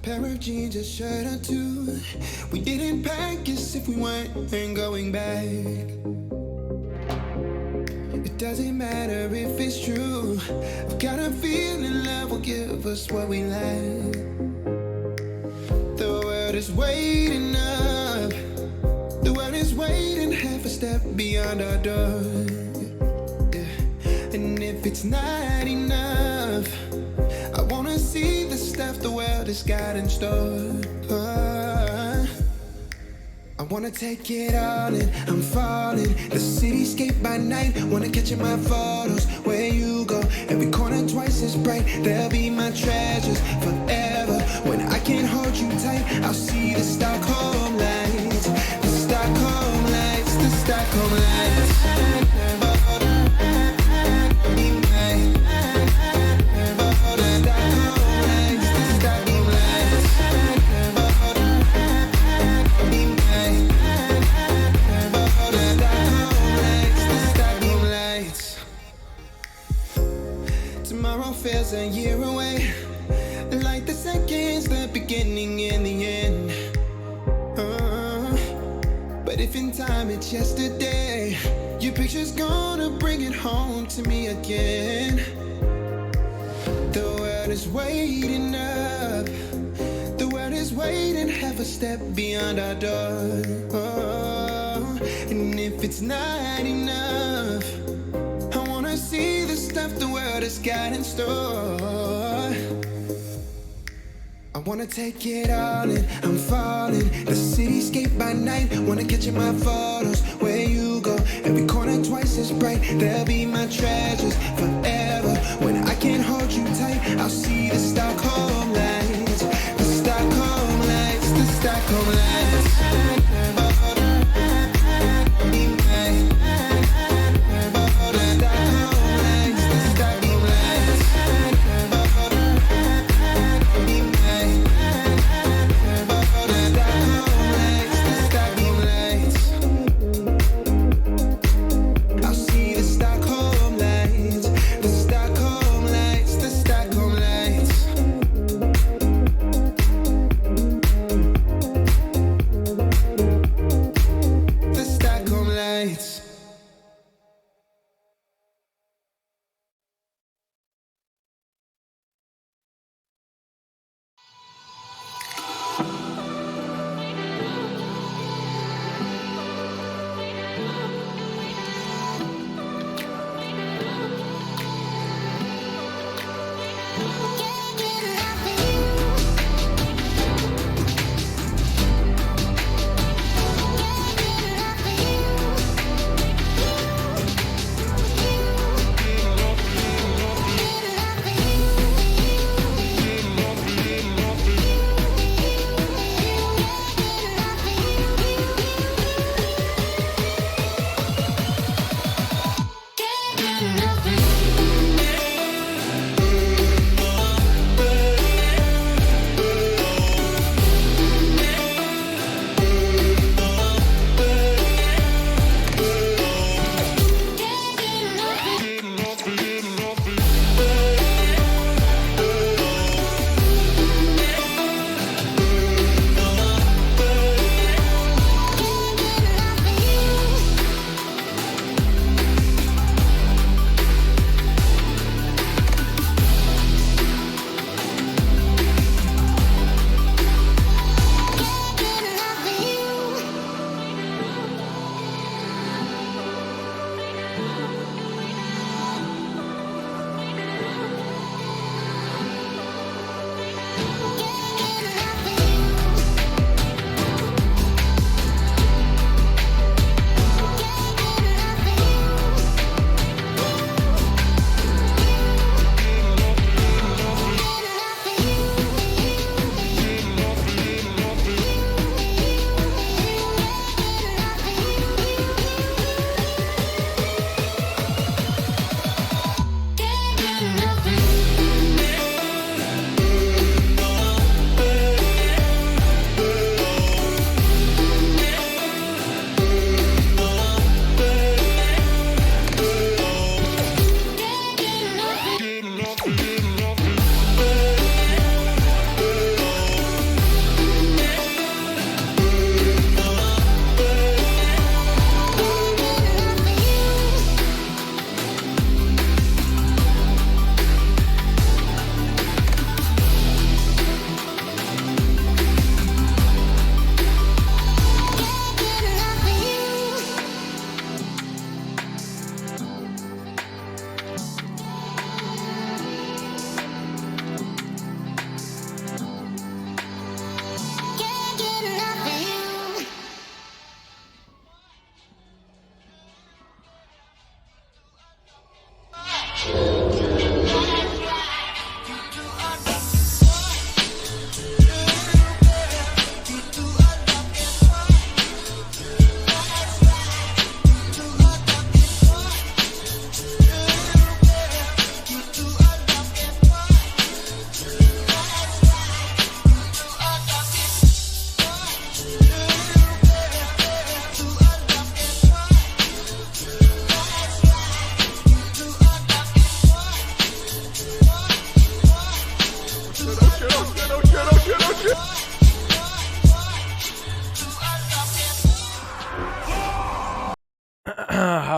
pair of jeans, a shirt or two. We didn't pack as if we weren't going back. It doesn't matter if it's true. I've got a feeling love will give us what we lack. The world is waiting up. The world is waiting half a step beyond our door. Yeah. And if it's not enough, I wanna see the stuff the world has got in store. I wanna take it all in, I'm falling. The cityscape by night, wanna catch in my photos. Where you go, every corner twice as bright. They'll be my treasures forever. When I can't hold you tight, I'll see the Stockholm lights. The Stockholm lights, the Stockholm lights. Feels a year away, like the seconds, the beginning and the end. But if in time it's yesterday, your picture's gonna bring it home to me again. The world is waiting up. The world is waiting half a step beyond our door. And if it's not enough, I wanna see the stuff the world has got in store. I wanna take it all in, I'm falling. The cityscape by night, wanna catch in my photos. Where you go, every corner twice as bright. They'll be my treasures forever. When I can't hold you tight, I'll see the Stockholm lights. The Stockholm lights, the Stockholm lights.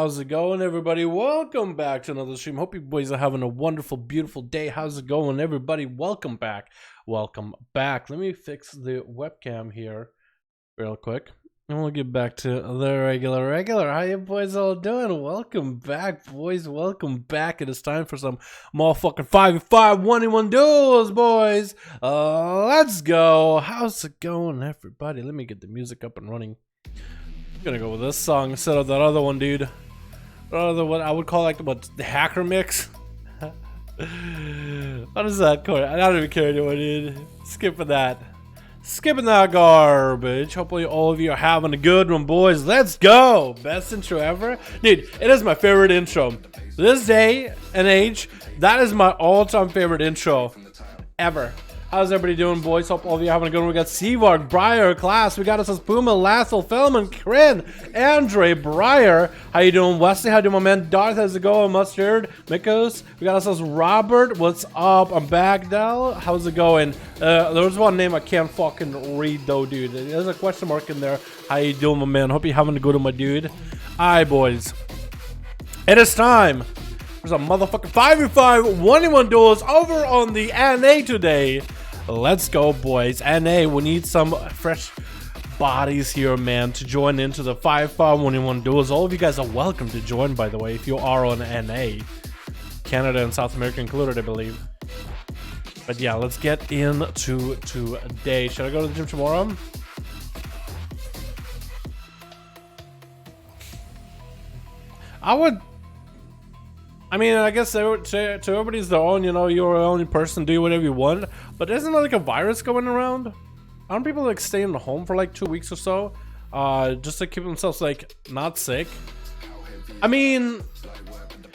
How's it going, everybody? Welcome back to another stream. Hope you boys are having a wonderful, beautiful day. How's it going, everybody? Welcome back. Welcome back. Let me fix the webcam here real quick. And we'll get back to the regular. How you boys all doing? Welcome back, boys. Welcome back. It is time for some motherfucking 5v5 1v1 duels, boys. Let's go. How's it going, everybody? Let me get the music up and running. I'm gonna go with this song instead of that other one, dude. What I would call like the hacker mix. What is that? I don't even care anymore, dude. Skipping that garbage. Hopefully all of you are having a good one, boys. Let's go. Best intro ever, dude. It is my favorite intro. This day and age, that is my all-time favorite intro ever. How's everybody doing, boys? Hope all of you are having a good one. We got Seavark, Briar, Class. We got us as Puma, Lassel, Feldman, Kryn, Andre, Briar. How you doing, Wesley? How you doing, my man? Darth, how's it going? Mustard, Mikos. We got us as Robert. What's up? I'm back, Del. How's it going? There's one name I can't fucking read, though, dude. There's a question mark in there. How you doing, my man? Hope you're having a good one, my dude. Alright, boys. It is time. There's a motherfucking 5v5 1v1 duels over on the NA today. Let's go, boys. NA, we need some fresh bodies here, man, to join into the 5v5 1v1 duels. All of you guys are welcome to join, by the way, if you are on NA. Canada and South America included, I believe. But yeah, let's get into today. Should I go to the gym tomorrow? I mean, I guess to everybody's their own, you know, you're your only person, do whatever you want. But isn't there like a virus going around? Aren't people like staying home for like 2 weeks or so? Just to keep themselves like not sick? I mean,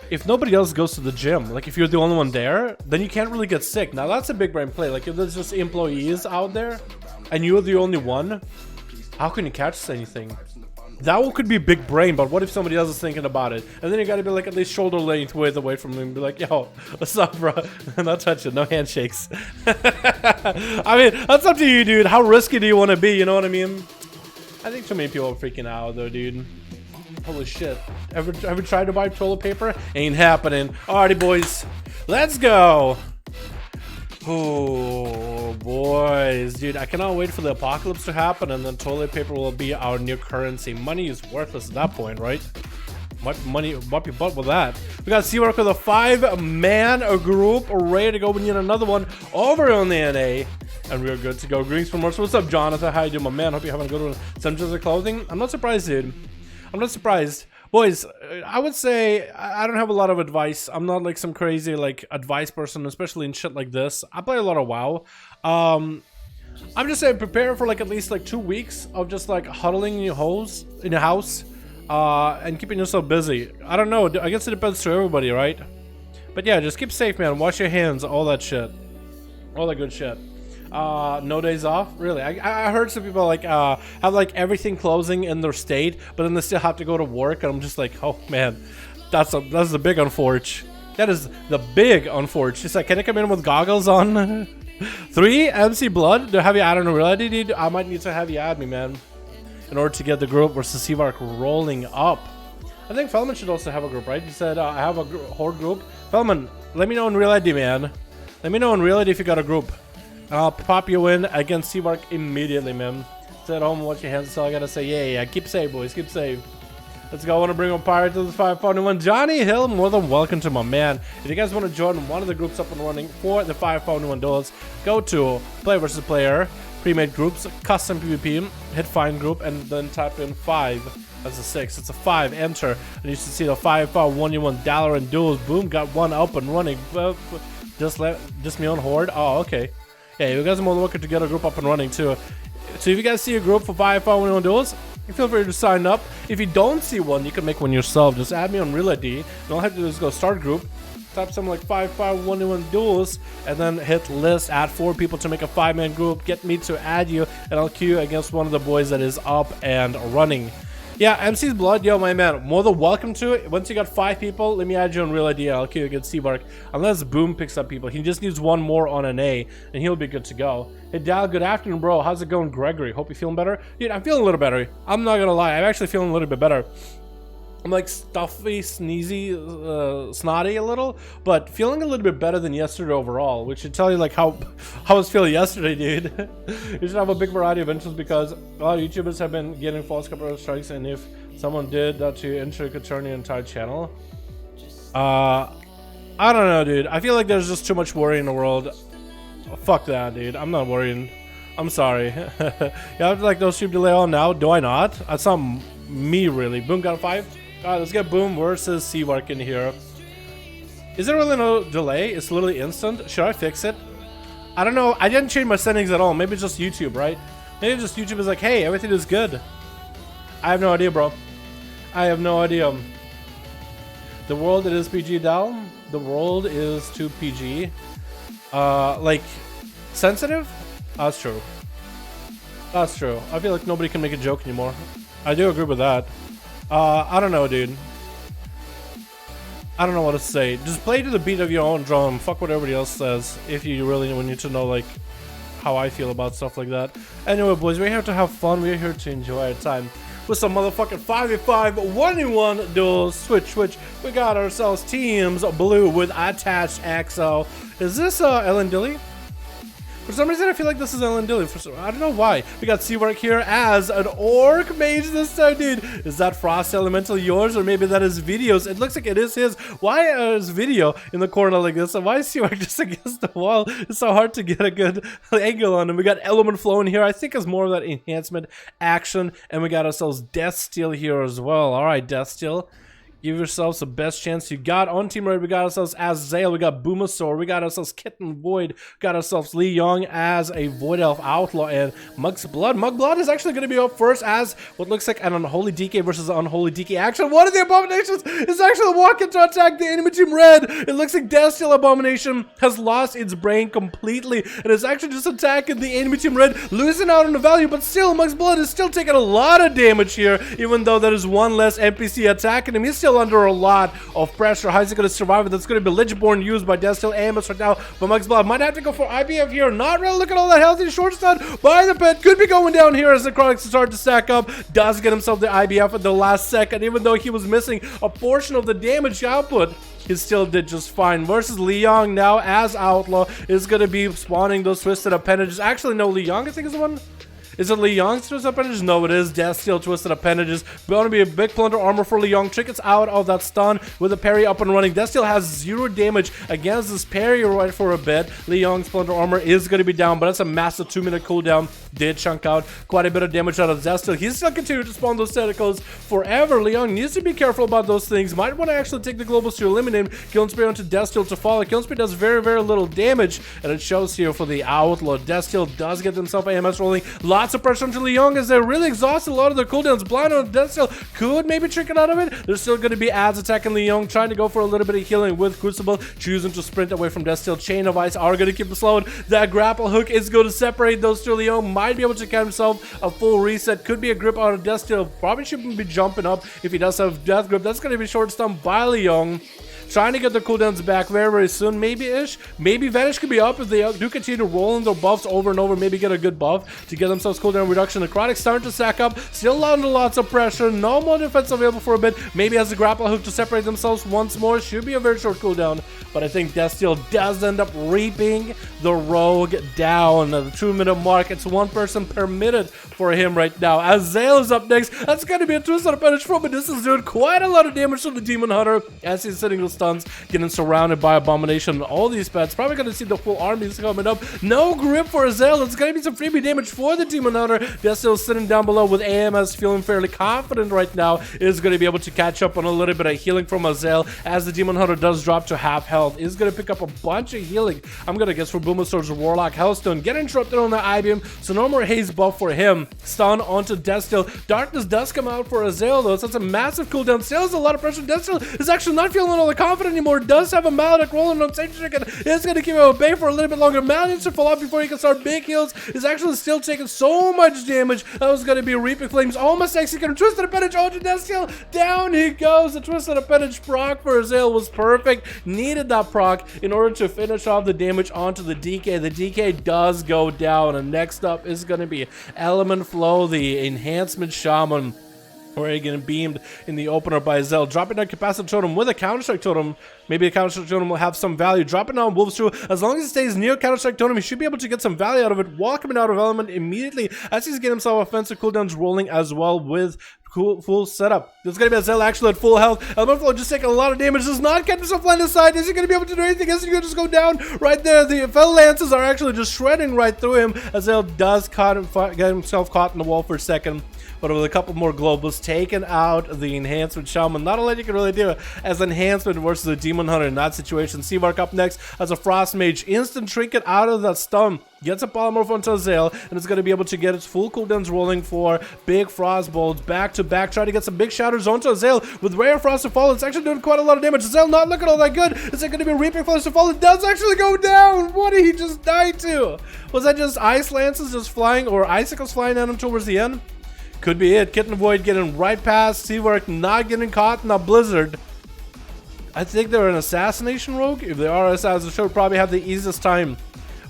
if nobody else goes to the gym, like if you're the only one there, then you can't really get sick. Now that's a big brain play. Like if there's just employees out there and you're the only one, how can you catch anything? That one could be big brain, but what if somebody else is thinking about it? And then you gotta be like at least shoulder length width away from them and be like, yo, what's up, bro? Not touching, no handshakes. I mean, that's up to you, dude. How risky do you want to be? You know what I mean? I think too many people are freaking out, though, dude. Holy shit. Ever tried to buy toilet paper? Ain't happening. Alrighty, boys. Let's go. Oh, boys, dude, I cannot wait for the apocalypse to happen, and then toilet paper will be our new currency. Money is worthless at that point, right? Might be butt with that. We got Seawark with a 5-man group ready to go. We need another one over on the NA, and we're good to go. Greetings from Mercer. What's up, Jonathan? How you doing, my man? Hope you're having a good one. Some just of clothing. I'm not surprised, dude. I'm not surprised. Boys, I would say I don't have a lot of advice. I'm not like some crazy like advice person, especially in shit like this. I play a lot of WoW. I'm just saying prepare for like at least like 2 weeks of just like huddling in your house and keeping yourself busy. I don't know. I guess it depends to everybody, right? But yeah, just keep safe, man. Wash your hands, all that shit. All that good shit. No days off, really. I heard some people like have like everything closing in their state, but then they still have to go to work, and I'm just like, oh man, that's the big unfortunate. That is the big unfortunate. She's like, can I come in with goggles on? 3 MC Blood? Have you added already, dude? I might need to have you add me, man, in order to get the group versus Seavark rolling up. I think Feldman should also have a group, right? He said I have a horde group. Feldman, let me know in real ID, man. Let me know in real ID if you got a group. I'll pop you in against Seavark immediately, man. Stay at home and watch your hands. That's all I gotta say. Yeah. Keep safe, boys. Keep safe. Let's go. I want to bring a pirate to this 5v1. Johnny Hill, more than welcome to my man. If you guys want to join one of the groups up and running for the 5v1 duels, go to Play versus Player, pre-made groups, custom PvP, hit find group, and then type in 5. That's a 6. It's a 5. Enter, and you should see the 5v1 Dalaran duels. Boom, got one up and running. Just me on horde. Oh, okay. Yeah, you guys are more than welcome to get a group up and running too. So if you guys see a group for 5v5 1v1 duels, feel free to sign up. If you don't see one, you can make one yourself. Just add me on Real ID. And all I have to do is go start group, type something like 5v5 1v1 duels, and then hit list, add 4 people to make a 5-man group, get me to add you, and I'll queue you against one of the boys that is up and running. Yeah, MC's Blood, yo, my man, more than welcome to it. Once you got 5 people, let me add you on Real ID. I'll queue against Seavark. Unless Boom picks up people. He just needs one more on an A, and he'll be good to go. Hey, Dal, good afternoon, bro. How's it going, Gregory? Hope you're feeling better. Dude, I'm feeling a little better. I'm not gonna lie. I'm actually feeling a little bit better. I'm like stuffy, sneezy, snotty a little, but feeling a little bit better than yesterday overall, which should tell you like how I was feeling yesterday, dude. You should have a big variety of interests because a lot of YouTubers have been getting false copyright strikes, and if someone did that to you, it could turn your entire channel. I don't know, dude. I feel like there's just too much worry in the world. Fuck that, dude. I'm not worrying. I'm sorry. You have like those stream delay on now? Do I not? That's not me, really. Boom, got a 5. Alright, let's get Boom versus Seawark in here. Is there really no delay? It's literally instant. Should I fix it? I don't know. I didn't change my settings at all. Maybe it's just YouTube, right? Maybe just YouTube is like, hey, everything is good. I have no idea, bro. I have no idea. The world, it is PG down. The world is too PG. Like, sensitive? That's true. That's true. I feel like nobody can make a joke anymore. I do agree with that. I don't know, dude. I don't know what to say. Just play to the beat of your own drum. Fuck what everybody else says. If you really need to know, like, how I feel about stuff like that. Anyway, boys, we're here to have fun. We're here to enjoy our time with some motherfucking 5v5 1v1 duels. Switch. We got ourselves teams blue with attached XO. Is this Ellen Dilly? For some reason, I feel like this is Ellen Dilly. I don't know why. We got Seawark here as an Orc Mage this time, dude. Is that Frost Elemental yours? Or maybe that is Video's? It looks like it is his. Why is Video in the corner like this? And why is Seawark just against the wall? It's so hard to get a good angle on him. We got Element Flow in here. I think it's more of that enhancement action. And we got ourselves Death Steal here as well. Alright, Death Steal. Give yourselves the best chance you got. On Team Red, we got ourselves Azazel, we got Boomasaur, we got ourselves Kitten Void, got ourselves Lee Young as a Void Elf Outlaw, and Mug's Blood. Mug Blood is actually going to be up first as what looks like an Unholy DK versus Unholy DK action. One of the Abominations is actually walking to attack the enemy Team Red. It looks like Death Steal Abomination has lost its brain completely and is actually just attacking the enemy Team Red, losing out on the value, but still, Mug's Blood is still taking a lot of damage here, even though there is one less NPC attacking him. He's still under a lot of pressure. How is he going to survive it? That's going to be Lichborn used by Death Steal AMS right now, but Mug's Blood might have to go for IBF here. Not really looking all that healthy. Short stun by the pet. Could be going down here as the Chronics start to stack up. Does get himself the IBF at the last second, even though he was missing a portion of the damage output. He still did just fine. Versus Li Yong now as Outlaw is going to be spawning those Twisted Appendages. Actually, no, Li Yong I think is the one. Is it Li Yong's Twisted Appendages? No, it is Death Steal Twisted Appendages. Going to be a big plunder armor for Li Yong. Trickets out of that stun with a parry up and running. Death Steal has 0 damage against this parry right for a bit. Li Yong's plunder armor is going to be down, but that's a massive 2-minute cooldown. Did chunk out quite a bit of damage out of Death Steal. He's still continuing to spawn those tentacles forever. Li Yong needs to be careful about those things. Might want to actually take the globals to eliminate him. Killing Spree onto Death Steal to follow. Killing Spree does very, very little damage, and it shows here for the Outlaw. Death Steal does get himself AMS rolling. Lots of pressure onto Li Yong as they're really exhausted. A lot of their cooldowns. Blind on Death Steal could maybe trick it out of it. There's still going to be ads attacking Li Yong, trying to go for a little bit of healing with Crucible, choosing to sprint away from Death Steal. Chain of Ice are going to keep him slowed. That grapple hook is going to separate those two. Li Yong might be able to get himself a full reset. Could be a grip out of Death Steal. Probably shouldn't be jumping up if he does have Death Grip. That's going to be short stun by Li Yong. Trying to get their cooldowns back very, very soon, maybe-ish. Maybe Vanish could be up if they do continue to roll in their buffs over and over. Maybe get a good buff to get themselves cooldown reduction. The Necrotic starting to stack up. Still under lots of pressure. No more defense available for a bit. Maybe has a grapple hook to separate themselves once more. Should be a very short cooldown. But I think Death Steal does end up reaping the Rogue down. The 2-minute mark. It's 1 person per minute for him right now. Azazel is up next. That's going to be a 2-star advantage from it. This is doing quite a lot of damage to the Demon Hunter as he's sitting with stuns, getting surrounded by Abomination. All these pets probably going to see the full armies coming up. No grip for Azazel. It's going to be some freebie damage for the Demon Hunter. Death Steal sitting down below with AMS, feeling fairly confident right now. Is going to be able to catch up on a little bit of healing from Azazel as the Demon Hunter does drop to half health. Is going to pick up a bunch of healing. I'm going to guess for Boomasaur's Warlock Hellstone. Get interrupted on the IBM, so no more haze buff for him. Stun onto Death Steal. Darkness does come out for Azazel though, so that's a massive cooldown. Still has a lot of pressure. Death Steal is actually not feeling all that confident anymore. Does have a Maledict rolling on Sage Chicken. It's going to keep him at bay for a little bit longer. Maledict to fall off before he can start big heals. Is actually still taking so much damage. That was going to be Reaping Flames. Almost executing. Twisted Appendage onto Death Steal. Down he goes. The Twisted Appendage proc for Azazel was perfect. Needed that proc in order to finish off the damage onto the DK. The DK does go down. And next up is going to be Element Flow, the Enhancement Shaman. We're getting beamed in the opener by Zell. Dropping down Capacitor Totem with a Counter-Strike Totem. Maybe a Counter-Strike Totem will have some value. Dropping down Wolf's True. As long as he stays near Counter-Strike Totem, he should be able to get some value out of it while coming out of element immediately as he's getting himself offensive cooldowns rolling as well with full setup. There's going to be a Zell actually at full health. Elemental just taking a lot of damage. Does not get himself line aside. Is he going to be able to do anything? Is he going to just go down right there? The Fel Lances are actually just shredding right through him as Zell does get himself caught in the wall for a second. But with a couple more globals, taking out the Enhancement Shaman. Not only you can really do it as Enhancement versus a Demon Hunter in that situation. Seavark up next as a Frost Mage. Instant Trinket out of that stun. Gets a Polymorph onto Zale, and it's going to be able to get its full cooldowns rolling for big Frost Bolts back to back. Try to get some big Shatters onto Zale with Rare Frost to fall. It's actually doing quite a lot of damage. Zale not looking all that good. Is it going to be Reaping Flash to fall? It does actually go down. What did he just die to? Was that just Ice Lances just flying or Icicles flying at him towards the end? Could be it. Kitten Void getting right past Seavark, not getting caught in a blizzard. I think they're an assassination rogue. If they are assassins, they should probably have the easiest time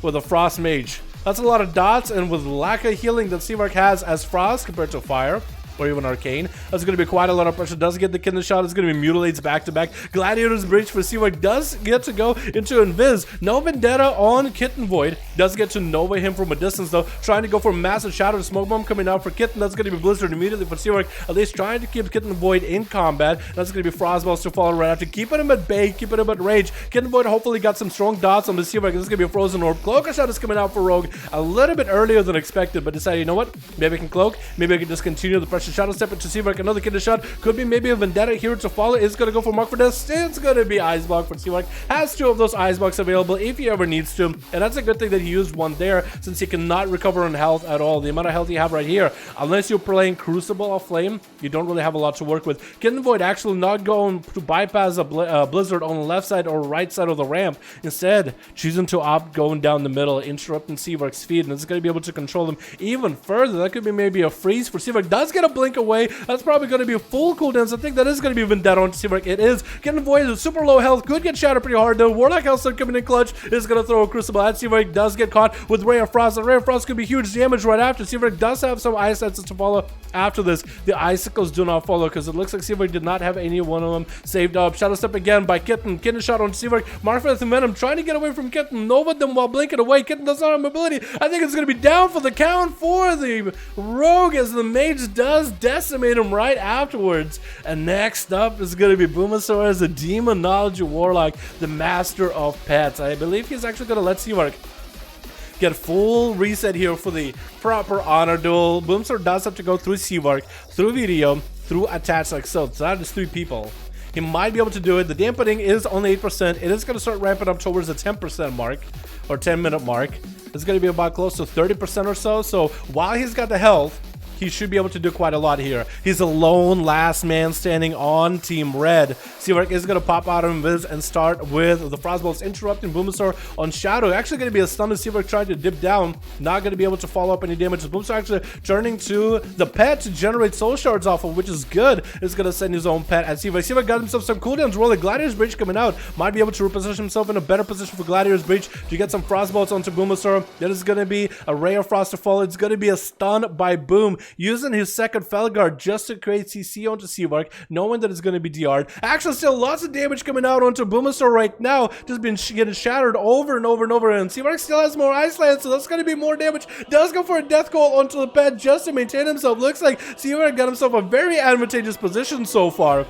with a Frost Mage. That's a lot of dots, and with lack of healing that Seavark has as Frost compared to Fire or even Arcane, that's going to be quite a lot of pressure. Does get the Kitten Shot. It's going to be Mutilates back to back. Gladiator's Breach for Seavark does get to go into Invis. No Vendetta on Kitten Void. Does get to Nova him from a distance though. Trying to go for Massive Shadow. Smoke Bomb coming out for Kitten. That's going to be Blizzard immediately for Seavark. At least trying to keep Kitten Void in combat. That's going to be Frostballs to follow right after. Keeping him at bay. Keeping him at rage. Kitten Void hopefully got some strong dots on the Seavark. This is going to be a Frozen Orb. Cloaker Shot is coming out for Rogue a little bit earlier than expected, but decided, you know what? Maybe I can Cloak. Maybe I can just continue the pressure. Shadow Step into Seavark. Another Kitten Shot. Could be maybe a Vendetta here to follow. Is going to go for Mark for Death. It's going to be Ice Block for Seavark. Has two of those Ice Blocks available if he ever needs to. And that's a good thing that he used one there, since he cannot recover on health at all. The amount of health you have right here, unless you're playing Crucible of Flame, you don't really have a lot to work with. Kitten Void actually not going to bypass a Blizzard on the left side or right side of the ramp. Instead, choosing to opt going down the middle, interrupting Seavark's feed, and it's going to be able to control them even further. That could be maybe a freeze for Seavark. Does get a blink away. That's probably going to be a full cooldown. So I think that is going to be Vendetta on Seavark. It is. Kitten Void is super low health. Could get shattered pretty hard though. Warlock health still coming in clutch. Is going to throw a Crucible at Seavark. Does get caught with Ray of Frost. And Ray of Frost could be huge damage right after. Seavark does have some Ice Lances to follow after this. The Icicles do not follow because it looks like Seavark did not have any one of them saved up. Shadow Step again by Kitten. Kitten Shot on Seavark. Marfeth and Venom trying to get away from Kitten. Nova them while blinking away. Kitten does not have mobility. I think it's going to be down for the count for the Rogue as the Mage does decimate him right afterwards. And next up is going to be Boomasaur as a Demonology Warlock, the master of pets. I believe he's actually going to let Seavark get full reset here for the proper honor duel. Boomstar does have to go through Seavark, through video, through attach like so. So that is 3 people. He might be able to do it. The dampening is only 8%. It is going to start ramping up towards the 10% mark or 10-minute mark. It's going to be about close to 30% or so. So while he's got the health, he should be able to do quite a lot here. He's a lone last man standing on Team Red. Seavark is going to pop out of Invis and start with the Frostbolts interrupting Boomasaur on Shadow. Actually going to be a stun as Seavark trying to dip down. Not going to be able to follow up any damage. Boomasaur actually turning to the pet to generate soul shards off of, which is good. It's going to send his own pet at Seavark. Seavark got himself some cooldowns rolling. Gladiator's Breach coming out. Might be able to reposition himself in a better position for Gladiator's Breach to get some Frostbolts onto Boomasaur. That is going to be a Ray of Frost to fall. It's going to be a stun by Boom, using his second Felguard just to create CC onto Seavark, knowing that it's going to be DR'd. Actually, still lots of damage coming out onto Boomasaur right now. Just been getting shattered over and over and over. And Seavark still has more Ice Lance, so that's going to be more damage. Does go for a Death Call onto the pet just to maintain himself. Looks like Seavark got himself a very advantageous position so far.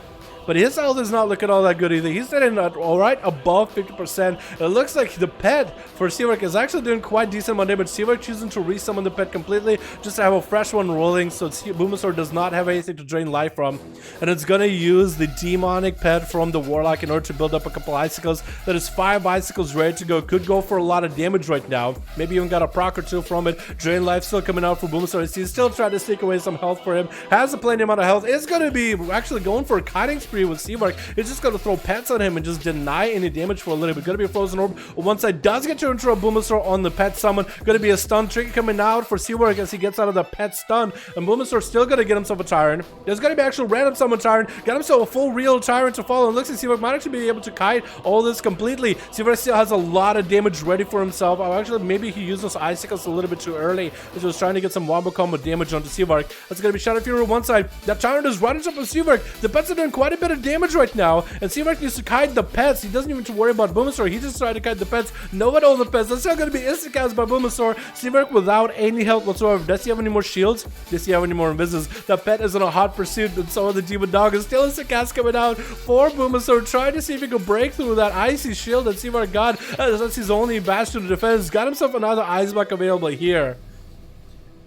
But his health is not looking all that good either. He's sitting at right above 50%. It looks like the pet for Seavark is actually doing quite decent amount of damage. Seavark choosing to resummon the pet completely just to have a fresh one rolling, so Boomasaur does not have anything to drain life from. And it's going to use the demonic pet from the Warlock in order to build up a couple Icicles. That is 5 Icicles ready to go. Could go for a lot of damage right now. Maybe even got a proc or 2 from it. Drain life still coming out for Boomasaur. He's still trying to sneak away some health for him. Has a plenty amount of health. It's going to be actually going for a kiting spree 3 with Seawork. It's just gonna throw pets on him and just deny any damage for a little bit. Gonna be a frozen orb. One side does get turned into a Boomasaur on the pet summon. Gonna be a stun trick coming out for Seawork as he gets out of the pet stun. And Boomasaur still gonna get himself a Tyrant. There's gonna be actual random summon Tyrant. Got himself a full real Tyrant to follow. And looks like Seawork might actually be able to kite all this completely. Seawork still has a lot of damage ready for himself. Oh, actually, maybe he used those icicles a little bit too early as he was trying to get some wombo combo damage onto Seawork. That's gonna be Shadow Fury on one side. That Tyrant is running up on Seawork. The pets are doing quite a bit of damage right now. And Seawork needs to kite the pets. He doesn't even need to worry about Boomasaur. He just tried to kite the pets. No one all the pets. That's still gonna be instant cast by Boomasaur. Seawork without any health whatsoever. Does he have any more shields? Does he have any more invises? The pet is in a hot pursuit, but so are the Demon Dog. Is still instant cast coming out for Boomasaur, trying to see if he can break through that icy shield that Seawork got. That's his only bastion of defense. Got himself another ice block available here.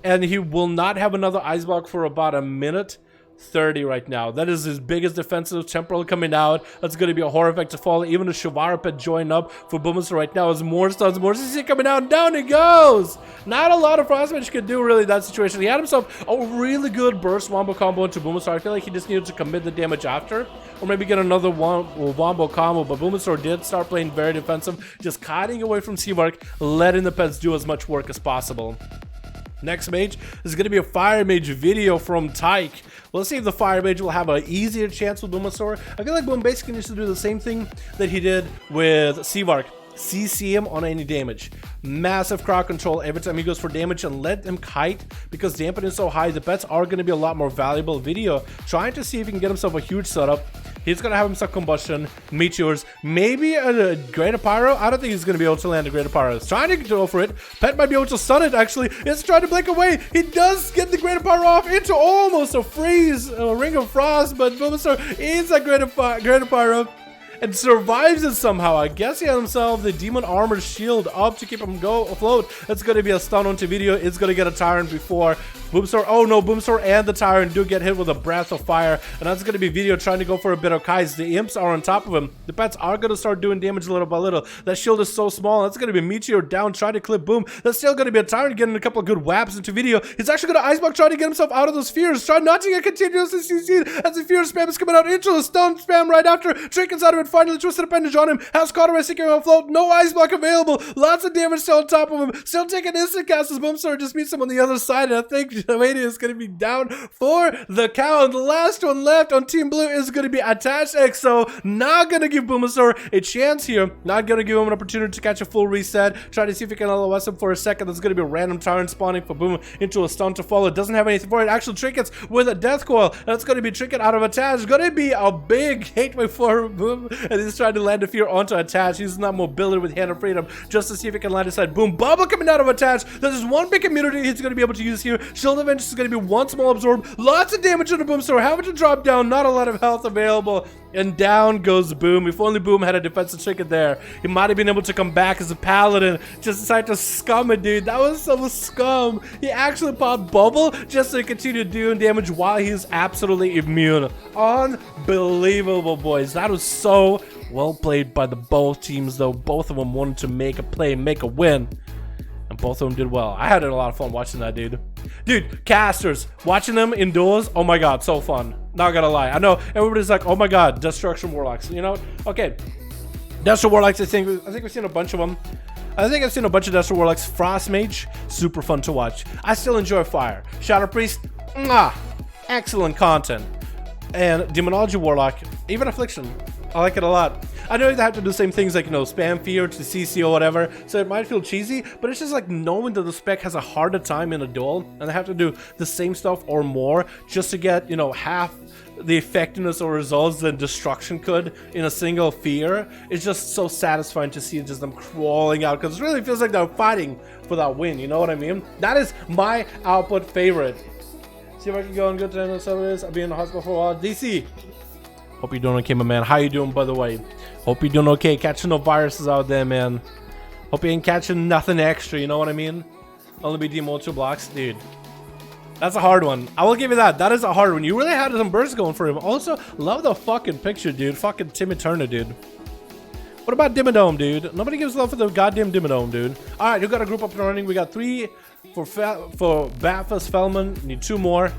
And he will not have another ice block for about a minute 30 right now. That is his biggest defensive temporal coming out. That's going to be a horror effect to follow. Even a Shavara pet join up for Boomasaur right now as more stuns, more CC coming out, and down he goes. Not a lot of Frostmage could do really in that situation. He had himself a really good burst wombo combo into Boomasaur. I feel like he just needed to commit the damage after, or maybe get another wombo combo, but Boomasaur did start playing very defensive, just kiting away from Seawork, letting the pets do as much work as possible. Next mage is going to be a Fire Mage video from Tyke. Let's see if the Fire Mage will have an easier chance with Boomasaur. I feel like Boom basically needs to do the same thing that he did with Seawork. CC him on any damage. Massive crowd control every time he goes for damage and let him kite, because dampen is so high. The pets are going to be a lot more valuable. Video trying to see if he can get himself a huge setup. He's going to have himself combustion, meteors, maybe a Greater Pyro. I don't think he's going to be able to land a Greater Pyro. He's trying to go for it. Pet might be able to stun it, actually. It's trying to blink away. He does get the Greater Pyro off into almost a freeze, a Ring of Frost, but Boomasaur is a Greater Pyro and survives it somehow. I guess he had himself the Demon Armor Shield up to keep him afloat. That's going to be a stun onto video. It's going to get a Tyrant before Boomasaur. Oh no, Boomasaur and the Tyrant do get hit with a Breath of Fire, and that's going to be video trying to go for a bit of Kais. The Imps are on top of him. The pets are going to start doing damage little by little. That shield is so small. That's going to be Meteor down, trying to clip Boom. That's still going to be a Tyrant getting a couple of good whaps into video. He's actually going to Ice Block, trying to get himself out of those fears. Try not to get continuously CC'd as the fear spam is coming out into the stun spam right after. Trick inside of it, finally Twisted Appendage on him. Has Cauterized seeking him afloat. No Ice Block available. Lots of damage still on top of him. Still taking instant cast as Boomasaur just meets him on the other side, and I think Jamania is going to be down for the count. The last one left on Team Blue is going to be Attached XO. Not going to give Boomasaur a chance here. Not going to give him an opportunity to catch a full reset. Try to see if he can LOS him for a second. There's going to be a random Tyrant spawning for Boom into a stun to follow. Doesn't have anything for it. Actual Trinkets with a Death Coil. That's going to be Trinket out of Attached. Going to be a big gateway for Boom. And he's trying to land a fear onto Attached. He's not mobility with Hand of Freedom just to see if he can land inside. Boom. Bubble coming out of Attached. There's one big immunity he's going to be able to use here. Shield of Vengeance is going to be one small absorb. Lots of damage on the Boomasaur. Having to drop down. Not a lot of health available. And down goes Boom. If only Boom had a defensive trinket there, he might have been able to come back as a paladin. Just decided to scum it, dude. That was so scum. He actually popped Bubble just to continue doing damage while he's absolutely immune. Unbelievable, boys. That was so well played by the both teams, though. Both of them wanted to make a play, make a win. And both of them did well. I had a lot of fun watching that, dude. Dude, casters, watching them indoors, oh my god, so fun. Not gonna lie. I know everybody's like, oh my god, Destruction Warlocks. You know, okay. Destruction Warlocks, I think we've seen a bunch of them. I think I've seen a bunch of Destruction Warlocks. Frost Mage, super fun to watch. I still enjoy Fire. Shadow Priest, excellent content. And Demonology Warlock, even Affliction, I like it a lot. I know they have to do the same things like, you know, spam fear to CC or whatever, so it might feel cheesy, but it's just like knowing that the spec has a harder time in a duel, and they have to do the same stuff or more just to get, you know, half the effectiveness or results that destruction could in a single fear. It's just so satisfying to see just them crawling out, because it really feels like they're fighting for that win, you know what I mean? That is my output favorite. See if I can go on good to end service. I'll be in the hospital for a while. DC, hope you're doing okay, my man. How you doing, by the way? Hope you're doing okay. Catching no viruses out there, man. Hope you ain't catching nothing extra, you know what I mean? Only be demo 2 blocks. Dude, that's a hard one. I will give you that. That is a hard one. You really had some bursts going for him. Also, love the fucking picture, dude. Fucking Timmy Turner, dude. What about Dimmadome, dude? Nobody gives love for the goddamn Dimmadome, dude. Alright, you got a group up and running. We got 3 for Bafus Fellman. Need 2 more.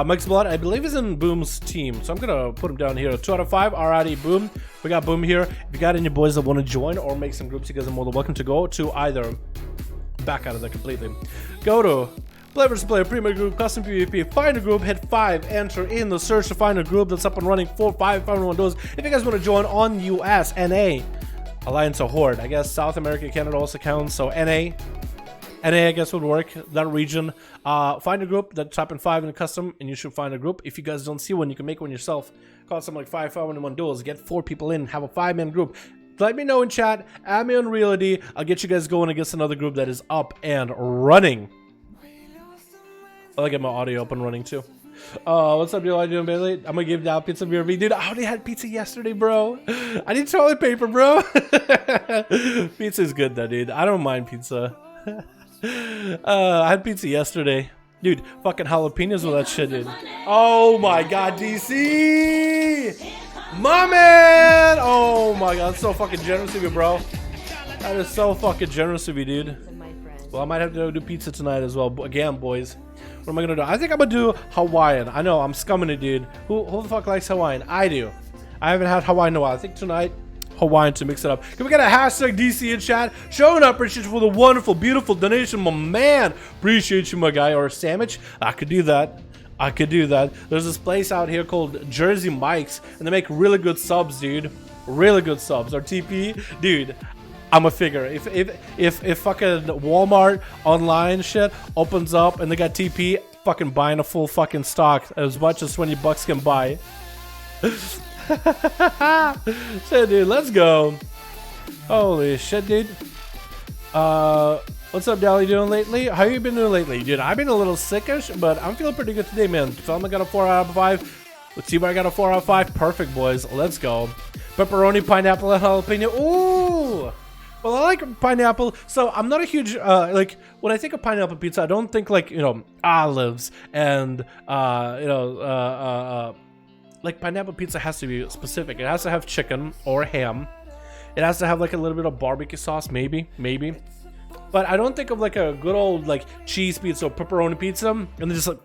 Mike's Blood, I believe, is in Boom's team, so I'm gonna put him down here. 2 out of 5. Alrighty, Boom. We got Boom here. If you got any boys that want to join or make some groups, you guys are more than welcome to go to either. Back out of that completely. Go to Play vs Play, Premier Group, Custom PvP, find a group, hit 5, enter in the search to find a group that's up and running. 4, 5, 5, 1 Duels. If you guys want to join on US, NA, Alliance or Horde, I guess South America, Canada also counts, so NA I guess would work, that region. Find a group, that type in 5 in the custom, and you should find a group. If you guys don't see one, you can make one yourself. Call something like 5, 5, 1 Duels, get 4 people in, have a 5-man group. Let me know in chat, add me on Reality, I'll get you guys going against another group that is up and running. I'll get my audio up and running too. What's up, dude? How you doing, Bailey? I'm gonna give down pizza BRB. Dude, I already had pizza yesterday, bro. I need toilet paper, bro. Pizza is good though, dude. I don't mind pizza. I had pizza yesterday. Dude, fucking jalapenos with that shit, dude. Oh my god, DC! My man! Oh my god, that's so fucking generous of you, bro. That is so fucking generous of you, dude. Well, I might have to go do pizza tonight as well. Again, boys. What am I gonna do? I think I'm gonna do Hawaiian. I know, I'm scumming it, dude. Who the fuck likes Hawaiian? I do. I haven't had Hawaiian in a while. I think tonight, Hawaiian to mix it up. Can we get a hashtag DC in chat? Showing up appreciation for the wonderful, beautiful donation, my man. Appreciate you, my guy. Or a sandwich. I could do that. I could do that. There's this place out here called Jersey Mike's, and they make really good subs, dude. Really good subs. Or TP, dude. I'm a figure. If fucking Walmart online shit opens up and they got TP, fucking buying a full fucking stock as much as 20 bucks can buy. Shit, dude, let's go. Holy shit, dude. What's up, Dally, doing lately? How you been doing lately, dude? I've been a little sickish, but I'm feeling pretty good today, man. Feldman got a 4 out of 5. Let's see where I got a 4 out of 5. Perfect, boys. Let's go. Pepperoni, pineapple, and jalapeno. Ooh. Well, I like pineapple, so I'm not a huge, like, when I think of pineapple pizza, I don't think, like, you know, olives and, like, pineapple pizza has to be specific. It has to have chicken or ham. It has to have, like, a little bit of barbecue sauce, maybe. But I don't think of, like, a good old, like, cheese pizza or pepperoni pizza, and then just, like,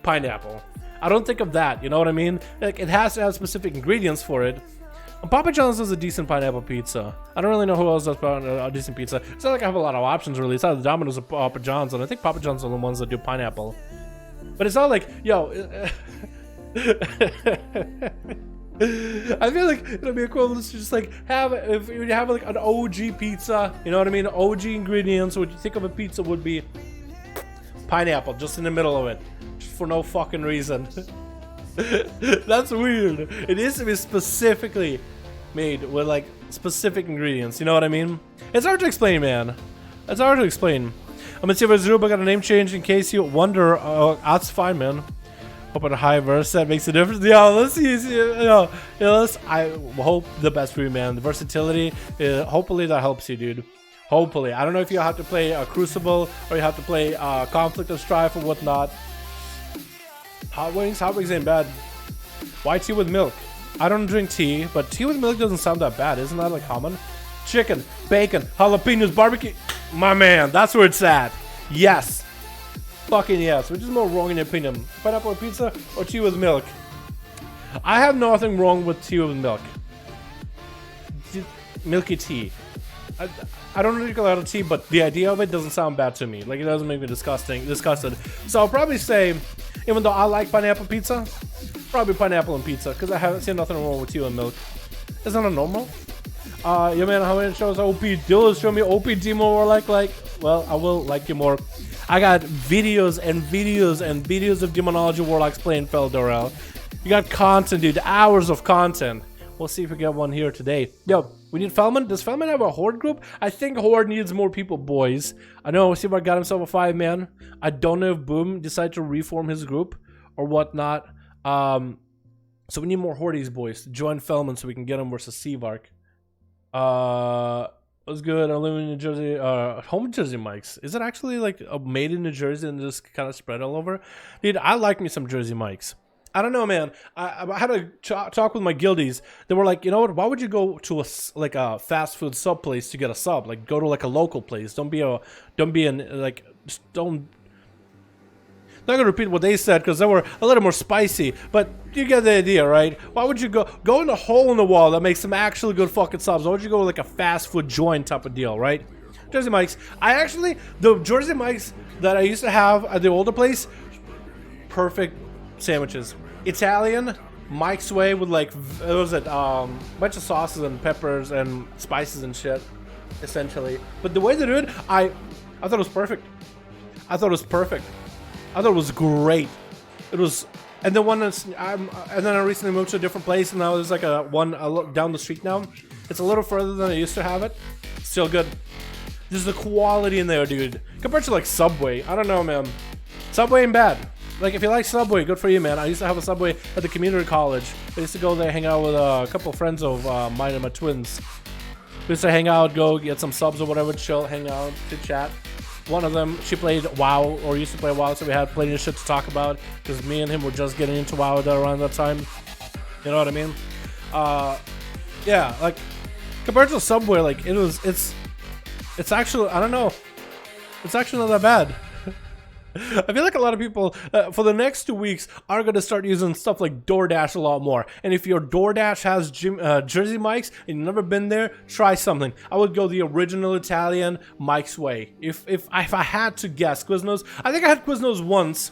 pineapple. I don't think of that, you know what I mean? Like, it has to have specific ingredients for it. Papa John's does a decent pineapple pizza. I don't really know who else does a decent pizza. It's not like I have a lot of options, really. It's either Domino's or Papa John's, and I think Papa John's are the ones that do pineapple. But it's not like, yo... I feel like it'll be equivalent to just like have, if you have like an OG pizza, you know what I mean? OG ingredients, what you think of a pizza would be pineapple, just in the middle of it. Just for no fucking reason. That's weird. It is to be specifically made with like specific ingredients, you know what I mean? It's hard to explain, man. It's hard to explain. I'm gonna see if Zuba got a name change in case you wonder. That's fine, man. Hoping a high verse that makes a difference. Yeah, let's see. I hope the best for you, man. The versatility, hopefully that helps you, dude. Hopefully. I don't know if you have to play Crucible or you have to play Conflict of Strife or whatnot. Hot wings ain't bad. Why tea with milk? I don't drink tea, but tea with milk doesn't sound that bad. Isn't that like common? Chicken, bacon, jalapenos, barbecue. My man, that's where it's at. Yes. Fucking yes. Which is more wrong in your opinion? Pineapple pizza or tea with milk? I have nothing wrong with tea with milk. Milky tea. I don't drink a lot of tea, but the idea of it doesn't sound bad to me. Like, it doesn't make me disgusted. So I'll probably say, even though I like pineapple pizza, probably pineapple and pizza, because I haven't seen nothing wrong with tea and milk. Isn't that normal? Yeah, man, how many shows OP Duels? Show me OP demo or like, well, I will like you more. I got videos and videos and videos of Demonology Warlocks playing Feldorel. You got content, dude, hours of content. We'll see if we get one here today. Yo, we need Feldman. Does Feldman have a Horde group? I think Horde needs more people, boys. I know Seabar got himself a 5-man. I don't know if Boom decided to reform his group or whatnot. So we need more Hordes, boys, to join Feldman so we can get him versus Seavark. What's good? I live in New Jersey. Home Jersey Mikes. Is it actually like made in New Jersey and just kind of spread all over? Dude, I like me some Jersey Mikes. I don't know, man. I had a talk with my guildies. They were like, you know what? Why would you go to a fast food sub place to get a sub? Like, go to like a local place. Don't Not gonna repeat what they said because they were a little more spicy, but you get the idea, right? Why would you go in a hole in the wall that makes some actually good fucking subs? Why would you go with like a fast food joint type of deal, right? Jersey Mike's. The Jersey Mike's that I used to have at the older place, perfect sandwiches. Italian, Mike's way with like, what was it, bunch of sauces and peppers and spices and shit, essentially. But the way they do it, I thought it was perfect. I thought it was great. It was, and the one that's, and then I recently moved to a different place, and now there's like a down the street now. It's a little further than I used to have it. Still good. There's the quality in there, dude. Compared to like Subway, I don't know, man. Subway ain't bad. Like, if you like Subway, good for you, man. I used to have a Subway at the community college. I used to go there, hang out with a couple of friends of mine and my twins. We used to hang out, go get some subs or whatever, chill, hang out, chit chat. One of them, she played WoW, or used to play WoW, so we had plenty of shit to talk about, because me and him were just getting into WoW around that time. You know what I mean? Yeah, like, compared to Subway, like, it's actually, I don't know, it's actually not that bad. I feel like a lot of people, for the next 2 weeks, are going to start using stuff like DoorDash a lot more. And if your DoorDash has Jersey Mike's and you've never been there, try something. I would go the original Italian Mike's way. If I had to guess, Quiznos, I think I had Quiznos once.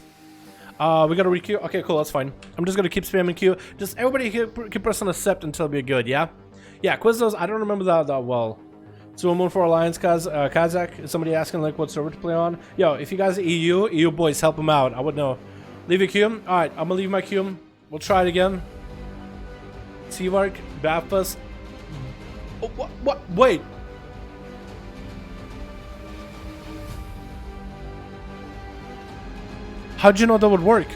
We got to re-queue. Okay, cool, that's fine. I'm just going to keep spamming queue. Just everybody keep pressing accept until we're good, yeah? Yeah, Quiznos, I don't remember that well. So Moon for Alliance, Kazakh, is somebody asking like what server to play on? Yo, if you guys are EU boys, help them out. I would know. Leave your queue. Alright, I'm gonna leave my queue. We'll try it again. Seavark, Bapus. Oh, what? Wait. How'd you know that would work?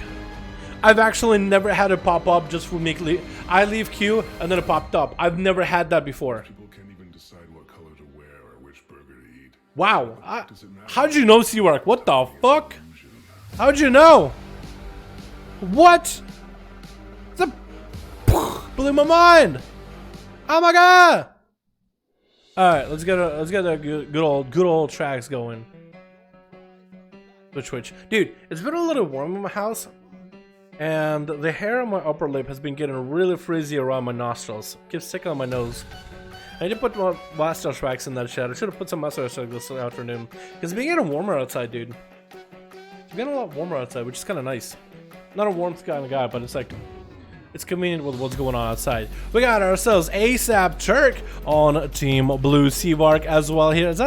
I've actually never had it pop up just for me. I leave queue and then it popped up. I've never had that before. Wow, how'd you know, Seawork? What the fuck? How'd you know? What? That blew my mind. Oh my god! All right, let's get a good old tracks going. The Twitch, dude. It's been a little warm in my house, and the hair on my upper lip has been getting really frizzy around my nostrils. Keeps sticking on my nose. I need to put more mustache wax in that shit. I should have put some mustache wax this afternoon. It's been getting warmer outside, dude. It's getting a lot warmer outside, which is kind of nice. Not a warm kind of guy, but it's like, it's convenient with what's going on outside. We got ourselves ASAP Turk on Team Blue Seavark as well here. Is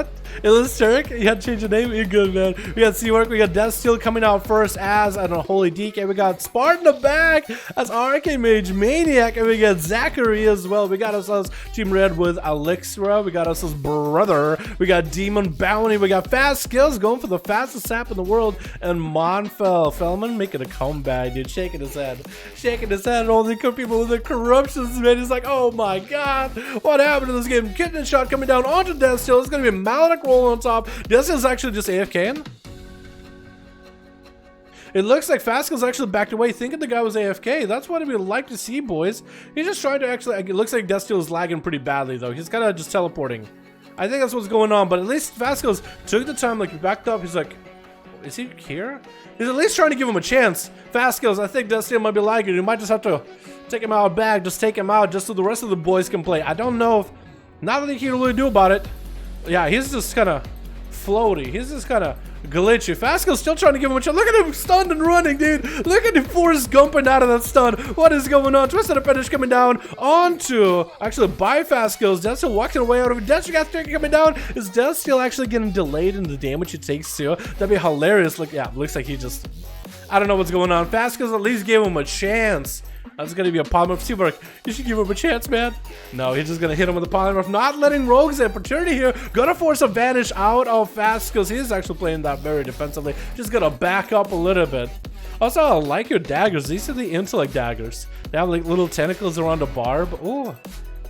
this Turk? You had to change the name? You're good, man. We got Seavark, we got Death Steel coming out first as an Holy DK. We got Spartan in the back as RK Mage Maniac, and we got Zachary as well. We got ourselves Team Red with Elixra. We got ourselves Brother. We got Demon Bounty. We got Fast Skills going for the fastest sap in the world, and Fellman making a comeback, dude. Shaking his head. All the people with the corruptions, man. He's like, oh my god, what happened to this game? Kitten shot coming down onto Death Steel. It's gonna be a Maledic roll on top. Death Steel's actually just AFKing. It looks like Faskel's actually backed away, thinking the guy was AFK. That's what we'd like to see, boys. He's just trying to actually. It looks like Death Steel is lagging pretty badly, though. He's kind of just teleporting. I think that's what's going on, but at least Faskel's took the time, like, he backed up. He's like, is he here? He's at least trying to give him a chance. Fast Skills, I think Death Steel might be lagging. You might just have to take him out back, just take him out, just so the rest of the boys can play. I don't know if, not really he can really do about it. Yeah, he's just kind of floaty. He's just kind of glitchy. Fast Skills still trying to give him a chance. Look at him stunned and running, dude. Look at him Forrest Gumping out of that stun. What is going on? Twisted Appendage coming down onto, actually, by Fast Skills. Death Steel walking away out of it. Death Steel coming down. Is Death Steel actually getting delayed in the damage it takes too? That'd be hilarious. Look, yeah, looks like he just, I don't know what's going on. Fast Skills at least gave him a chance. That's gonna be a polymorph. Seawork, you should give him a chance, man. No, he's just gonna hit him with the polymorph. Not letting Rogues the opportunity here. Gonna force a vanish out of Fast Skills. He's actually playing that very defensively. Just gonna back up a little bit. Also, I like your daggers. These are the intellect daggers. They have like little tentacles around the barb. Oh,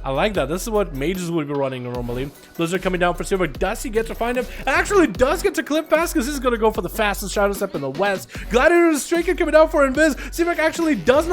I like that. This is what mages would be running normally. Blizzard coming down for Seawork. Does he get to find him? Actually does get to clip Fast because he's going to go for the fastest shadow step in the west. Gladiator is streaking coming down for Invis. Seawork actually does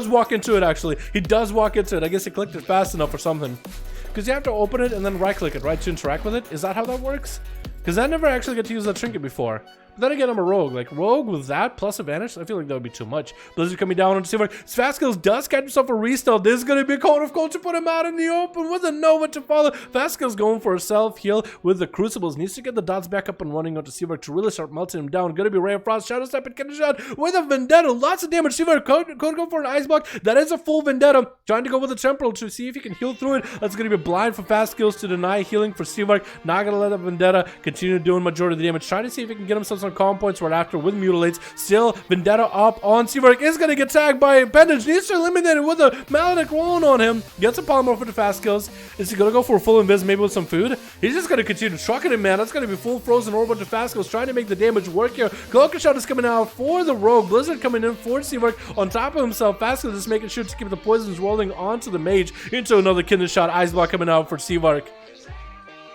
walk into it, actually. He does walk into it. I guess he clicked it fast enough or something. Because you have to open it and then right click it, right, to interact with it. Is that how that works? Because I never actually get to use that trinket before. But then again, I'm a rogue. Like, rogue with that plus advantage, I feel like that would be too much. Blizzard coming down on Seawork. Fast Skills does catch himself a restart. This is going to be a cone of cold to put him out in the open with a Nova to follow. Fast Skills going for a self-heal with the Crucibles. Needs to get the dots back up and running onto Seawork to really start melting him down. Going to be Ray of Frost, Shadow Step, and Kidney Shot with a Vendetta. Lots of damage. Seawork could go for an Ice Block. That is a full Vendetta. Trying to go with the Temporal to see if he can heal through it. That's going to be blind for Fast Skills to deny healing for Seawork. Not going to let the Vendetta continue doing majority of the damage. Trying to see if he can get himself some calm points right after with Mutilates. Still, Vendetta up on Seawork. Is going to get tagged by Appendage. Needs to eliminate it with a Maledict rolling on him. Gets a polymorph for the Fast Skills. Is he going to go for a full invis, maybe with some food? He's just going to continue trucking him, man. That's going to be full frozen orb to Fast Skills, trying to make the damage work here. Cloaker Shot is coming out for the Rogue. Blizzard coming in for Seawork on top of himself. Fast Skills just making sure to keep the poisons rolling onto the Mage. Into another Kidney Shot. Ice Block coming out for Seawork.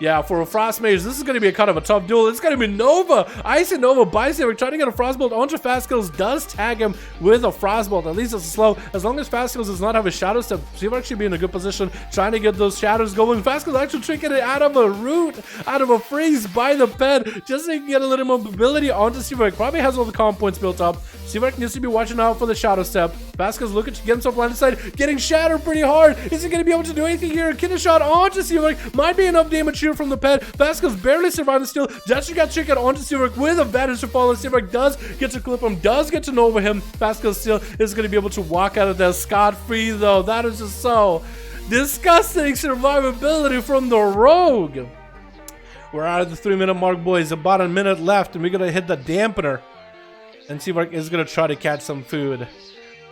Yeah, for a Frost Mage, this is going to be a kind of a tough duel. It's going to be Nova. Ice and Nova by Seawork trying to get a Frostbolt onto Fast Skills. Does tag him with a Frostbolt. At least it's slow. As long as Fast Skills does not have a Shadow Step, Seawork should be in a good position trying to get those shadows going. Fast Skills actually tricking it out of a root, out of a freeze by the pen, just so he can get a little more mobility onto Seawork. Probably has all the calm points built up. Seawork needs to be watching out for the Shadow Step. Fast Skills looking to get himself blind side, getting shattered pretty hard. Is he going to be able to do anything here? Kidney Shot onto Seawork. Might be enough damage here from the pen. Fast Skills barely surviving still. Jester got chicken onto Seawork with advantage to follow. Seawork does get to clip him, does get to Nova him. Fast Skills still is going to be able to walk out of there scot-free though. That is just so disgusting survivability from the Rogue. We're out of the 3-minute mark, boys. About a minute left, and we're going to hit the dampener. And Seawork is going to try to catch some food.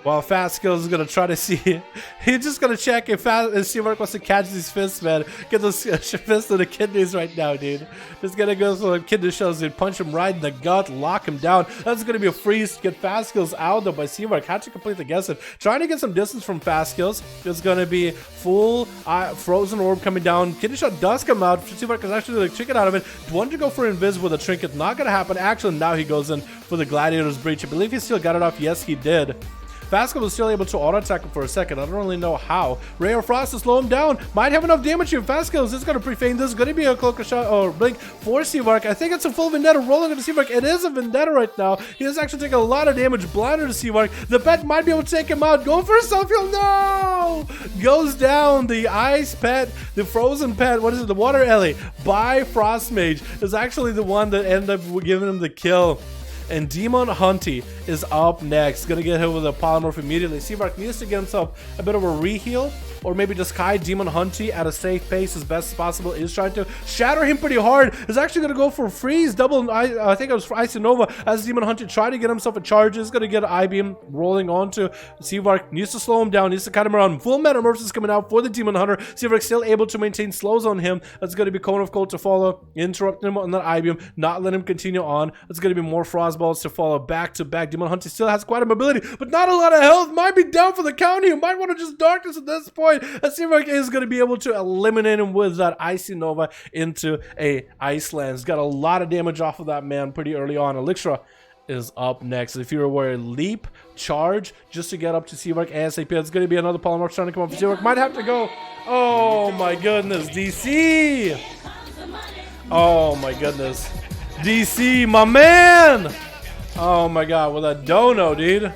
While Fast Skills is going to try to see. He's just going to check if Seawork wants to catch these fists, man. Get those fists in the kidneys right now, dude. Just going to go for the kidney shows, dude. Punch him right in the gut. Lock him down. That's going to be a freeze to get Fast Skills out, though, by Seawork. Had to complete the guess it. Trying to get some distance from Fast Skills. It's going to be full frozen orb coming down. Kidney shot does come out. Seawork is actually like chicken out of it. Wanted to go for invis with a trinket. Not going to happen. Actually, now he goes in for the Gladiator's Breach. I believe he still got it off. Yes, he did. Fast Skills was still able to auto-attack him for a second. I don't really know how. Ray of Frost to slow him down. Might have enough damage here. Fast Skills is going to pre-feign. This is going to be a Cloaker Shot or Blink for Seawork. I think it's a full Vendetta rolling into Seawork. It is a Vendetta right now. He is actually taking a lot of damage. Blinder to Seawork. The pet might be able to take him out. Going for a self-heal. No! Goes down. The ice pet, the frozen pet, what is it? The water Ellie by Frost Mage is actually the one that ended up giving him the kill. And Demon Hunty is up next. Gonna get hit with a polymorph immediately. Seawork needs to get himself a bit of a re-heal, or maybe just kite Demon Hunty at a safe pace as best as possible. Is trying to shatter him pretty hard. Is actually gonna go for freeze. Double, I think it was for Ice and Nova as Demon Hunty trying to get himself a charge. Is gonna get an I-beam rolling onto Seawork. Needs to slow him down. Needs to cut him around. Full Metamorphosis coming out for the Demon Hunter. Seawork still able to maintain slows on him. That's gonna be Cone of Cold to follow. Interrupt him on that I-beam. Not let him continue on. It's gonna be more Frost Balls to follow back to back. Demon Hunter still has quite a mobility, but not a lot of health. Might be down for the count here. Might want to just Darkness at this point. And Seawork is going to be able to eliminate him with that Icy Nova into a Iceland. He's got a lot of damage off of that man pretty early on. Elixra is up next. If you're aware, leap, charge, just to get up to Seawork ASAP. It's going to be another polymorph trying to come up for Seawork. Might have to go. Oh my goodness, DC. Oh my goodness. DC, my man. Oh my god, with a dono, dude.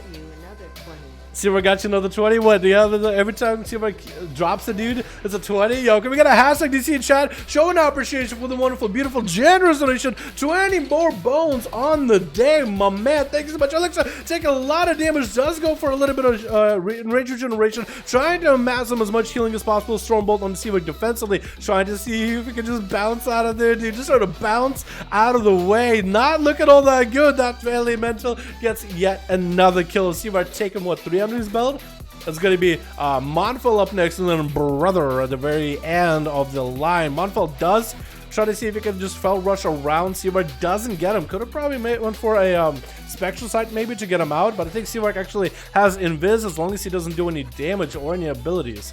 Seawork got you another 20. What? Do you have every time Seawork drops a dude, it's a 20? Yo, can we get a hashtag DC in chat? Showing our appreciation for the wonderful, beautiful, generous donation. 20 more bones on the day, my man. Thank you so much. Alexa, taking a lot of damage. Does go for a little bit of range regeneration. Trying to amass him as much healing as possible. Stormbolt on Seawork defensively. Trying to see if he can just bounce out of there, dude. Just sort of bounce out of the way. Not looking all that good. That elemental gets yet another kill. Seawork taking, what, 3 under his belt? It's going to be Monfel up next, and then Brother at the very end of the line. Monfel does try to see if he can just fell rush around. Seawork doesn't get him. Could have probably went for a Spectral Sight maybe to get him out, but I think Seawork actually has Invis as long as he doesn't do any damage or any abilities.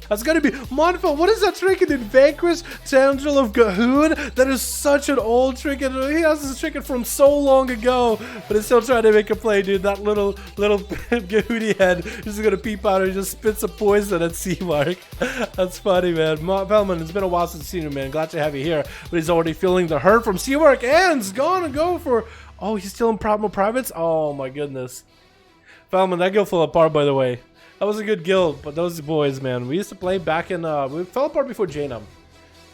That's gonna be Monfel. What is that trinket in Vanquish? Tendril of Gahoon? That is such an old trinket. He has this trinket from so long ago, but he's still trying to make a play, dude. That little Gahoony head is gonna peep out and just spits a poison at Seawork. That's funny, man. Velman, it's been a while since I've seen you, man. Glad to have you here. But he's already feeling the hurt from Seawork, and he's gonna go for Oh, he's still in more privates? Oh my goodness. Falman, that guild fell apart, by the way. That was a good guild, but those boys, man. We used to play back in, we fell apart before Janum.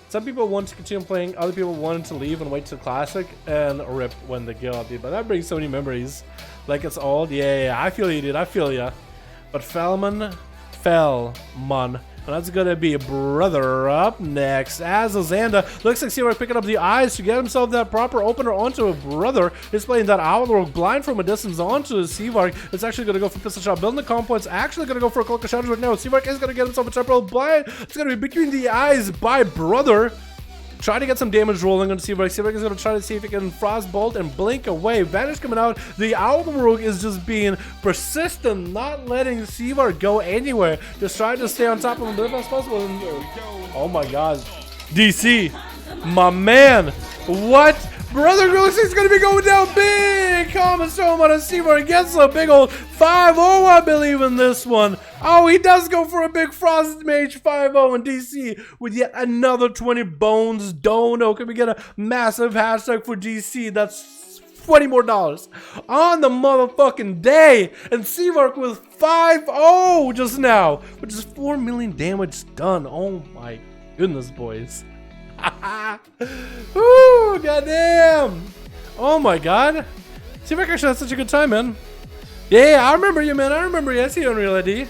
Some people wanted to continue playing, other people wanted to leave and wait till Classic, and rip when the guild, dude. But that brings so many memories. Like it's old. Yeah, I feel you, dude. I feel ya. But Falman. And that's gonna be brother up next. As Azanda looks like Seawork picking up the eyes to get himself that proper opener onto a brother. He's playing that Outlook blind from a distance onto the Seawork. It's actually gonna go for pistol shot. Building the comp points. Actually gonna go for a cloak of shadows right now. Seawork is gonna get himself a temporal blind. It's gonna be between the eyes by brother. Try to get some damage rolling on Seawork. Seawork is going to try to see if he can Frostbolt and blink away. Vanish coming out. The Outlook is just being persistent, not letting Seawork go anywhere. Just trying to stay on top of him as possible. Oh my god. DC, my man. What? Brother looks like he's going to be going down big. Common Storm on a Seawork gets a big old 5-0, I believe, in this one. Oh, he does go for a big Frost Mage 5-0 in DC with yet another 20 bones. Dono, can we get a massive hashtag for DC? That's $20 more on the motherfucking day. And Seawork with 5-0 just now, which is 4 million damage done. Oh my goodness, boys. Ooh, goddamn. Oh my god. Seawork actually had such a good time, man. Yeah, I remember you, man. I remember you. I see you on Real ID.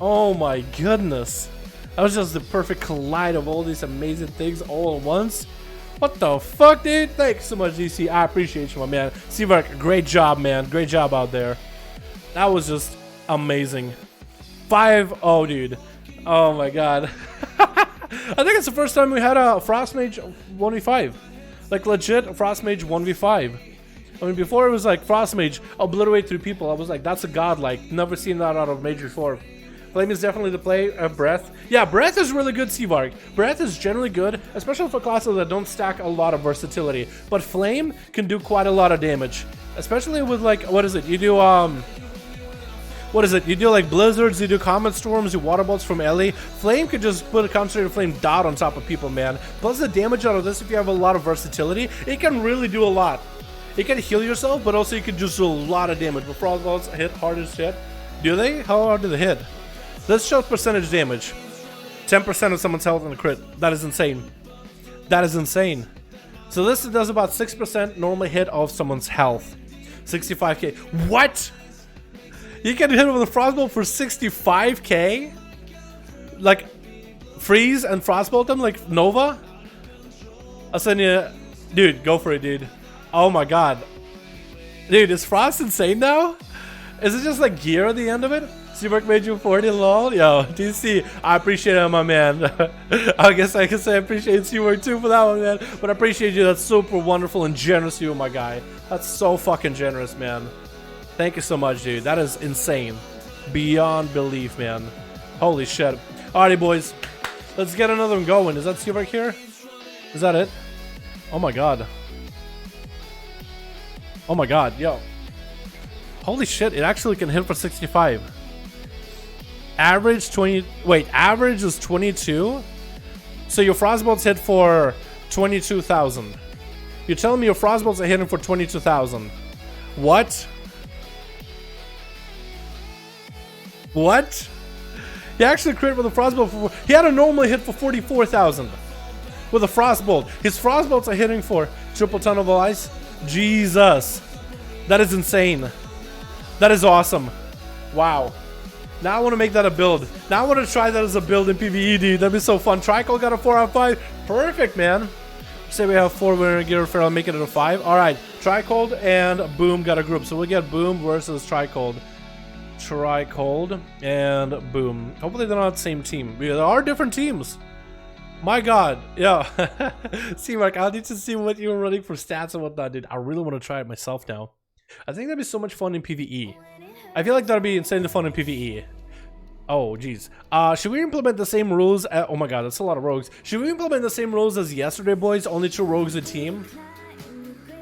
Oh my goodness. That was just the perfect collide of all these amazing things all at once. What the fuck, dude? Thanks so much, DC. I appreciate you, my man. Seawork, great job, man. Great job out there. That was just amazing. 5-0, dude. Oh my god. I think it's the first time we had a Frost Mage 1v5. Like legit Frost Mage 1v5. I mean, before it was like Frost Mage obliterate 3 people. I was like, that's a godlike. Never seen that out of Mage before. Flame is definitely the play. Breath. Yeah, Breath is really good, Seawork. Breath is generally good, especially for classes that don't stack a lot of versatility. But Flame can do quite a lot of damage. Especially with like, what is it? You do, what is it? You do like blizzards, you do comet storms, you water bolts from Ellie. Flame could just put a concentrated flame dot on top of people, man. Plus the damage out of this, if you have a lot of versatility, it can really do a lot. It can heal yourself, but also you can just do a lot of damage. But frost bolts hit hard as shit. Do they? How hard do they hit? This shows percentage damage. 10% of someone's health in a crit. That is insane. That is insane. So this does about 6% normally hit of someone's health. 65k. What? You can hit with a frostbolt for 65k? Like, freeze and frostbolt them like Nova? I'll send you... Dude, go for it, dude. Oh my god. Dude, is Frost insane now? Is it just like gear at the end of it? Seawork made you 40, lol. Yo, DC, I appreciate it, my man. I guess I can say I appreciate Seawork too for that one, man. But I appreciate you. That's super wonderful and generous of you, my guy. That's so fucking generous, man. Thank you so much, dude. That is insane. Beyond belief, man. Holy shit. Alrighty, boys. Let's get another one going. Is that Seawork here? Is that it? Oh my god. Oh my god, yo. Holy shit, it actually can hit for 65. Average 20... Wait, average is 22? So your frostbolts hit for 22,000. You're telling me your frostbolts are hitting for 22,000. What? What? He actually crit with a frostbolt for... He had a normally hit for 44,000. With a frostbolt. His frostbolts are hitting for triple ton of ice. Jesus. That is insane. That is awesome. Wow. Now I want to make that a build. Now I want to try that as a build in PvE, dude. That'd be so fun. Tricold got a 4 out of 5. Perfect, man. Say we have 4 winner gear fair. I'll make it a 5. Alright. Tricold and Boom got a group. So we'll get Boom versus Tricold. Tricold and Boom. Hopefully they're not the same team. There are different teams. My god. Yeah. See, Mark, I'll need to see what you were running for stats and whatnot, dude. I really want to try it myself now. I think that'd be so much fun in PvE. I feel like that'd be insanely fun in PvE. Oh, jeez. Should we implement the same rules? Oh my god, that's a lot of rogues. Should we implement the same rules as yesterday, boys? Only 2 rogues a team?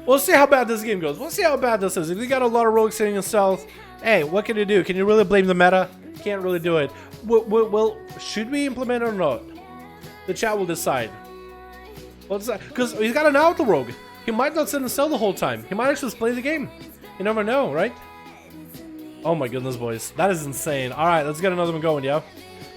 We'll see how bad this game goes. We'll see how bad this is. If you got a lot of rogues sitting in stealth, hey, what can you do? Can you really blame the meta? Can't really do it. Well, should we implement it or not? The chat will decide. Because he's got an auto rogue. He might not sit and sell the whole time. He might actually just play the game. You never know, right? Oh my goodness, boys. That is insane. Alright, let's get another one going, yeah?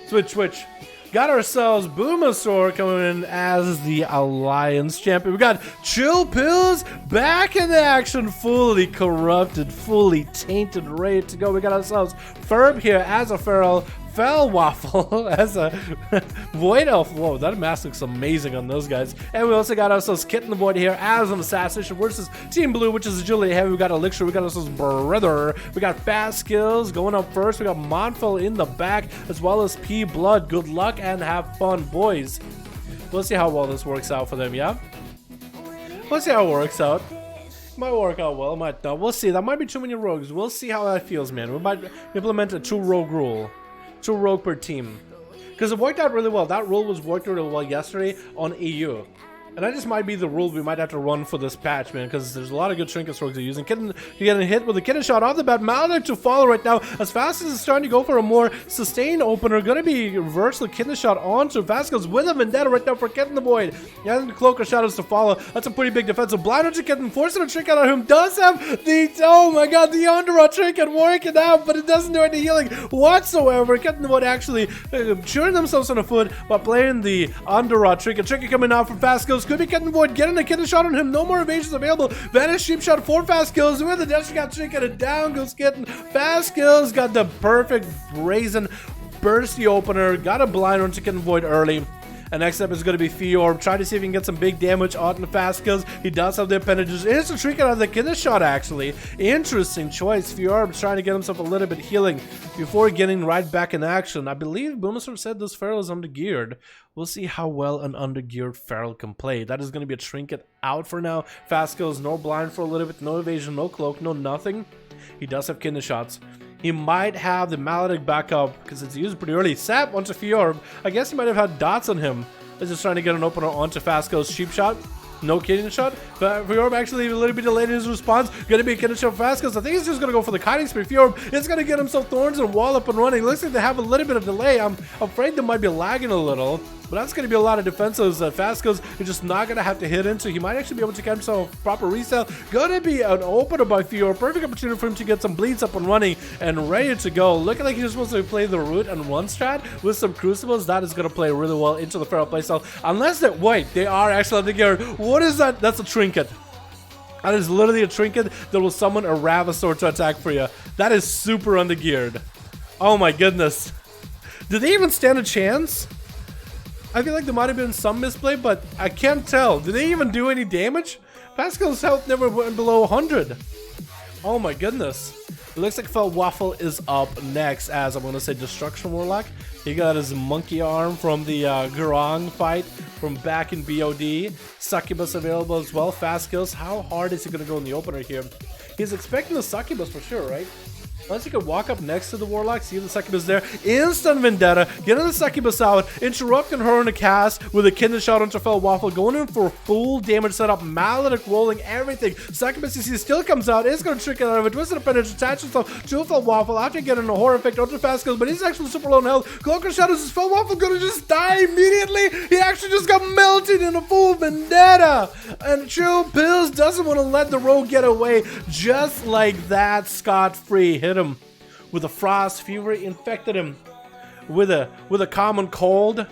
Switch. Got ourselves Boomasaur coming in as the Alliance champion. We got Chill Pills back in action, fully corrupted, fully tainted, ready to go. We got ourselves Ferb here as a Feral, Fell Waffle as a Void Elf. Whoa, that mask looks amazing on those guys. And we also got ourselves Kitten the Void here as an Assassination versus Team Blue, which is Agility Heavy. We got Elixir, we got ourselves Brother. We got Fast Skills going up first. We got Monfel in the back, as well as P Blood. Good luck and have fun, boys. We'll see how well this works out for them, yeah? We'll see how it works out. Might work out well, might not. We'll see. That might be too many rogues. We'll see how that feels, man. We might implement a 2-rogue rule. 2 rogue per team, because it worked out really well. That rule was worked really well yesterday on EU, and that just might be the rule we might have to run for this patch, man, because there's a lot of good trinkets rogues are using. Kitten, you getting hit with a kitten shot off the bat. Maldic to follow right now, as fast as it's starting to go for a more sustained opener. Gonna be reverse the kitten shot onto Fast goes with a vendetta right now for Kitten the Void. And the Cloak of Shadows to follow. That's a pretty big defensive blind onto Kitten, forcing a trinket on him. Does have the, oh my god, the Underraw trinket working out, but it doesn't do any healing whatsoever. Kitten the Void actually shooting themselves on the foot by playing the Underraw trinket. Trinket coming out from Fast goes. Could be Kitten the Void getting a kitten shot on him. No more evasions available. Vanish Sheep Shot, 4 Fast kills with the dash. Got Trinket, and down goes Kitten. Fast kills, got the perfect brazen bursty opener. Got a blind onto Kitten Void early. And next up is going to be Fiorb. Try to see if he can get some big damage on the Fast kills. He does have the appendages. It's a Trinket out of the kitten shot, actually. Interesting choice. Fiorb trying to get himself a little bit healing before getting right back in action. I believe Boomasaur said this Feral is undergeared. We'll see how well an undergeared Feral can play. That is going to be a Trinket out for now. Fast kills, no blind for a little bit, no evasion, no cloak, no nothing. He does have kitten shots. He might have the Maledict backup because it's used pretty early. Sap onto Fiorb. I guess he might have had dots on him. He's just trying to get an opener onto Fastgo's Sheep Shot. No kitten shot, but Fiorb actually a little bit delayed in his response. Gonna be a kitten shot fast because I think he's just gonna go for the kiting speed. Fiorb is gonna get himself thorns and wall up and running. Looks like they have a little bit of delay. I'm afraid they might be lagging a little, but that's gonna be a lot of defensives that Fastgo's is just not gonna have to hit into. He might actually be able to get himself a proper resale. Gonna be an opener by Fiorb. Perfect opportunity for him to get some bleeds up and running and ready to go. Looking like he's supposed to play the root and one strat with some crucibles. That is gonna play really well into the Feral playstyle. Unless they wait, they are actually on the gear. What is that? That's a trinket. That is literally a trinket that will summon a Ravasaur to attack for you. That is super undergeared. Oh my goodness. Did they even stand a chance? I feel like there might have been some misplay, but I can't tell. Did they even do any damage? Pascal's health never went below 100. Oh my goodness. It looks like Fel Waffle is up next as I'm going to say Destruction Warlock. He got his monkey arm from the Garang fight from back in BOD. Succubus available as well. Fast kills. How hard is he going to go in the opener here? He's expecting the Succubus for sure, right? Unless you could walk up next to the Warlock, see the Succubus there. Instant Vendetta, getting the Succubus out, interrupting her in the cast with a kitten shot onto Fel Waffle, going in for full damage setup, Maledict rolling everything. Succubus, you see, still comes out, is going to trick it out of it, twisted appendage, attach himself to Fel Waffle after getting a horror effect onto Fast kills, but he's actually super low in health. Cloak of Shadows, is Fel Waffle going to just die immediately? He actually just got melted in a full Vendetta! And Chill Pills doesn't want to let the rogue get away, just like that, scot-free. Hit him with a frost fever, infected him with a common cold,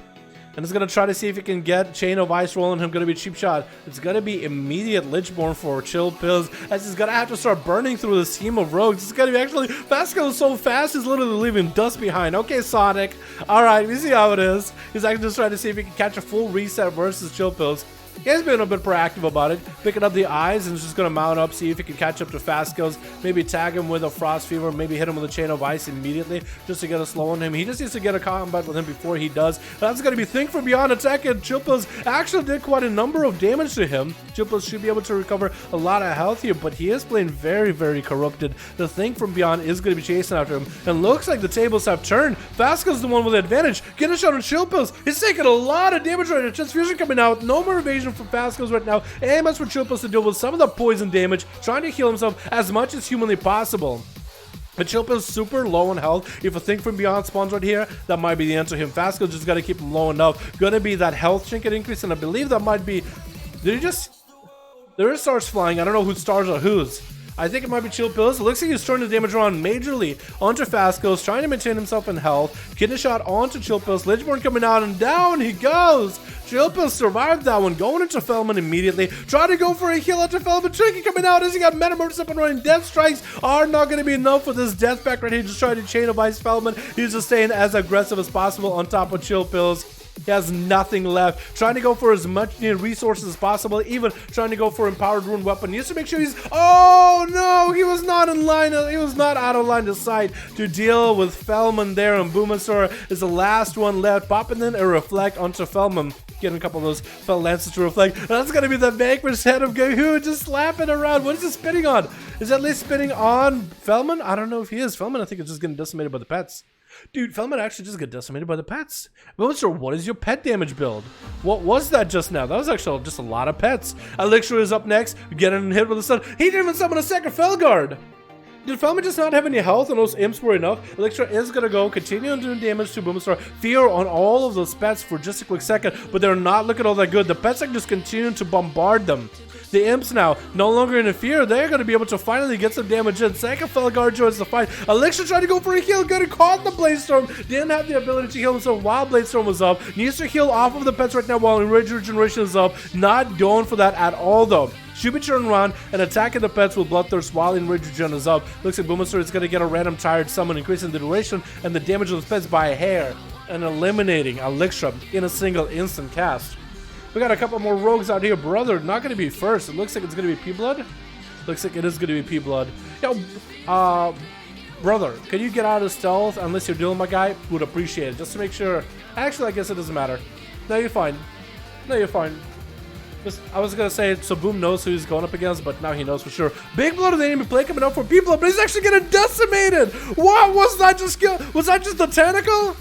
and is gonna try to see if he can get Chain of Ice rolling him. Gonna be a cheap shot. It's gonna be immediate Lichborn for Chill Pills, as he's gonna have to start burning through this team of rogues. It's gonna be actually fast goes so fast he's literally leaving dust behind. Okay, Sonic. Alright, we see how it is. He's actually just trying to see if he can catch a full reset versus Chill Pills. He's been a bit proactive about it, picking up the eyes and just going to mount up, see if he can catch up to Fast Kills, maybe tag him with a Frost Fever, maybe hit him with a Chain of Ice immediately just to get a slow on him. He just needs to get a combat with him before he does. That's going to be Think from Beyond attack, and Chilpos actually did quite a number of damage to him. Chilpos should be able to recover a lot of health here, but he is playing very, very corrupted. The Think from Beyond is going to be chasing after him, and looks like the tables have turned. Fast Kills the one with the advantage. Get a shot on Chilpos. He's taking a lot of damage right now. Transfusion coming out. No more evasion from Fast Kills right now, and much for Chilpos to deal with some of the poison damage, trying to heal himself as much as humanly possible. But Chilpos super low on health. If a Think from Beyond spawns right here, that might be the answer to him. Fast Kills just got to keep him low enough. Gonna be that health trinket increase, and I believe that might be... Did he just... There is stars flying. I don't know whose stars are whose. I think it might be Chill Pills. It looks like he's turning the damage around majorly onto Fascos, trying to maintain himself in health. Getting a shot onto Chill Pills. Lichborn coming out and down he goes. Chill Pills survived that one. Going into Fellman immediately. Trying to go for a heal onto Fellman. Tricky coming out as he got Metamorphosis up and running. Death Strikes are not going to be enough for this Death Pack right here. Just trying to chain of ice Fellman. He's just staying as aggressive as possible on top of Chill Pills. He has nothing left. Trying to go for as much resources as possible. Even trying to go for Empowered Rune Weapon. He needs to make sure he's... Oh, no! He was not in line. He was not out of line of sight to deal with Fellman there. And Boomasaur is the last one left. Popping in a Reflect onto Fellman. Getting a couple of those Fell Lances to Reflect. That's going to be the Vanquish head of Gahoo just slapping around. What is it spinning on? Is it at least spinning on Fellman? I don't know if he is. Fellman, I think, is just getting decimated by the pets. Dude, Fellman actually just got decimated by the pets. Boomasaur, what is your pet damage build? What was that just now? That was actually just a lot of pets. Elixir is up next, getting hit with the sun. He didn't even summon a second Felguard. Did Fellman just not have any health and those imps were enough? Elixir is going to go, continue doing damage to Boomasaur. Fear on all of those pets for just a quick second, but they're not looking all that good. The pets are just continuing to bombard them. The imps now, no longer in fear, they're going to be able to finally get some damage in. Second Felguard joins the fight. Elixir tried to go for a heal, got caught the Bladestorm. Didn't have the ability to heal himself while Bladestorm was up. Needs to heal off of the pets right now while Enrage Regeneration is up. Not going for that at all though. Should be turning around and attacking the pets with Bloodthirst while Enrage Regen is up. Looks like Boomasaur is going to get a random Tired Summon, increasing the duration and the damage of the pets by a hair and eliminating Elixir in a single instant cast. We got a couple more rogues out here, brother. Not going to be first. It looks like it's going to be P-Blood. Looks like it is going to be P-Blood. Yo, brother, can you get out of stealth unless you're dealing my guy? Would appreciate it. Just to make sure. Actually, I guess it doesn't matter. No, you're fine. No, you're fine. Just, I was going to say, so Boom knows who he's going up against, but now he knows for sure. Big Blood of the enemy play coming out for P-Blood, but he's actually getting decimated. What was that just? Was that just the tentacle?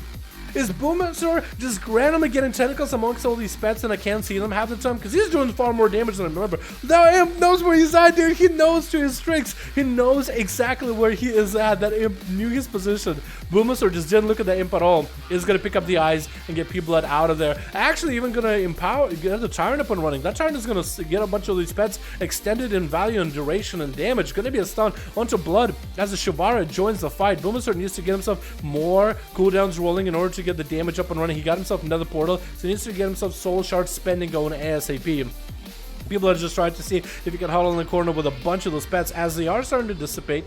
Is Boomasaur just randomly getting tentacles amongst all these pets and I can't see them half the time? Because he's doing far more damage than I remember. That imp knows where he's at, dude. He knows to his tricks. He knows exactly where he is at. That imp knew his position. Boomasaur just didn't look at the imp at all. He's going to pick up the eyes and get P-Blood out of there. Actually, even going to empower, get the Tyrant up and running. That Tyrant is going to get a bunch of these pets extended in value and duration and damage. Going to be a stun onto Blood as the Shivara joins the fight. Boomasaur needs to get himself more cooldowns rolling in order to get the damage up and running. He got himself another portal, so he needs to get himself soul shard spending going ASAP. People are just trying to see if he can huddle in the corner with a bunch of those pets as they are starting to dissipate.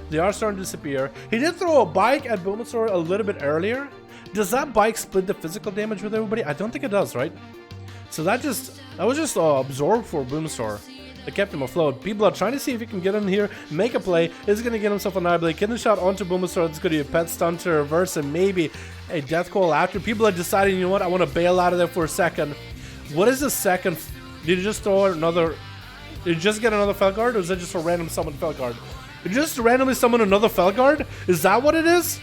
They are starting to disappear. He did throw a bike at Boomasaur a little bit earlier. Does that bike split the physical damage with everybody? I don't think it does, right? So that was just absorbed for Boomasaur. That kept him afloat. P-Blood trying to see if he can get in here, make a play. Is going to get himself an Eye-Blade. Getting a shot onto Boomasaur. It's going to be a pet stun to reverse and maybe a death call after. P-Blood deciding, you know what, I want to bail out of there for a second. What is the second? Did you just throw another? Did you just get another Felguard, or is it just a random summon Felguard? Did you just randomly summon another Felguard? Is that what it is?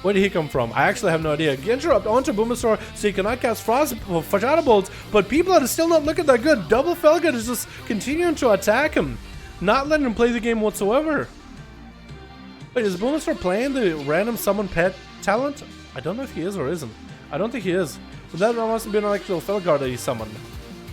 Where did he come from? I actually have no idea. Interrupt onto Boomasaur so he cannot cast Frost Shadow Bolts, but P-Blood is still not looking that good. Double Felguard is just continuing to attack him, not letting him play the game whatsoever. Wait, is Boomasaur playing the random summon pet talent? I don't know if he is or isn't. I don't think he is. But that must have been an actual Felguard that he summoned.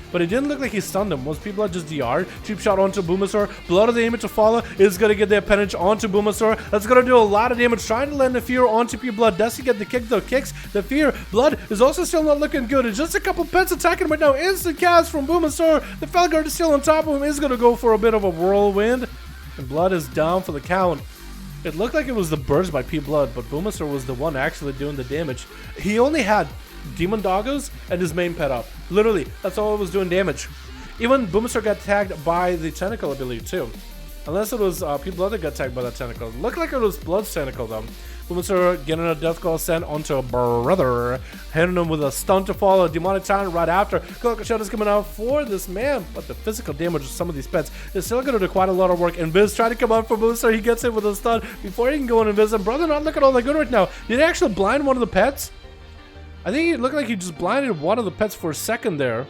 But it didn't look like he stunned him. Was P-Blood just DR'd? Cheap shot onto Boomasaur. Blood of the Image to follow is going to get the appendage onto Boomasaur. That's going to do a lot of damage. Trying to land the Fear onto P-Blood. Does he get the kick though? Kicks the Fear. Blood is also still not looking good. It's just a couple pets attacking him right now. Instant cast from Boomasaur. The Felguard is still on top of him. Is going to go for a bit of a whirlwind. And Blood is down for the count. It looked like it was the burst by P-Blood, but Boomasaur was the one actually doing the damage. He only had Demon Doggos and his main pet up. Literally, that's all it was doing damage. Even Boomasaur got tagged by the tentacle, I believe, too. Unless it was P-Blood that got tagged by that tentacle. Looked like it was Blood's tentacle, though. Boomasaur getting a death call sent onto a brother. Hitting him with a stun to follow. Demonic Tyrant right after. Cloak of Shadows coming out for this man. But the physical damage of some of these pets is still going to do quite a lot of work. And Viz trying to come out for Boomasaur. He gets hit with a stun before he can go in and Viz. And brother not looking all that good right now. Did he actually blind one of the pets? I think it looked like he just blinded one of the pets for a second there.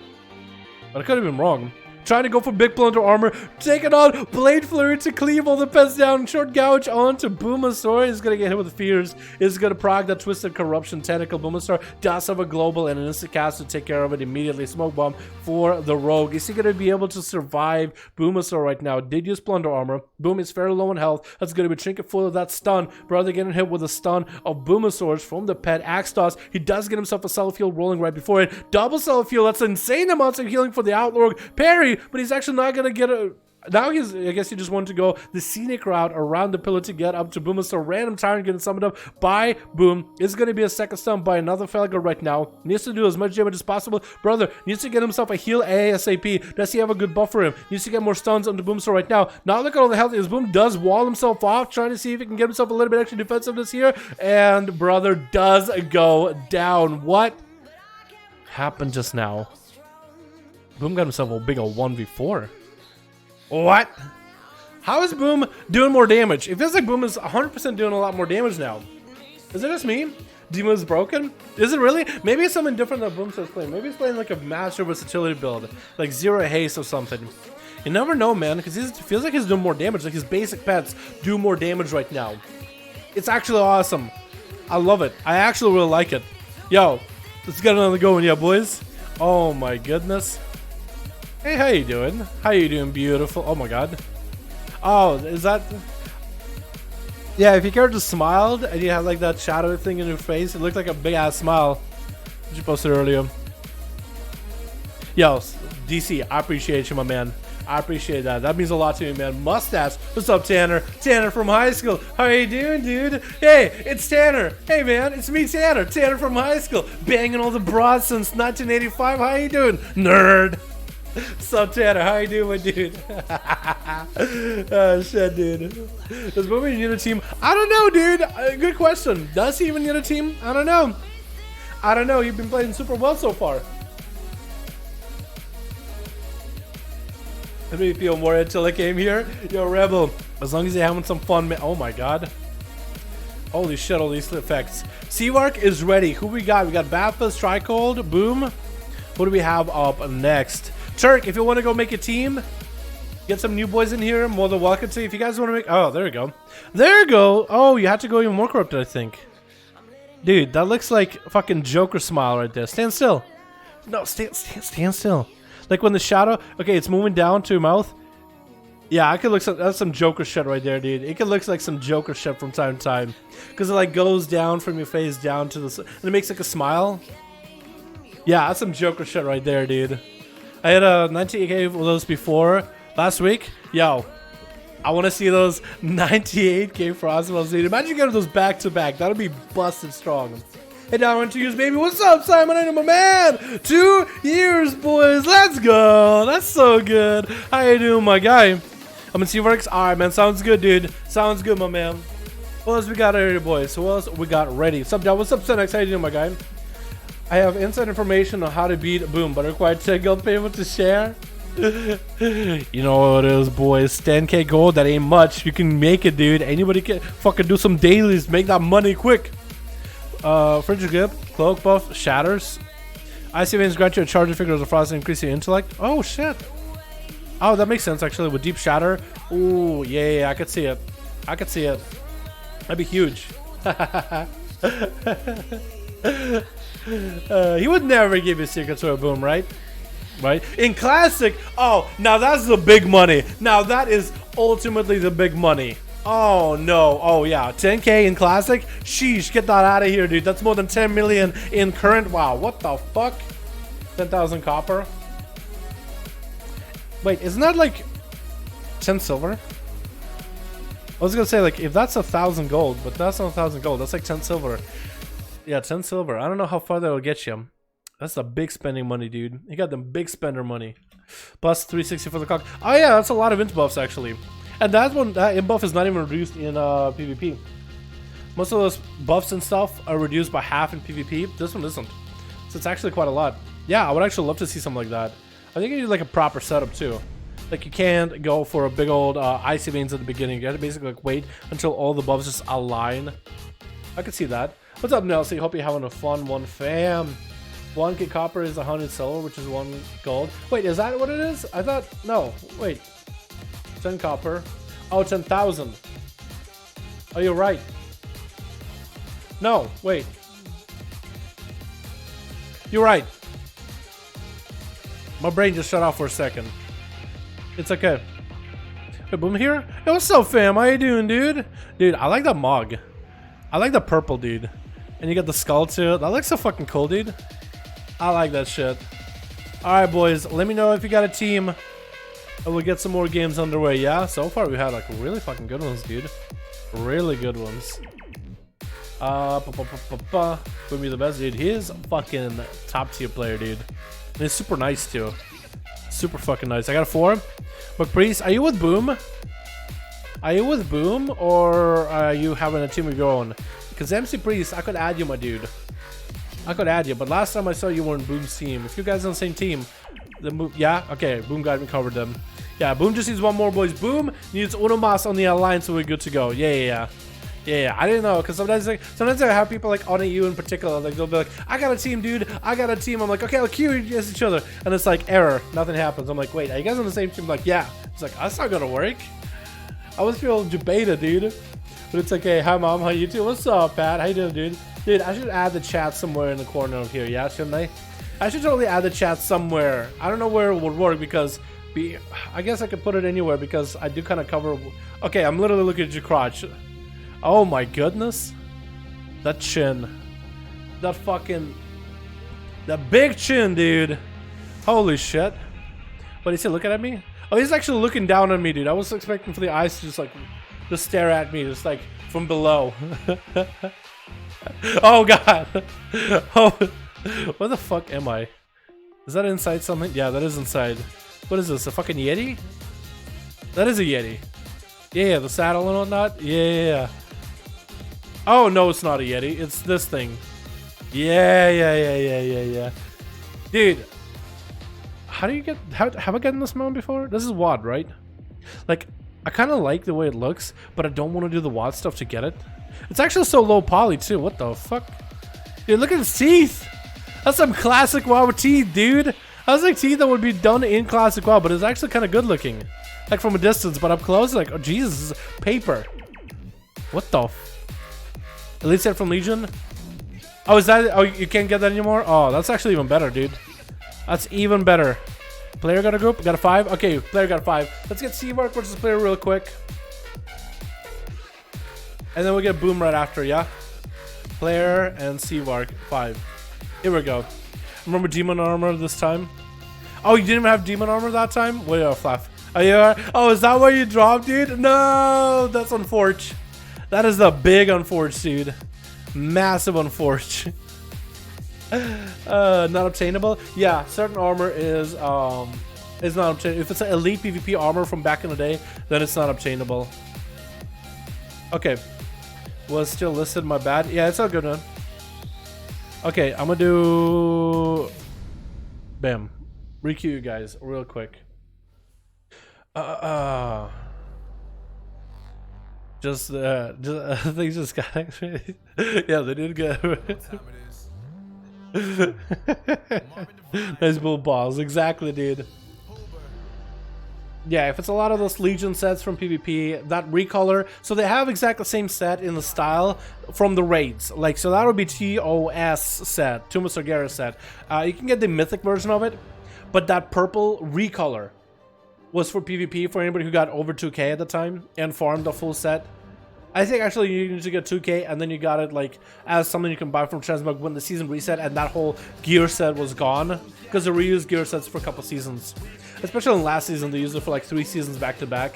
But I could have been wrong. trying to go for big plunder armor, taking on Blade Flurry to cleave all the pets down, short gouge onto Boomasaur. He's gonna get hit with fears. Is gonna proc that Twisted Corruption tentacle. Boomasaur does have a global and an instant cast to take care of it immediately. Smoke bomb for the rogue. Is he gonna be able to survive Boomasaur right now? Did use plunder armor. Boom is fairly low in health. That's gonna be trinket full of that stun. Brother getting hit with a stun of Boomasaurs from the pet Axe Toss. He does get himself a Cellar Field rolling right before it. Double Cellar Field. That's insane amounts of healing for the Outlord parry, but he's actually not gonna get a. Now he's, I guess he just wanted to go the scenic route around the pillar to get up to Boomasaur. Random Tyrant getting summoned up by Boom. It's going to be a second stun by another Felger right now. Needs to do as much damage as possible. Brother needs to get himself a heal ASAP. Does he have a good buff for him? Needs to get more stuns onto Boomasaur right now. Now look at all the health. His Boom does wall himself off, trying to see if he can get himself a little bit extra defensiveness here. And brother does go down. What happened just now? Boom got himself a big old 1v4. What? How is Boom doing more damage? It feels like Boom is 100% doing a lot more damage now. Is it just me? Demo is broken? Is it really? Maybe it's something different that Boom starts playing. Maybe he's playing like a master versatility build, like Zero Haste or something. You never know, man, because it feels like he's doing more damage. Like his basic pets do more damage right now. It's actually awesome. I love it. I actually really like it. Yo, let's get another going, yeah, boys. Oh my goodness. Hey, how you doing? How you doing, beautiful? Oh my god. Oh, is that... Yeah, if your character smiled and you had like that shadow thing in your face, it looked like a big ass smile. Which you posted earlier. Yo, DC, I appreciate you, my man. I appreciate that. That means a lot to me, man. Mustache. What's up, Tanner? Tanner from high school. How you doing, dude? Hey, it's Tanner. Hey, man, it's me, Tanner. Tanner from high school. Banging all the broads since 1985. How you doing, nerd? What's up, Tanner? How you doing, my dude? Oh, shit, dude. Does Boomy need a team? I don't know, dude. Good question. Does he even need a team? I don't know. I don't know. You've been playing super well so far. Let me feel more until I came here. Yo, Rebel. As long as you're having some fun, man. Oh, my God. Holy shit, all these effects. Seawark is ready. Who we got? We got Baptist, Tricold, Boom. What do we have up next? Turk, if you want to go make a team, get some new boys in here, more than welcome to. If you guys want to make... Oh, there we go. There you go. Oh, you have to go even more corrupted, I think. Dude, that looks like fucking Joker smile right there. Stand still. No, stand still. Like when the shadow... Okay, it's moving down to your mouth. Yeah, I could look... That's some Joker shit right there, dude. It could look like some Joker shit from time to time. Because it like goes down from your face down to the... And it makes like a smile. Yeah, that's some Joker shit right there, dude. I had a 98k of those before last week. Yo, I want to see those 98k frostballs, dude. Imagine getting those back to back. That'll be busted strong. Hey, now I want to use baby. What's up, Simon? I'm a man. 2 years, boys. Let's go. That's so good. How you doing, my guy? I'm in Seaworks. All right, man. Sounds good, dude. Sounds good, my man. What else we got here, boys? So what else we got ready? What's up, Dad? What's up, Senex? How you doing, my guy? I have inside information on how to beat Boom, but I require 10 gold payment to share. You know what it is, boys. 10k gold, that ain't much. You can make it, dude. Anybody can fucking do some dailies. Make that money quick. Frigid Grip, Cloak Buff, Shatters. Icy Veins grant you a charger figure as a frost and increase your intellect. Oh, shit. Oh, that makes sense, actually, with Deep Shatter. Ooh, yeah, I could see it. I could see it. That'd be huge. He would never give you secrets or a Boom, right? Right? In Classic, oh, now that's the big money. Now that is ultimately the big money. Oh, no. Oh, yeah. 10k in Classic? Sheesh, get that out of here, dude. That's more than 10 million in current. Wow, what the fuck? 10,000 copper? Wait, isn't that like 10 silver? I was gonna say, like, if that's 1,000 gold, but that's not 1,000 gold. That's like 10 silver. Yeah, 10 silver. I don't know how far that will get you. That's the big spending money, dude. You got the big spender money. Plus 360 for the cock. Oh yeah, that's a lot of int buffs actually. And that one, that int buff is not even reduced in PvP. Most of those buffs and stuff are reduced by half in PvP. This one isn't. So it's actually quite a lot. Yeah, I would actually love to see something like that. I think you need like a proper setup too. Like you can't go for a big old icy veins at the beginning. You have to basically like wait until all the buffs just align. I could see that. What's up, Nelsie? Hope you're having a fun one, fam. 1K copper is 100 silver, which is 1 gold. Wait, is that what it is? I thought, no, wait. 10 copper. Oh, 10,000. Oh, you're right. No, wait. You're right. My brain just shut off for a second. It's okay. Hey, Boom here? Hey, what's up, fam? How you doing, dude? Dude, I like the mog. I like the purple, dude. And you got the skull too. That looks so fucking cool, dude. I like that shit. Alright, boys. Let me know if you got a team. And we'll get some more games underway, yeah? So far, we had like really fucking good ones, dude. Really good ones. Would be the best, dude. He is a fucking top tier player, dude. And he's super nice too. Super fucking nice. I got a 4. But Priest, are you with Boom? Are you with Boom, or are you having a team of your own? Because MC Priest, I could add you, my dude. I could add you, but last time I saw you were in Boom's team. If you guys are on the same team, then yeah, okay, Boom got me covered them. Yeah, Boom just needs one more, boys. Boom needs Unomas on the alliance, so we're good to go. Yeah. I didn't know, because sometimes I have people like on EU in particular, like they'll be like, I got a team, dude. I got a team. I'm like, okay, I'll queue against each other, and it's like error, nothing happens. I'm like, wait, are you guys on the same team? Like, yeah. It's like, that's not gonna work. I was feeling beta, dude. But it's okay. Hi, mom. How you doing? What's up, Pat? How you doing, dude? Dude, I should add the chat somewhere in the corner of here. Yeah, shouldn't I? I should totally add the chat somewhere. I don't know where it would work because I guess I could put it anywhere because I do kind of cover. Okay, I'm literally looking at your crotch. Oh my goodness. That chin. That big chin, dude. Holy shit. What is he looking at me? Oh, he's actually looking down on me, dude. I was expecting for the eyes to just stare at me, just like from below. Oh god. Oh, where the fuck am I? Is that inside something? Yeah, that is inside. What is this? A fucking Yeti? That is a Yeti. Yeah, the saddle and whatnot. Yeah. Oh no, it's not a Yeti. It's this thing. Yeah. Dude. How do you get? Have I gotten this mount before? This is WOD, right? Like, I kind of like the way it looks, but I don't want to do the WOD stuff to get it. It's actually so low poly too. What the fuck? Dude, look at his teeth. That's some classic WoW teeth, dude. I was like teeth that would be done in classic WoW, but it's actually kind of good looking. Like from a distance, but up close, like, oh Jesus, this is paper. What the? Elite set from Legion. Oh, is that? Oh, you can't get that anymore. Oh, that's actually even better, dude. That's even better. Player got a group? Got a 5? Okay, player got a 5. Let's get Seamark versus player real quick. And then we get Boom right after, yeah? Player and Seamark 5. Here we go. Remember Demon Armor this time? Oh, you didn't even have Demon Armor that time? Wait, Flaff. Oh, yeah. Oh, is that what you dropped, dude? No, that's unfortunate. That is the big unfortunate, dude. Massive unfortunate. Not obtainable. Yeah, certain armor is not obtainable. If it's an elite PvP armor from back in the day, then it's not obtainable. Okay, was still listed. My bad. Yeah, it's all good, man. Okay, I'm gonna do. Bam, requeue you guys real quick. Things just got. Yeah, they did good. Nice bull balls, exactly, dude. Yeah, if it's a lot of those Legion sets from PvP, that recolor, so they have exactly the same set in the style from the raids. Like, so that would be TOS set, Tomb of Sargeras set. You can get the mythic version of it, but that purple recolor was for PvP for anybody who got over 2k at the time and farmed the full set. I think actually you need to get 2k and then you got it like as something you can buy from Transmog when the season reset and that whole gear set was gone, because they reused gear sets for a couple seasons. Especially in last season, they used it for like 3 seasons back to back,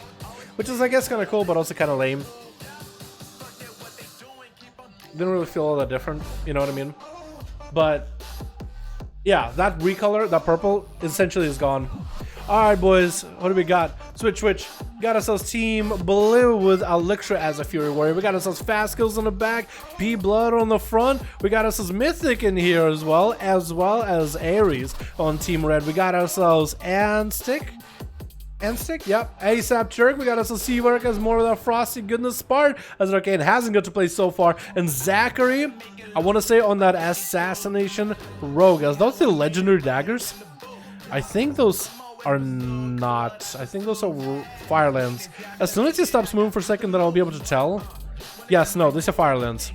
which is I guess kind of cool but also kind of lame. Didn't really feel all that different, you know what I mean? But yeah, that recolor, that purple, essentially is gone. Alright, boys, what do we got? Switch. Got ourselves Team Blue with Elixir as a Fury Warrior. We got ourselves Fast Kills on the back, P-Blood on the front. We got ourselves Mythic in here as well as Ares on Team Red. We got ourselves Anstick. and stick, yep. ASAP Turk, we got us a Seawork as more of that frosty goodness part, as Arcane hasn't got to play so far. And Zachary, I want to say on that assassination rogue, as those the legendary daggers? I think those are not. I think those are Firelands. As soon as he stops moving for a second, then I'll be able to tell. Yes, no, these are Firelands.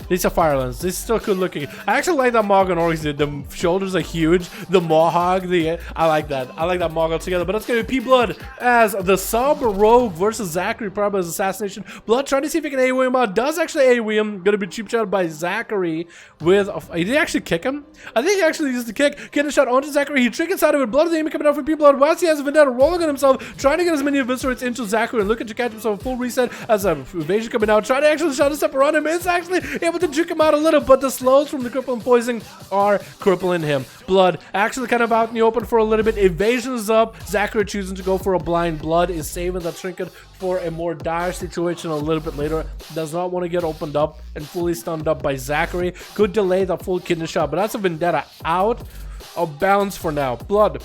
These are Firelands. This is still good looking. I actually like that Mog on Orcs, dude. The shoulders are huge. The Mohawk, I like that. I like that Mog altogether. But that's going to be P-Blood as the sub rogue versus Zachary, probably as assassination. Blood trying to see if he can AoE him out. Does actually AoE him. Going to be cheap shot by Zachary with did he actually kick him? I think he actually used the kick. Getting a shot onto Zachary. He triggers out of it. Blood of the enemy coming out from P-Blood. Whilst he has a Vendetta rolling on himself, trying to get as many eviscerates into Zachary and looking to catch himself a full reset as an evasion coming out. Trying to actually shot a step around him. It's actually able to juke him out a little, but the slows from the crippling poison are crippling him. Blood actually kind of out in the open for a little bit. Evasion is up. Zachary choosing to go for a blind. Blood is saving that trinket for a more dire situation a little bit later. Does not want to get opened up and fully stunned up by Zachary. Could delay that full kidney shot, but that's a Vendetta out of bounds for now. Blood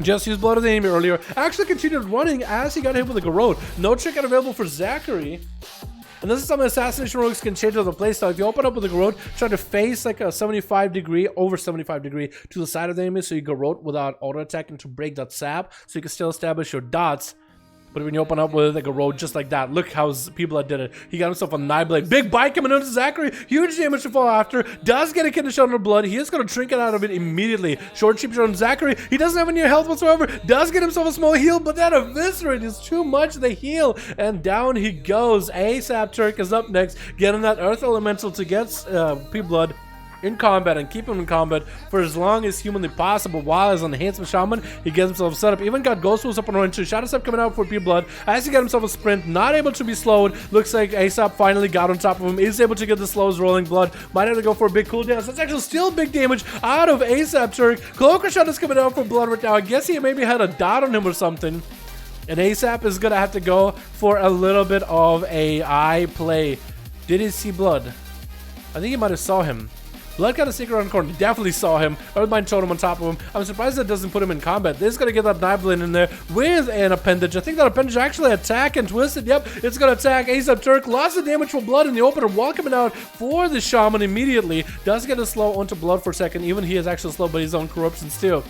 just used Blood of the enemy earlier. Actually continued running as he got hit with a Garrote. No trinket available for Zachary. And this is something assassination rogues can change with the playstyle. If you open up with a Garrote, try to face like a 75 degree, over 75 degree to the side of the enemy, so you Garrote without auto attacking to break that sap, so you can still establish your dots. But when you open up with like a road just like that, look how people did it. He got himself a Knife Blade. Big bite coming into Zachary. Huge damage to fall after. Does get a kidney shot on the blood. He is going to trinket out of it immediately. Short cheap shot on Zachary. He doesn't have any health whatsoever. Does get himself a small heal, but that eviscerate is too much the heal. And down he goes. ASAP Turk is up next, getting that Earth Elemental to get P-Blood in combat and keep him in combat for as long as humanly possible. While as an Enhancement Shaman, he gets himself set up. Even got Ghost Wolves up and running too. Shadow Step coming out for P-Blood as he got himself a sprint, not able to be slowed. Looks like ASAP finally got on top of him, is able to get the slows rolling. Blood might have to go for a big cooldown. So that's actually still big damage out of ASAP Turk. Cloaker Shot is coming out for Blood right now. I guess he maybe had a dot on him or something. And ASAP is gonna have to go for a little bit of a eye play. Did he see Blood? I think he might have saw him. Blood got a secret around the corner. He definitely saw him. Earthbind Totem on top of him. I'm surprised that doesn't put him in combat. This is going to get that Knife Blade in there with an appendage. I think that appendage actually attack and twisted. Yep, it's going to attack ASAP Turk. Lots of damage from Blood in the opener. While coming out for the Shaman immediately. Does get a slow onto Blood for a second. Even he is actually slow by his own corruptions too.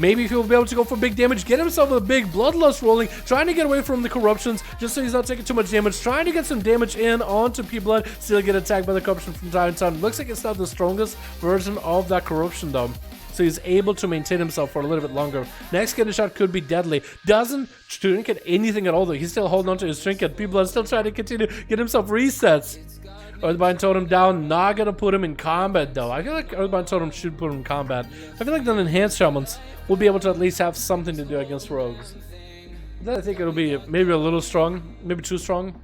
Maybe if he'll be able to go for big damage, get himself a big Bloodlust rolling, trying to get away from the corruptions, just so he's not taking too much damage, trying to get some damage in onto P-Blood, still get attacked by the corruption from time to time. Looks like it's not the strongest version of that corruption though. So he's able to maintain himself for a little bit longer. Next kidney shot could be deadly. Doesn't trinket anything at all though. He's still holding on to his trinket. P-Blood still trying to continue, get himself resets. Earthbind Totem down, not gonna put him in combat though. I feel like Earthbind Totem should put him in combat. I feel like the Enhanced Shamans will be able to at least have something to do against rogues. Then I think it'll be maybe a little strong, maybe too strong.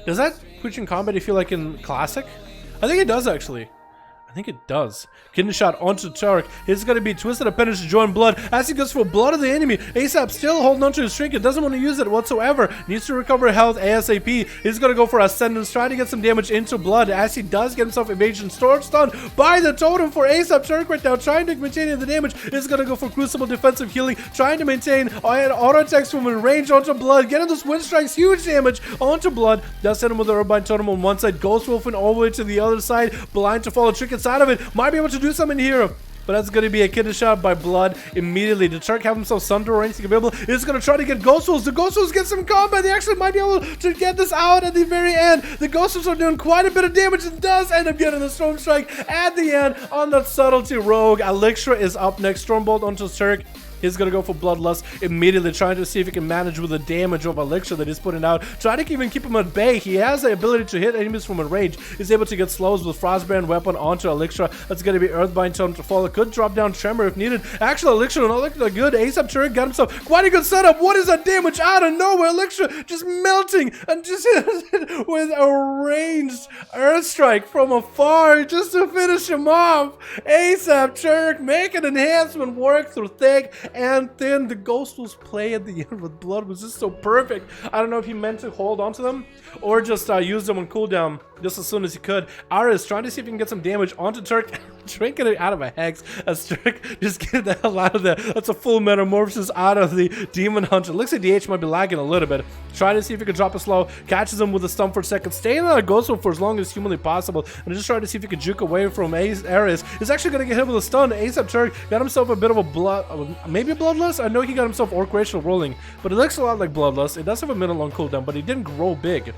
Does that put you in combat if you like in Classic? I think it does actually. I think it does. Kidney shot onto Turk. It's going to be twisted appendage to join Blood as he goes for Blood of the enemy. ASAP still holding onto his trinket. Doesn't want to use it whatsoever. Needs to recover health ASAP. He's going to go for Ascendance, trying to get some damage into Blood as he does get himself evasion. Storm stun by the totem for ASAP Turk right now. Trying to maintain the damage. Is going to go for Crucible defensive healing. Trying to maintain auto attacks from range onto Blood. Getting those wind strikes. Huge damage onto Blood. Does hit him with a Urbine Totem on one side. Ghost Wolfing all the way to the other side. Blind to follow trinkets out of it. Might be able to do something here. But that's going to be a kidney shot by Blood immediately. Did Turk have himself Sunder or anything available? He's going to try to get Ghost Wolves. The Ghost Wolves get some combat. They actually might be able to get this out at the very end. The Ghost Wolves are doing quite a bit of damage and does end up getting the Storm Strike at the end on that Subtlety Rogue. Elixir is up next. Stormbolt onto Turk. He's going to go for Bloodlust immediately, trying to see if he can manage with the damage of Elixir that he's putting out. Trying to even keep him at bay. He has the ability to hit enemies from a range. He's able to get slows with Frostbrand Weapon onto Elixir. That's going to be Earthbind Totem to follow. Could drop down Tremor if needed. Actually, Elixir not looking that good. ASAP Turret got himself quite a good setup. What is that damage out of nowhere? Elixir just melting and just hit with a ranged Earth Strike from afar just to finish him off. ASAP Turret making enhancement work through thick and thin. The Ghost Wolves play at the end with Blood was just so perfect. I don't know if he meant to hold on to them or just use them on cooldown. just as soon as he could. Aris trying to see if he can get some damage onto Turk. Trinket it out of a hex as Turk just get the hell out of there. That's a full metamorphosis out of the Demon Hunter. Looks like DH might be lagging a little bit. Trying to see if he can drop a slow. Catches him with a stun for a second. Staying on a ghost for as long as humanly possible. And just trying to see if he can juke away from Aris. He's actually going to get hit with a stun. ASAP Turk got himself a bit of a maybe a Bloodlust? I know he got himself Orc Racial rolling. But it looks a lot like Bloodlust. It does have a minute long cooldown, but he didn't grow big.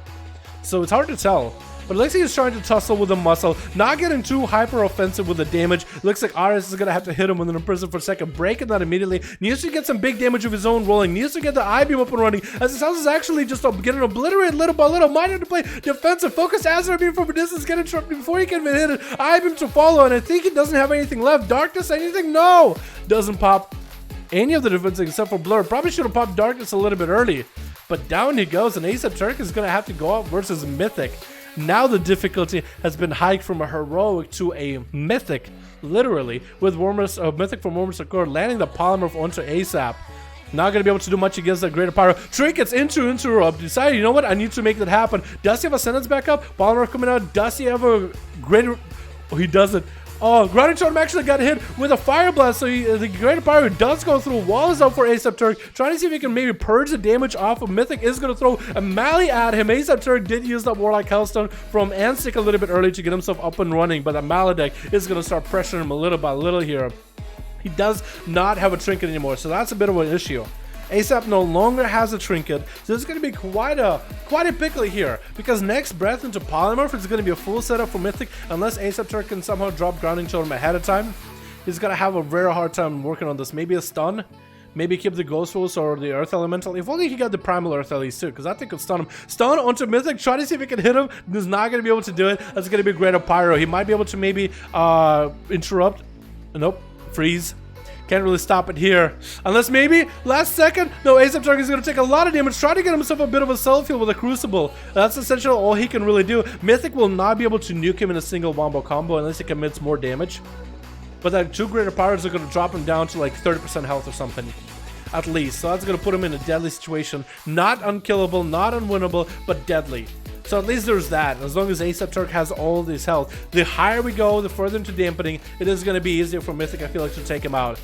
So it's hard to tell. But it looks like he's trying to tussle with the muscle, not getting too hyper offensive with the damage. Looks like Aris is gonna have to hit him within a prison for a second, breaking that immediately. Needs to get some big damage of his own rolling. Needs to get the I-beam up and running, as his house is actually just getting obliterated little by little. Might have to play defensive. Focus Azeroth beam from a distance, get interrupted before he can even hit it. I-beam to follow, and I think he doesn't have anything left. Darkness, anything? No! Doesn't pop any of the defense except for Blur. Probably should have popped Darkness a little bit early. But down he goes, and ASAP Turk is gonna have to go out versus Mythic. Now the difficulty has been hiked from a heroic to a mythic, literally, with mythic from Warmers Accord landing the polymorph onto ASAP. Not going to be able to do much against that Greater Pyro. Trinkets into interrupt. Decided, you know what? I need to make that happen. Does he have a sentence back up? Polymorph coming out. Does he have a greater... Oh, he doesn't. Oh, Grounding Totem actually got hit with a Fire Blast, so the Greater Pyro does go through. Wall is up for ASAP Turk, trying to see if he can maybe purge the damage off of Mythic. Is going to throw a Mally at him. ASAP Turk did use that Warlock Hellstone from Anstick a little bit early to get himself up and running, but the Maledek is going to start pressuring him a little by little here. He does not have a Trinket anymore, so that's a bit of an issue. ASAP no longer has a Trinket, so it's going to be quite a pickle here, because next breath into Polymorph is going to be a full setup for Mythic, unless ASAP Turk can somehow drop Grounding Totem ahead of time. He's going to have a very hard time working on this. Maybe a stun, maybe keep the Ghost Rules or the Earth Elemental. If only he got the Primal Earth at least too, because I think could stun him. Stun onto Mythic, try to see if he can hit him. He's not going to be able to do it. That's going to be Greater Pyro. He might be able to maybe interrupt. Nope, freeze. Can't really stop it here. Unless maybe, last second, no, ASAP Turk is going to take a lot of damage, try to get himself a bit of a self-heal with a Crucible. That's essentially all he can really do. Mythic will not be able to nuke him in a single wombo combo unless he commits more damage. But that 2 Greater Pyros are going to drop him down to like 30% health or something. At least. So that's going to put him in a deadly situation. Not unkillable, not unwinnable, but deadly. So at least there's that. As long as ASAP Turk has all this health, the higher we go, the further into dampening, it is going to be easier for Mythic, I feel like, to take him out.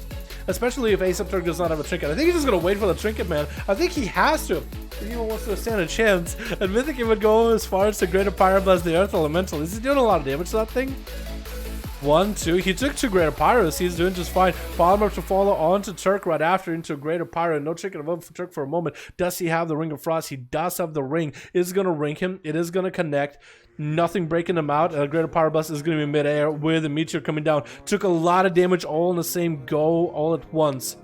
Especially if ASAP Turk does not have a Trinket. I think he's just going to wait for the Trinket, man. I think he has to. If he even wants to stand a chance. And Mythic would go as far as the Greater Pyroblast, the Earth Elemental. Is he doing a lot of damage to that thing? 1, 2. He took 2 Greater Pyros. He's doing just fine. Polymorph to follow on to Turk right after into Greater Pyro. No Trinket available for Turk for a moment. Does he have the Ring of Frost? He does have the ring. It is going to ring him. It is going to connect. Nothing breaking him out. Greater Pyro Blast is going to be mid-air with a Meteor coming down. Took a lot of damage all in the same go, all at once.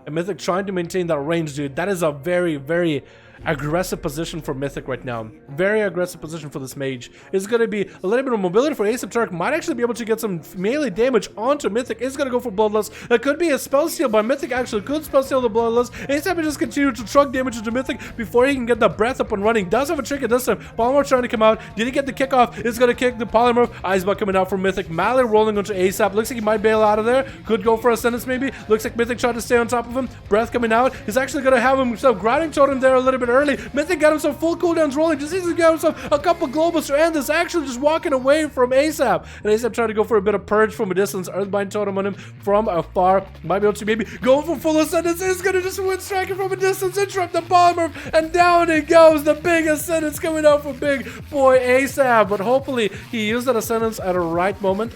And Mythic trying to maintain that range, dude. That is a very, very aggressive position for Mythic right now. Very aggressive position for this Mage. It's going to be a little bit of mobility for ASAP Turk. Might actually be able to get some melee damage onto Mythic. It's going to go for Bloodlust. That could be a spell steal, but Mythic actually could spell steal the Bloodlust. ASAP will just continue to truck damage into Mythic before he can get the breath up and running. Does have a Trinket this time. Polymorph trying to come out. Did he get the kickoff? It's going to kick the Polymorph. Icebug coming out from Mythic. Mally rolling onto ASAP. Looks like he might bail out of there. Could go for a sentence maybe. Looks like Mythic tried to stay on top of him. Breath coming out. He's actually going to have himself Grounding Totem there a little bit early. Mythic got himself full cooldowns rolling. Just needs to get himself a couple globals to end this. Actually just walking away from ASAP. And ASAP trying to go for a bit of purge from a distance. Earthbind Totem on him from afar. Might be able to maybe go for full ascendance. Is going to just win striking from a distance. Interrupt the Polymorph. And down it goes. The big ascendance coming out from big boy ASAP. But hopefully he used that ascendance at a right moment.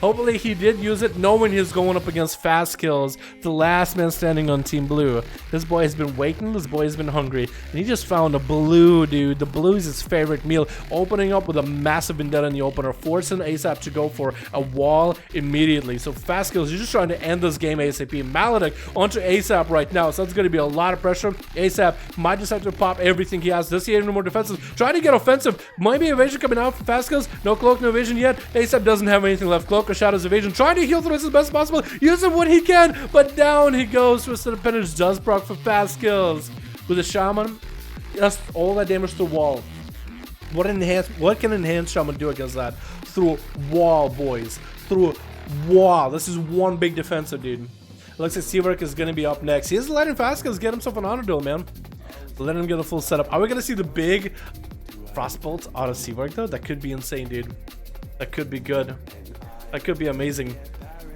Hopefully he did use it knowing he's going up against fast kills, the last man standing on Team Blue. This boy has been waiting, this boy has been hungry, and he just found a blue, dude. The blue is his favorite meal. Opening up with a massive vendetta in the opener, forcing ASAP to go for a wall immediately. So fast kills, you're just trying to end this game ASAP. Maledek onto ASAP right now, so that's going to be a lot of pressure. ASAP might decide to pop everything he has. Does he have any more defensive? Trying to get offensive. Might be evasion coming out for fast kills. No cloak, no evasion yet. ASAP doesn't have anything left. Cloak Shadow's evasion, trying to heal through this as best possible, using what he can, but down he goes. Twisted Appendage does proc for fast kills with a Shaman. Just all that damage to the wall. What can Enhanced Shaman do against that? Through wall, boys. Through wall. This is one big defensive, dude. Looks like Seawork is going to be up next. He is letting fast kills get himself an honor duel, man. Let him get a full setup. Are we going to see the big Frostbolt out of Seawork though, that could be insane, dude. That could be good. That could be amazing.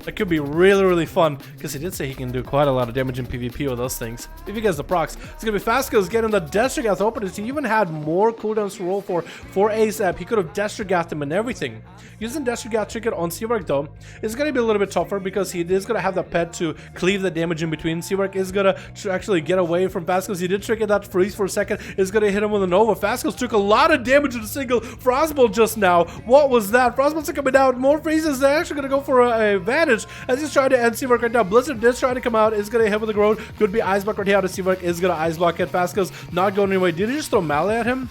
That could be really, really fun, because he did say he can do quite a lot of damage in PvP with those things. If he gets the procs, it's gonna be Fasco's getting the Destrigath open. He even had more cooldowns to roll for ASAP. He could have Destrigathed him and everything. Using Destrigath Trinket on Seawork though is gonna be a little bit tougher, because he is gonna have the pet to cleave the damage in between. Seawork is gonna actually get away from Fasco's. He did Trinket that freeze for a second. Is gonna hit him with a Nova. Fasco's took a lot of damage with a single Frostbolt just now. What was that? Frostbolt's coming out. More freezes. They're actually gonna go for a advantage as he's trying to end Seawork right now. Blizzard is trying to come out, is gonna hit with the Groan. Could be Ice Block right here out of Seawork, is gonna Ice Block it. Fasco's not going anyway. Did he just throw Melee at him?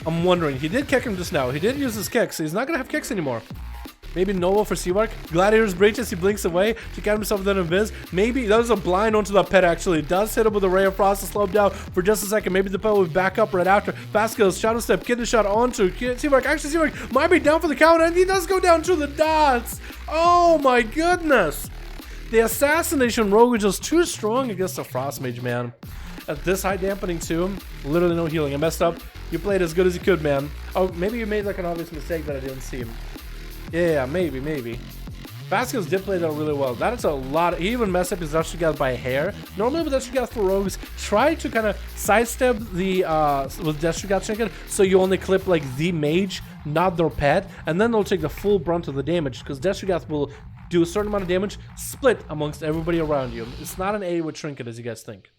I'm wondering. He did kick him just now. He did use his kicks, so he's not gonna have kicks anymore. Maybe Nova for Seawork. Gladiator's Breach as he blinks away to get himself with an Invis. Maybe that was a blind onto the pet actually. It does hit him with a Ray of Frost to slow him down for just a second. Maybe the pet will back up right after. Fasco's Shadow Step, Kidney Shot onto Seawork. Actually, Seawork might be down for the count, and he does go down to the dots. Oh my goodness. The Assassination Rogue is just too strong against the Frost Mage, man. At this high dampening too, literally no healing. I messed up. You played as good as you could, man. Oh, maybe you made like an obvious mistake that I didn't see him. Yeah, maybe. Fasco's did play that really well. That is a lot. He even messed up his Destrigath by a hair. Normally with Destrigath for rogues, try to kind of sidestep the with Destrigath Trinket, so you only clip like the mage, not their pet, and then they'll take the full brunt of the damage, because Destrigath will do a certain amount of damage split amongst everybody around you. It's not an A with Trinket as you guys think.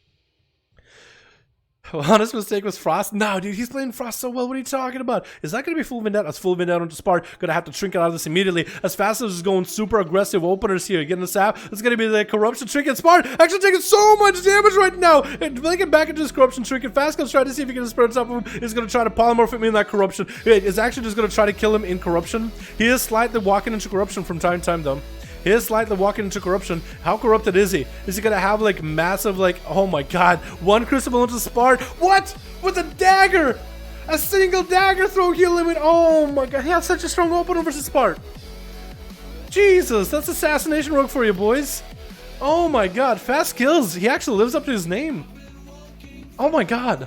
Honest mistake was Frost. No, dude, he's playing Frost so well. What are you talking about? Is that going to be full Vendetta? As full Vendetta onto Spark. Gonna have to Trinket out of this immediately. As fast as just going super aggressive openers here. Getting the sap. It's going to be the Corruption Trinket. Spark actually taking so much damage right now. And blinking back into his Corruption Trinket. Fasco's trying to see if he can spread on top of him. He's going to try to polymorph him in that Corruption. It's actually just going to try to kill him in Corruption. He is slightly walking into Corruption from time to time though. He is slightly walking into Corruption. How corrupted is he? Is he gonna have like massive, like, oh my god, one Crucible into Spark? What? With a dagger! A single dagger throw heal limit. Oh my god, he has such a strong opener versus Spark. Jesus, that's Assassination Rogue for you, boys. Oh my god, fast kills. He actually lives up to his name. Oh my god.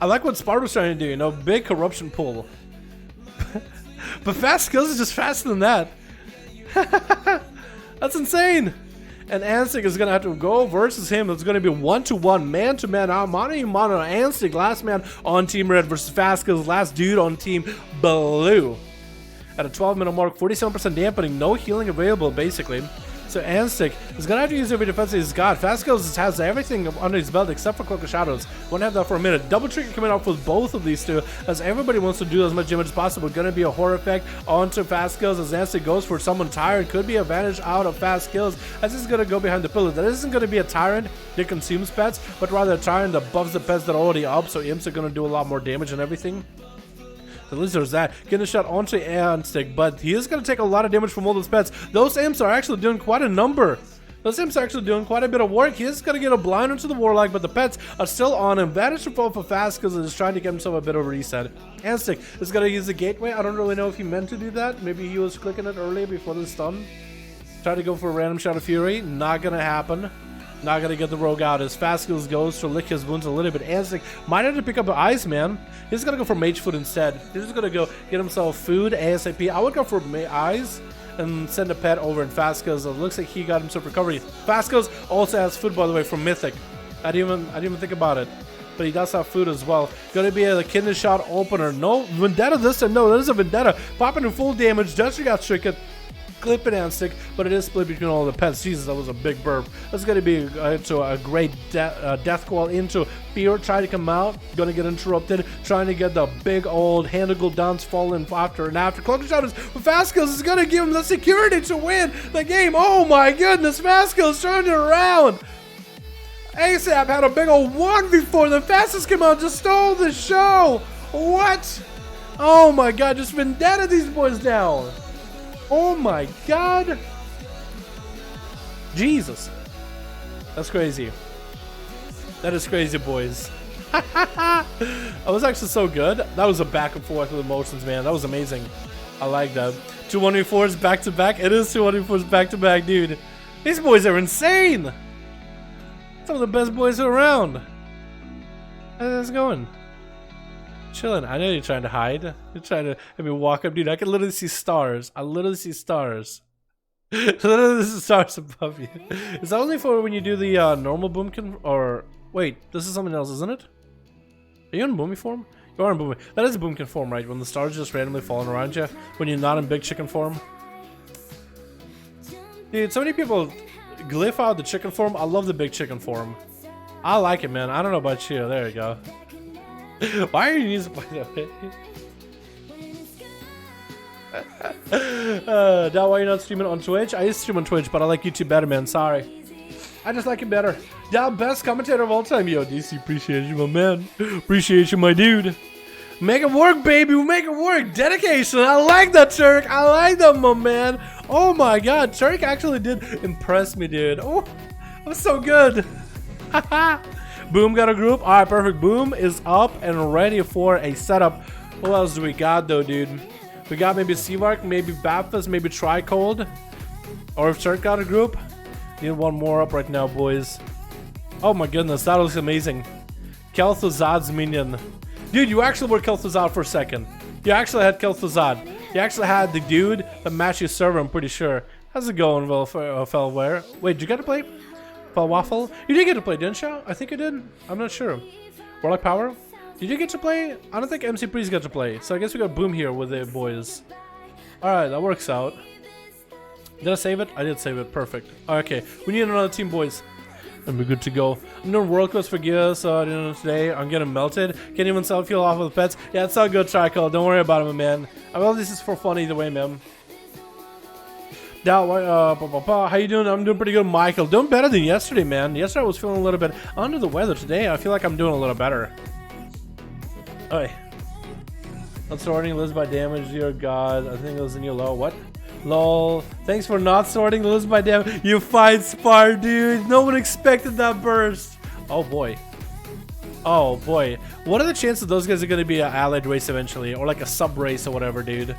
I like what Spark was trying to do, you know, big Corruption pull. But fast kills is just faster than that. That's insane. And Anstig is going to have to go versus him. It's going to be 1-to-1, man-to-man. Mano Anstig, last man on Team Red versus Fasco's last dude on Team Blue. At a 12-minute mark, 47% dampening, no healing available, basically. So Anstig is going to have to use every defense he's got. Fasco's has everything under his belt except for Cloak of Shadows. Want to have that for a minute. Double Trinket coming out with both of these two, as everybody wants to do as much damage as possible. Going to be a horror effect onto Fasco's as Anstig goes for someone tired. Could be advantage out of fast kills as he's going to go behind the pillar. That isn't going to be a Tyrant that consumes pets, but rather a Tyrant that buffs the pets that are already up, so imps are going to do a lot more damage and everything. At least there's that. Getting a shot onto Anstig, but he is going to take a lot of damage from all those pets. Those imps are actually doing quite a number. Those imps are actually doing quite a bit of work. He is going to get a blind onto the Warlock, but the pets are still on him. Vantage to fall for fast because he's trying to get himself a bit of a reset. Anstig is going to use the gateway. I don't really know if he meant to do that. Maybe he was clicking it earlier before the stun. Try to go for a random shot of Fury. Not going to happen. Not gonna get the rogue out as Fasco's goes to lick his wounds a little bit. Anstig might have to pick up the ice, man. He's gonna go for mage food instead. He's just gonna go get himself food ASAP. I would go for eyes and send a pet over, and Fasco's looks like he got himself recovery. Fasco's also has food, by the way, from Mythic. I didn't even think about it. But he does have food as well. Gonna be a Kidney Shot opener. No Vendetta this time. No, that is a Vendetta. Popping in full damage. Destrigath Trinket. Clip it and stick, but it is split between all the pets. Jesus, that was a big burp. That's going to be into a great death call into Fear. Trying to come out, going to get interrupted. Trying to get the big old Handle dance falling after and after. Cloak of Shadows, Fasco's is going to give him the security to win the game. Oh my goodness, Fasco's turned it around. ASAP had a big old 1v4. The fastest came out, just stole the show. What? Oh my god, just Vendetta these boys down. Oh my god. Jesus. That's crazy. That is crazy, boys. That was actually so good. That was a back and forth with emotions, man. That was amazing. I like that. 2 1v4s back to back. It is 2 1v4s back to back, dude. These boys are insane. Some of the best boys around. How's it going? Chilling. I know you're trying to hide. You're trying to have me walk up, dude. I can literally see stars. I literally see stars. Literally see stars above you. Is that only for when you do the normal boom or wait, this is something else, isn't it? Are you in boomy form? You are in boomy. That is boomkin form, right? When the stars just randomly falling around you. When you're not in big chicken form. Dude, so many people glyph out the chicken form. I love the big chicken form. I like it, man. I don't know about you. There you go. Why are you using Dal, why are you not streaming on Twitch? I used to stream on Twitch, but I like YouTube better, man. Sorry. I just like it better. Dal, best commentator of all time. Yo, DC, appreciate you, my man. Appreciate you, my dude. Make it work, baby. We make it work. Dedication. I like that, Turk. I like that, my man. Oh my god. Turk actually did impress me, dude. Oh, that was so good. Boom got a group. Alright, perfect. Boom is up and ready for a setup. What else do we got, though, dude? We got maybe Seavark, maybe Baptist, maybe Tricold. Or if Turk got a group. Need one more up right now, boys. Oh my goodness, that looks amazing. Kel'Thuzad's minion. Dude, you actually were Kel'Thuzad for a second. You actually had Kel'Thuzad. You actually had the dude that matched your server, I'm pretty sure. How's it going, well, Felware? Wait, did you get to play? Waffle? You did get to play, didn't you? I think you did. I'm not sure. Warlock Power? Did you get to play? I don't think MC Priest got to play. So I guess we got Boom here with the boys. Alright, that works out. Did I save it? I did save it. Perfect. Okay, we need another team, boys. And we're good to go. I'm doing World Class for Gears today. I'm getting melted. Can't even sell fuel off of the pets. Yeah, it's all good, Trico. Don't worry about it, man. Well, this is for fun either way, man. Now, how you doing? I'm doing pretty good, Michael. Doing better than yesterday, man. Yesterday I was feeling a little bit under the weather. Today I feel like I'm doing a little better. Alright. Not sorting list by damage, dear god. I think it was in your low. What? Lol. Thanks for not sorting the list by damage. You fight Spar, dude. No one expected that burst. Oh boy. Oh boy. What are the chances those guys are going to be an allied race eventually? Or like a sub race or whatever, dude?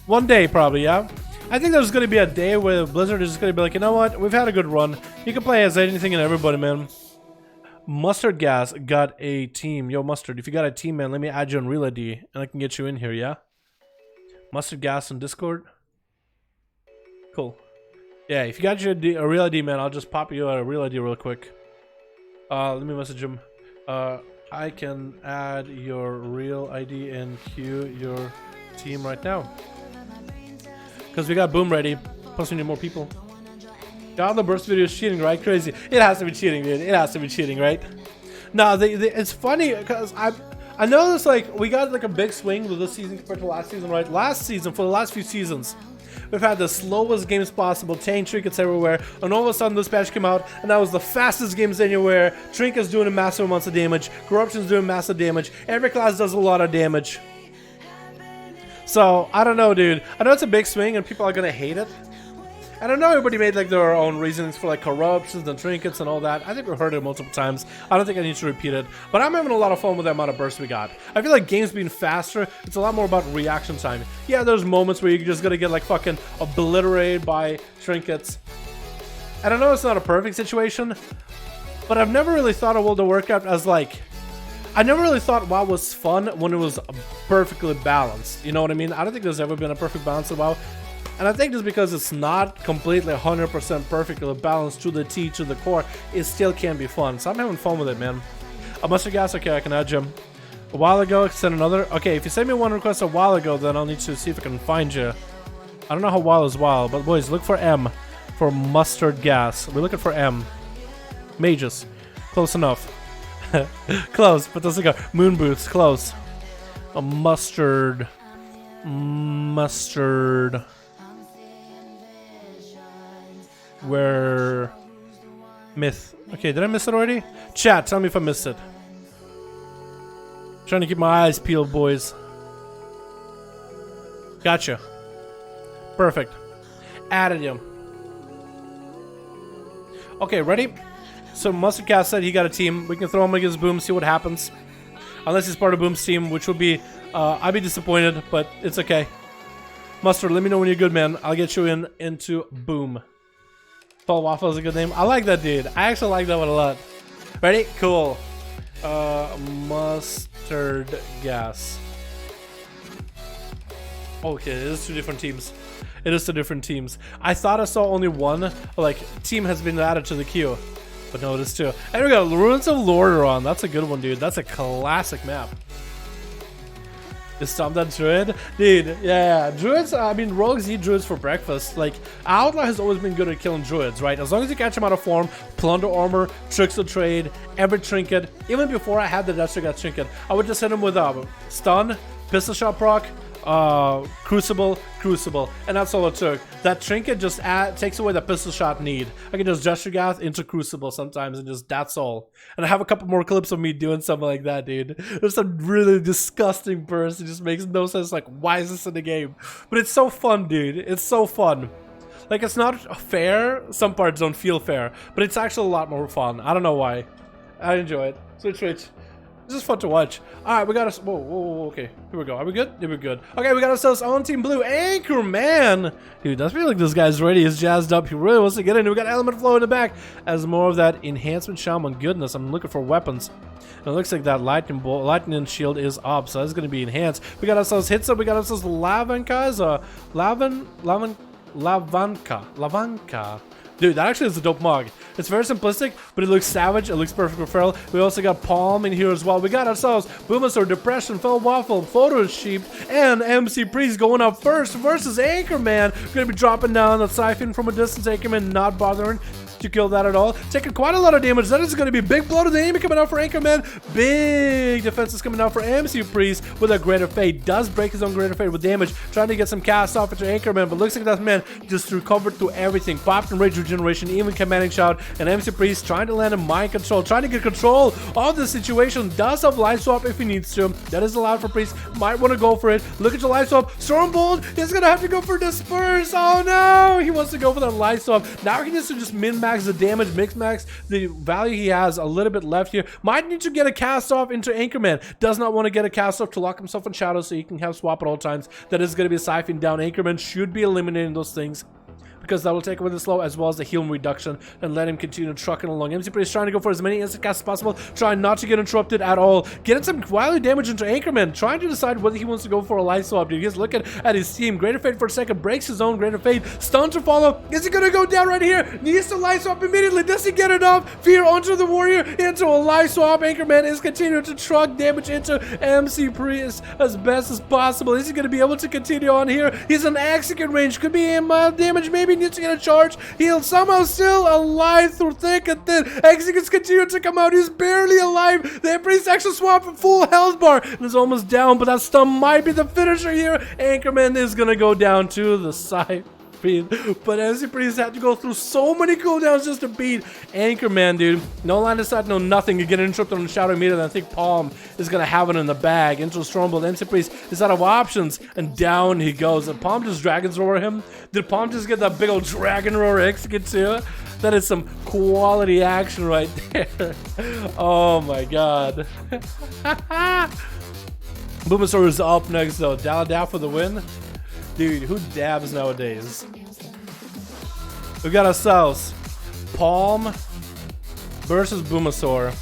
One day probably, yeah? I think there's going to be a day where Blizzard is just going to be like, you know what? We've had a good run. You can play as anything and everybody, man. Mustard Gas got a team. Yo, Mustard, if you got a team, man, let me add you on Real ID and I can get you in here, yeah? Mustard Gas on Discord. Cool. Yeah, if you got your a Real ID, man, I'll just pop you a Real ID real quick. Let me message him. I can add your Real ID and queue your team right now. Because we got Boom ready. Plus we need more people. God, the burst video is cheating, right? Crazy. It has to be cheating, dude. It has to be cheating, right? No, it's funny because I know this, like, we got like a big swing with this season compared to last season, right? Last season, for the last few seasons, we've had the slowest games possible, tank trinkets everywhere, and all of a sudden this patch came out, and that was the fastest games anywhere. Trinkets doing massive amounts of damage, Corruption's doing massive damage, every class does a lot of damage. So, I don't know, dude. I know it's a big swing and people are gonna hate it. And I know everybody made like their own reasons for like corruptions and trinkets and all that. I think we've heard it multiple times. I don't think I need to repeat it. But I'm having a lot of fun with the amount of bursts we got. I feel like games being faster, it's a lot more about reaction time. Yeah, there's moments where you're just gonna get like fucking obliterated by trinkets. And I know it's not a perfect situation, but I've never really thought of World of Warcraft as like... I never really thought WoW was fun when it was perfectly balanced. You know what I mean? I don't think there's ever been a perfect balance of WoW. And I think just because it's not completely 100% perfectly balanced to the T, to the core, it still can be fun. So I'm having fun with it, man. A Mustard Gas, okay, I can add you. A while ago, send another. Okay, if you send me one request a while ago, then I'll need to see if I can find you. I don't know how WoW is WoW, but boys, look for M for Mustard Gas. We're looking for M. Mages. Close enough. Close, but doesn't go. Moon Boots, close. A mustard. Mustard. Where? Myth. Okay, did I miss it already? Chat, tell me if I missed it. Trying to keep my eyes peeled, boys. Gotcha. Perfect. Added him. Okay, ready? So Mustard Cat said he got a team. We can throw him against Boom, see what happens. Unless he's part of Boom's team, which will be... I'd be disappointed, but it's okay. Mustard, let me know when you're good, man. I'll get you into Boom. Paul Waffle is a good name. I like that, dude. I actually like that one a lot. Ready? Cool. Mustard gas. Okay, it is 2 different teams. It is 2 different teams. I thought I saw only one, like, team has been added to the queue. But no, it is 2. And we got Ruins of Lordaeron. That's a good one, dude. That's a classic map. Is Stomp that Druid? Dude, yeah. Druids, I mean, rogues eat druids for breakfast. Like, Outlaw has always been good at killing druids, right? As long as you catch them out of form, plunder armor, tricks of trade, every trinket. Even before I had the Destro got trinket, I would just hit him with stun, pistol shot proc, crucible, and that's all it took. That trinket just takes away the pistol shot need. I can just gesture gas into crucible sometimes, and just that's all. And I have a couple more clips of me doing something like that, dude. There's some really disgusting burst. It just makes no sense. Like, why is this in the game? But it's so fun, dude. It's so fun. Like, it's not fair. Some parts don't feel fair, but it's actually a lot more fun. I don't know why. I enjoy it. Switch. This is fun to watch. Alright, we got us. Whoa, okay. Here we go. Are we good? Yeah, we're good. Okay, we got ourselves on Team Blue. Anchorman! Dude, I feel like this guy's ready. He's jazzed up. He really wants to get in. We got Element Flow in the back as more of that Enhancement Shaman goodness. I'm looking for weapons. And it looks like that lightning shield is up, so that's going to be enhanced. We got ourselves hits up. We got ourselves Lavanka. Lavanka. Dude, that actually is a dope mug. It's very simplistic, but it looks savage. It looks perfect for Feral. We also got Palm in here as well. We got ourselves Boomasaur, Depression, Fell Waffle, Photo Sheep, and MC Priest going up first versus Anchorman. Gonna be dropping down the Siphon from a distance. Anchorman not bothering to kill that at all. Taking quite a lot of damage. That is going to be big blow to the enemy coming out for Anchorman. Big defense is coming out for MC Priest with a Greater Fate. Does break his own Greater Fate with damage. Trying to get some cast off into Anchorman, but looks like that man just recovered through everything. Popped in Rage Regeneration, even Commanding Shout, and MC Priest trying to land a Mind Control, trying to get control of the situation. Does have Life Swap if he needs to. That is allowed for Priest. Might want to go for it. Look at your Life Swap. Stormbolt is going to have to go for Disperse. Oh no! He wants to go for that Life Swap. Now he needs to just min-max the damage, mix-max the value he has a little bit left here. Might need to get a cast off into Anchorman. Does not want to get a cast off to lock himself in shadow so he can have swap at all times. That is going to be a siphon down. Anchorman should be eliminating those things, because that will take away the slow as well as the healing reduction and let him continue trucking along. MC Priest trying to go for as many instant casts as possible, trying not to get interrupted at all. Getting some wily damage into Anchorman, trying to decide whether he wants to go for a life swap. Dude, he's looking at his team. Greater Fate for a second, breaks his own Greater Fate. Stun to follow. Is he gonna go down right here? Needs to life swap immediately. Does he get enough? Fear onto the warrior, into a life swap. Anchorman is continuing to truck damage into MC Priest as best as possible. Is he gonna be able to continue on here? He's an execute range, could be in mild damage, maybe needs to get a charge. He's somehow still alive through thick and thin. Executes continue to come out. He's barely alive. The Priest actually swap a full health bar and is almost down, but that stun might be the finisher here. Anchorman is gonna go down to the side. But MC Priest had to go through so many cooldowns just to beat Anchorman, dude. No line of sight, no nothing. You get interrupted on the shadow immediately. I think Palm is gonna have it in the bag. Into Stormbolt. MC Priest is out of options, and down he goes. Did Palm just Dragon's Roar him? Did Palm just get that big old Dragon Roar execute too? That is some quality action right there. Oh my god. Boomasaur is up next though. Dalaran for the win. Dude, who dabs nowadays? We got ourselves Palm versus Boomasaur.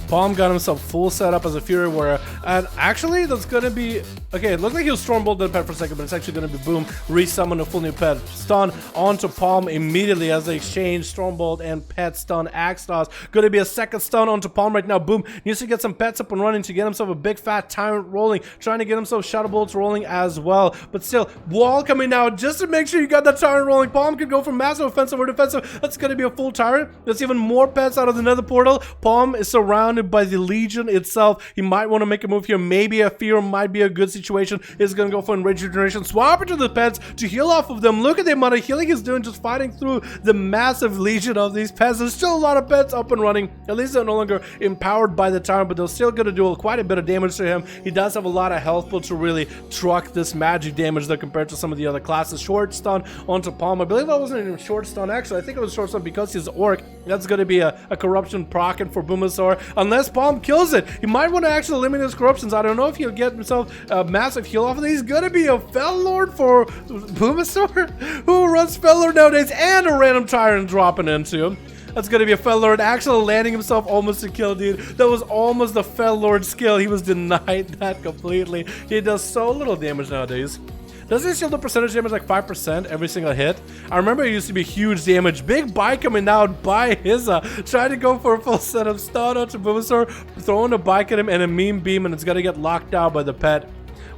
Palm got himself full setup as a Fury Warrior, and actually that's gonna be okay. It looked like he was Stormbolt the pet for a second, but it's actually gonna be Boom, resummon a full new pet. Stun onto Palm immediately as they exchange Stormbolt and pet stun. Axtos gonna be a second stun onto Palm right now. Boom needs to get some pets up and running to get himself a big fat Tyrant rolling, trying to get himself Shadow Bolts rolling as well. But still, Wall coming out just to make sure you got that Tyrant rolling. Palm could go from massive offensive or defensive. That's gonna be a full Tyrant. That's even more pets out of the Nether portal. Palm is surrounded by the Legion itself. He might want to make a move here. Maybe a Fear might be a good situation. He's gonna go for Enrage Regeneration. Swap into the pets to heal off of them. Look at the amount of healing he's doing just fighting through the massive Legion of these pets. There's still a lot of pets up and running. At least they're no longer empowered by the Tyrant, but they're still gonna do quite a bit of damage to him. He does have a lot of health pool to really truck this magic damage there compared to some of the other classes. Short stun onto Palm. I believe that wasn't even short stun actually. I think it was short stun because he's Orc. That's gonna be a corruption proccing for Boomasaur. Unless Palm kills it, he might want to actually eliminate his corruptions. I don't know if he'll get himself a massive heal off of these. He's gonna be a Fell Lord for Boomasaur. Who runs Fell Lord nowadays, and a random Tyrant dropping into him. That's gonna be a Fel Lord actually landing himself almost a kill, dude. That was almost the Fel Lord skill. He was denied that completely. He does so little damage nowadays. Doesn't he still do percentage damage like 5% every single hit? I remember it used to be huge damage. Big buy coming out by Hizza. Trying to go for a full setup. Start out to Boomasaur, throwing a bike at him and a meme beam, and it's gonna get locked out by the pet.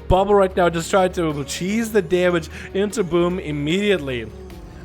Bubble right now just tried to cheese the damage into Boom immediately.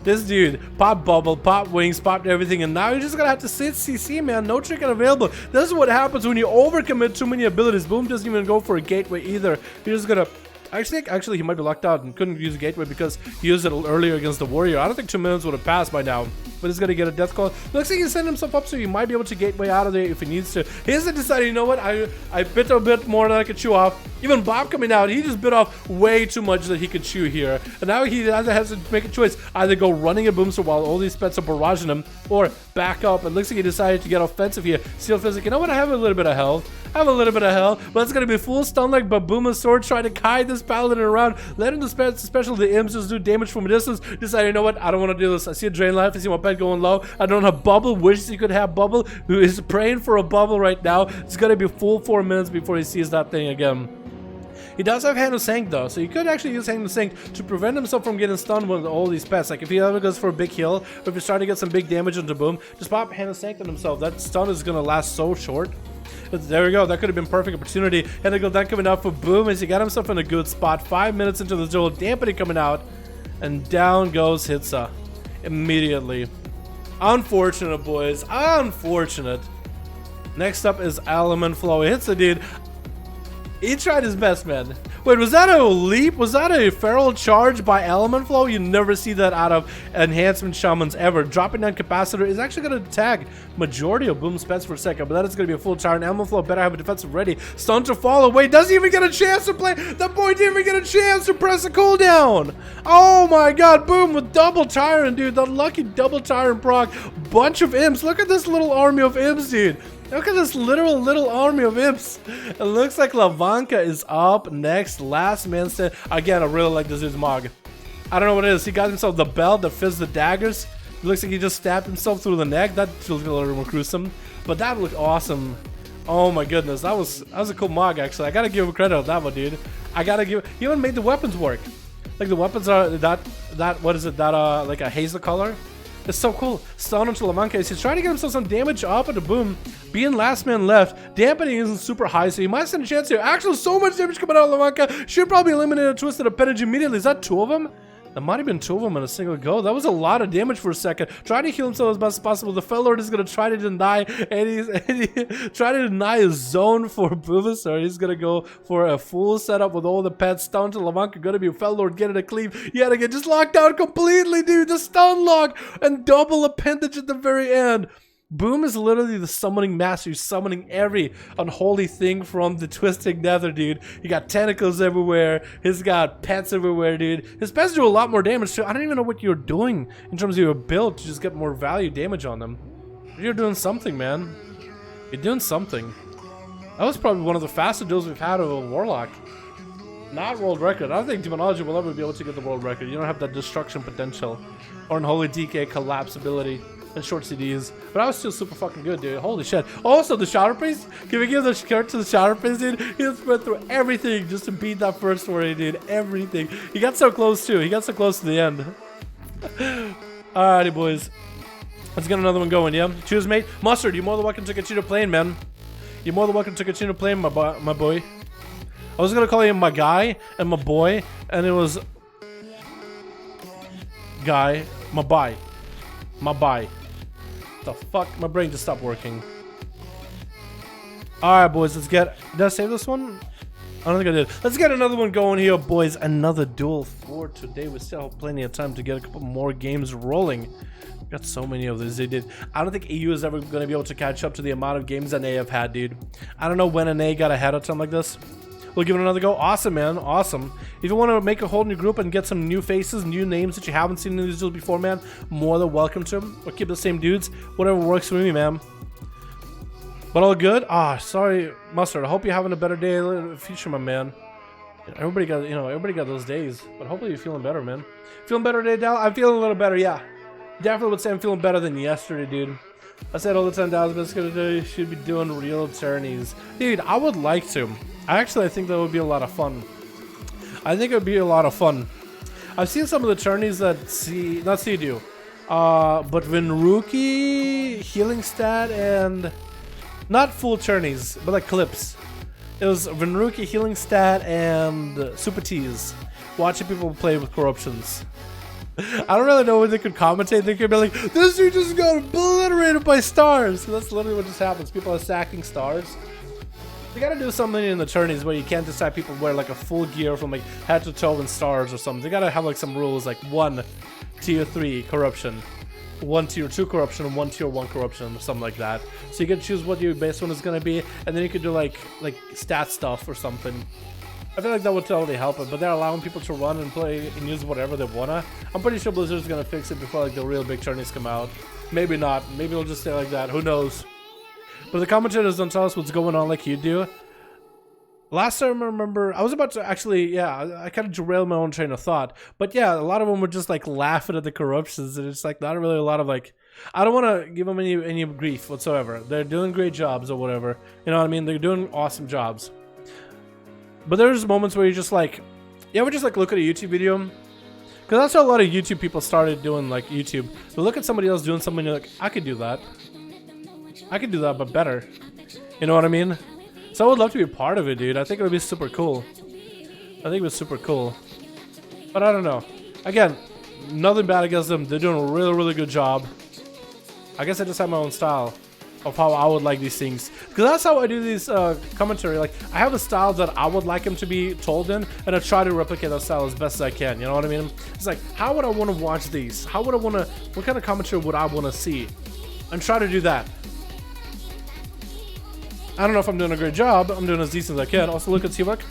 This dude pop bubble, pop wings, popped everything, and now you're just gonna have to sit CC, man. No trick unavailable. This is what happens when you overcommit too many abilities. Boom doesn't even go for a gateway either. You're just gonna. I think actually he might be locked out and couldn't use a gateway because he used it earlier against the warrior. I don't think 2 minutes would have passed by now. But he's gonna get a death call. Looks like he's setting himself up so he might be able to gateway out of there if he needs to. He's decided, you know what? I bit a bit more than I could chew off. Even Bob coming out, he just bit off way too much that he could chew here. And now he has to make a choice. Either go running at Boomster while all these pets are barraging him, or back up. And looks like he decided to get offensive here. Steel Physic, you know what? I have a little bit of health. I have a little bit of health, but it's gonna be full stun like Babuma's sword trying to kite this paladin around, letting the special the imps just do damage from a distance. Decided, you know what? I don't want to do this. I see a drain life. I see my pet going low. I don't have bubble. Wishes he could have bubble. Who is praying for a bubble right now? It's gonna be full 4 minutes before he sees that thing again. He does have Hand of Sank though, so he could actually use Hand of Sank to prevent himself from getting stunned with all these pets. Like if he ever goes for a big heal, or if he's trying to get some big damage into Boom, just pop Hand of Sank on himself. That stun is gonna last so short. There we go. That could have been perfect opportunity. And they go down coming out for Boom as he got himself in a good spot. 5 minutes into the duel, Dampening coming out, and down goes Hitsa immediately. Unfortunate, boys. Unfortunate. Next up is Element Flow. Hitsa, dude. He tried his best, man. Wait, was that a leap? Was that a feral charge by Element Flow? You never see that out of Enhancement Shamans ever. Dropping down Capacitor is actually going to tag majority of Boom's pets for a second, but that is going to be a full tower, and Element Flow better have a defensive ready. Stun to follow. Wait, doesn't even get a chance to play. That boy didn't even get a chance to press a cooldown. Oh my god, Boom with double Tyrant, dude. The lucky double Tyrant proc. Bunch of imps. Look at this little army of imps, dude. Look at this literal little army of imps. It looks like Lavanka is up next. Last man stand. Again, I really like this dude's mog. I don't know what it is. He got himself the belt that fits the daggers. It looks like he just stabbed himself through the neck. That feels a little more gruesome. But that looked awesome. Oh my goodness. That was a cool mog, actually. I gotta give him credit on that one, dude. I gotta give. He even made the weapons work. Like the weapons are that what is it? That like a hazel color. It's so cool. Stun onto Lavanka. He's trying to get himself some damage up at the Boom. Being last man left. Dampening isn't super high, so he might stand a chance here. Actually, so much damage coming out of Lavanka. Should probably eliminate a Twisted Appendage immediately. Is that 2 of them? That might have been 2 of them in a single go. That was a lot of damage for a second. Trying to heal himself as best as possible. The Fel Lord is going to try to deny try to deny his zone for Bulbasaur. He's going to go for a full setup with all the pets. Stun to Lavanka. Going to be a Fel Lord getting a cleave. Yet again, just locked out completely, dude. The stun lock and double appendage at the very end. Boom is literally the summoning master. He's summoning every unholy thing from the Twisting Nether, dude. He got tentacles everywhere. He's got pets everywhere, dude. His pets do a lot more damage too. I don't even know what you're doing in terms of your build to just get more value damage on them. You're doing something, man. You're doing something. That was probably one of the fastest duels we've had of a Warlock. Not world record. I don't think Demonology will ever be able to get the world record. You don't have that destruction potential or unholy DK collapse ability. And short CDs, but I was still super fucking good, dude. Holy shit. Also, the Shadow Priest, can we give the credit to the Shadow Priest, dude? He just went through everything just to beat that first warrior, dude. Everything. He got so close, too. He got so close to the end. Alrighty, boys. Let's get another one going, yeah? Choose, mate. Mustard, you're more than welcome to continue playing, man. You're more than welcome to continue playing, my boy. I was gonna call him my guy and my boy, and it was guy, my bye. My bye. The fuck? My brain just stopped working. Alright, boys, let's get... Did I save this one? I don't think I did. Let's get another one going here, boys. Another duel for today. We still have plenty of time to get a couple more games rolling. Got so many of these they did. I don't think EU is ever going to be able to catch up to the amount of games NA have had, dude. I don't know when NA got ahead of something like this. We'll give it another go. Awesome, man. Awesome. If you want to make a whole new group and get some new faces, new names that you haven't seen in these duels before, man, more than welcome to them. Or keep the same dudes. Whatever works for me, man. But all good? Ah, sorry, Mustard. I hope you're having a better day in the future, my man. Everybody got, everybody got those days. But hopefully you're feeling better, man. Feeling better today, Dal? I'm feeling a little better, yeah. Definitely would say I'm feeling better than yesterday, dude. I said all the time, Dallas should be doing real tourneys. Dude, I would like to. I think that would be a lot of fun. I think it would be a lot of fun. I've seen some of the tourneys that not C do. But Vinruki, Healing Stat, and not full tourneys, but like clips. It was Vinruki, Healing Stat, and Super Tease. Watching people play with corruptions. I don't really know when they could commentate. They could be like, this dude just got obliterated by stars. That's literally what just happens. People are stacking stars. You gotta do something in the tourneys where you can't just have people wear like a full gear from like head to toe in stars or something. They gotta have like some rules, like 1 tier 3 corruption, 1 tier 2 corruption, and 1 tier 1 corruption, or something like that. So you can choose what your base one is gonna be, and then you could do like stat stuff or something. I feel like that would totally help it, but they're allowing people to run and play and use whatever they wanna. I'm pretty sure Blizzard's gonna fix it before like the real big tourneys come out. Maybe not. Maybe it'll just stay like that. Who knows? But the commentators don't tell us what's going on like you do. Last time I remember, I was about to actually, yeah, I kind of derailed my own train of thought. But yeah, a lot of them were just like laughing at the corruptions, and it's like not really a lot of like, I don't want to give them any grief whatsoever. They're doing great jobs or whatever. You know what I mean? They're doing awesome jobs. But there's moments where you just like, you ever just like look at a YouTube video? Because that's how a lot of YouTube people started doing like YouTube. They look at somebody else doing something, and you're like, I could do that. I could do that, but better. You know what I mean? So I would love to be a part of it, dude. I think it would be super cool. I think it was super cool. But I don't know. Again, nothing bad against them. They're doing a really good job. I guess I just have my own style of how I would like these things. Because that's how I do these commentary. Like, I have a style that I would like them to be told in, and I try to replicate that style as best as I can. You know what I mean? It's like, how would I want to watch these? How would I want to, what kind of commentary would I want to see? And try to do that. I don't know if I'm doing a great job. I'm doing as decent as I can. Also, look at C-Work.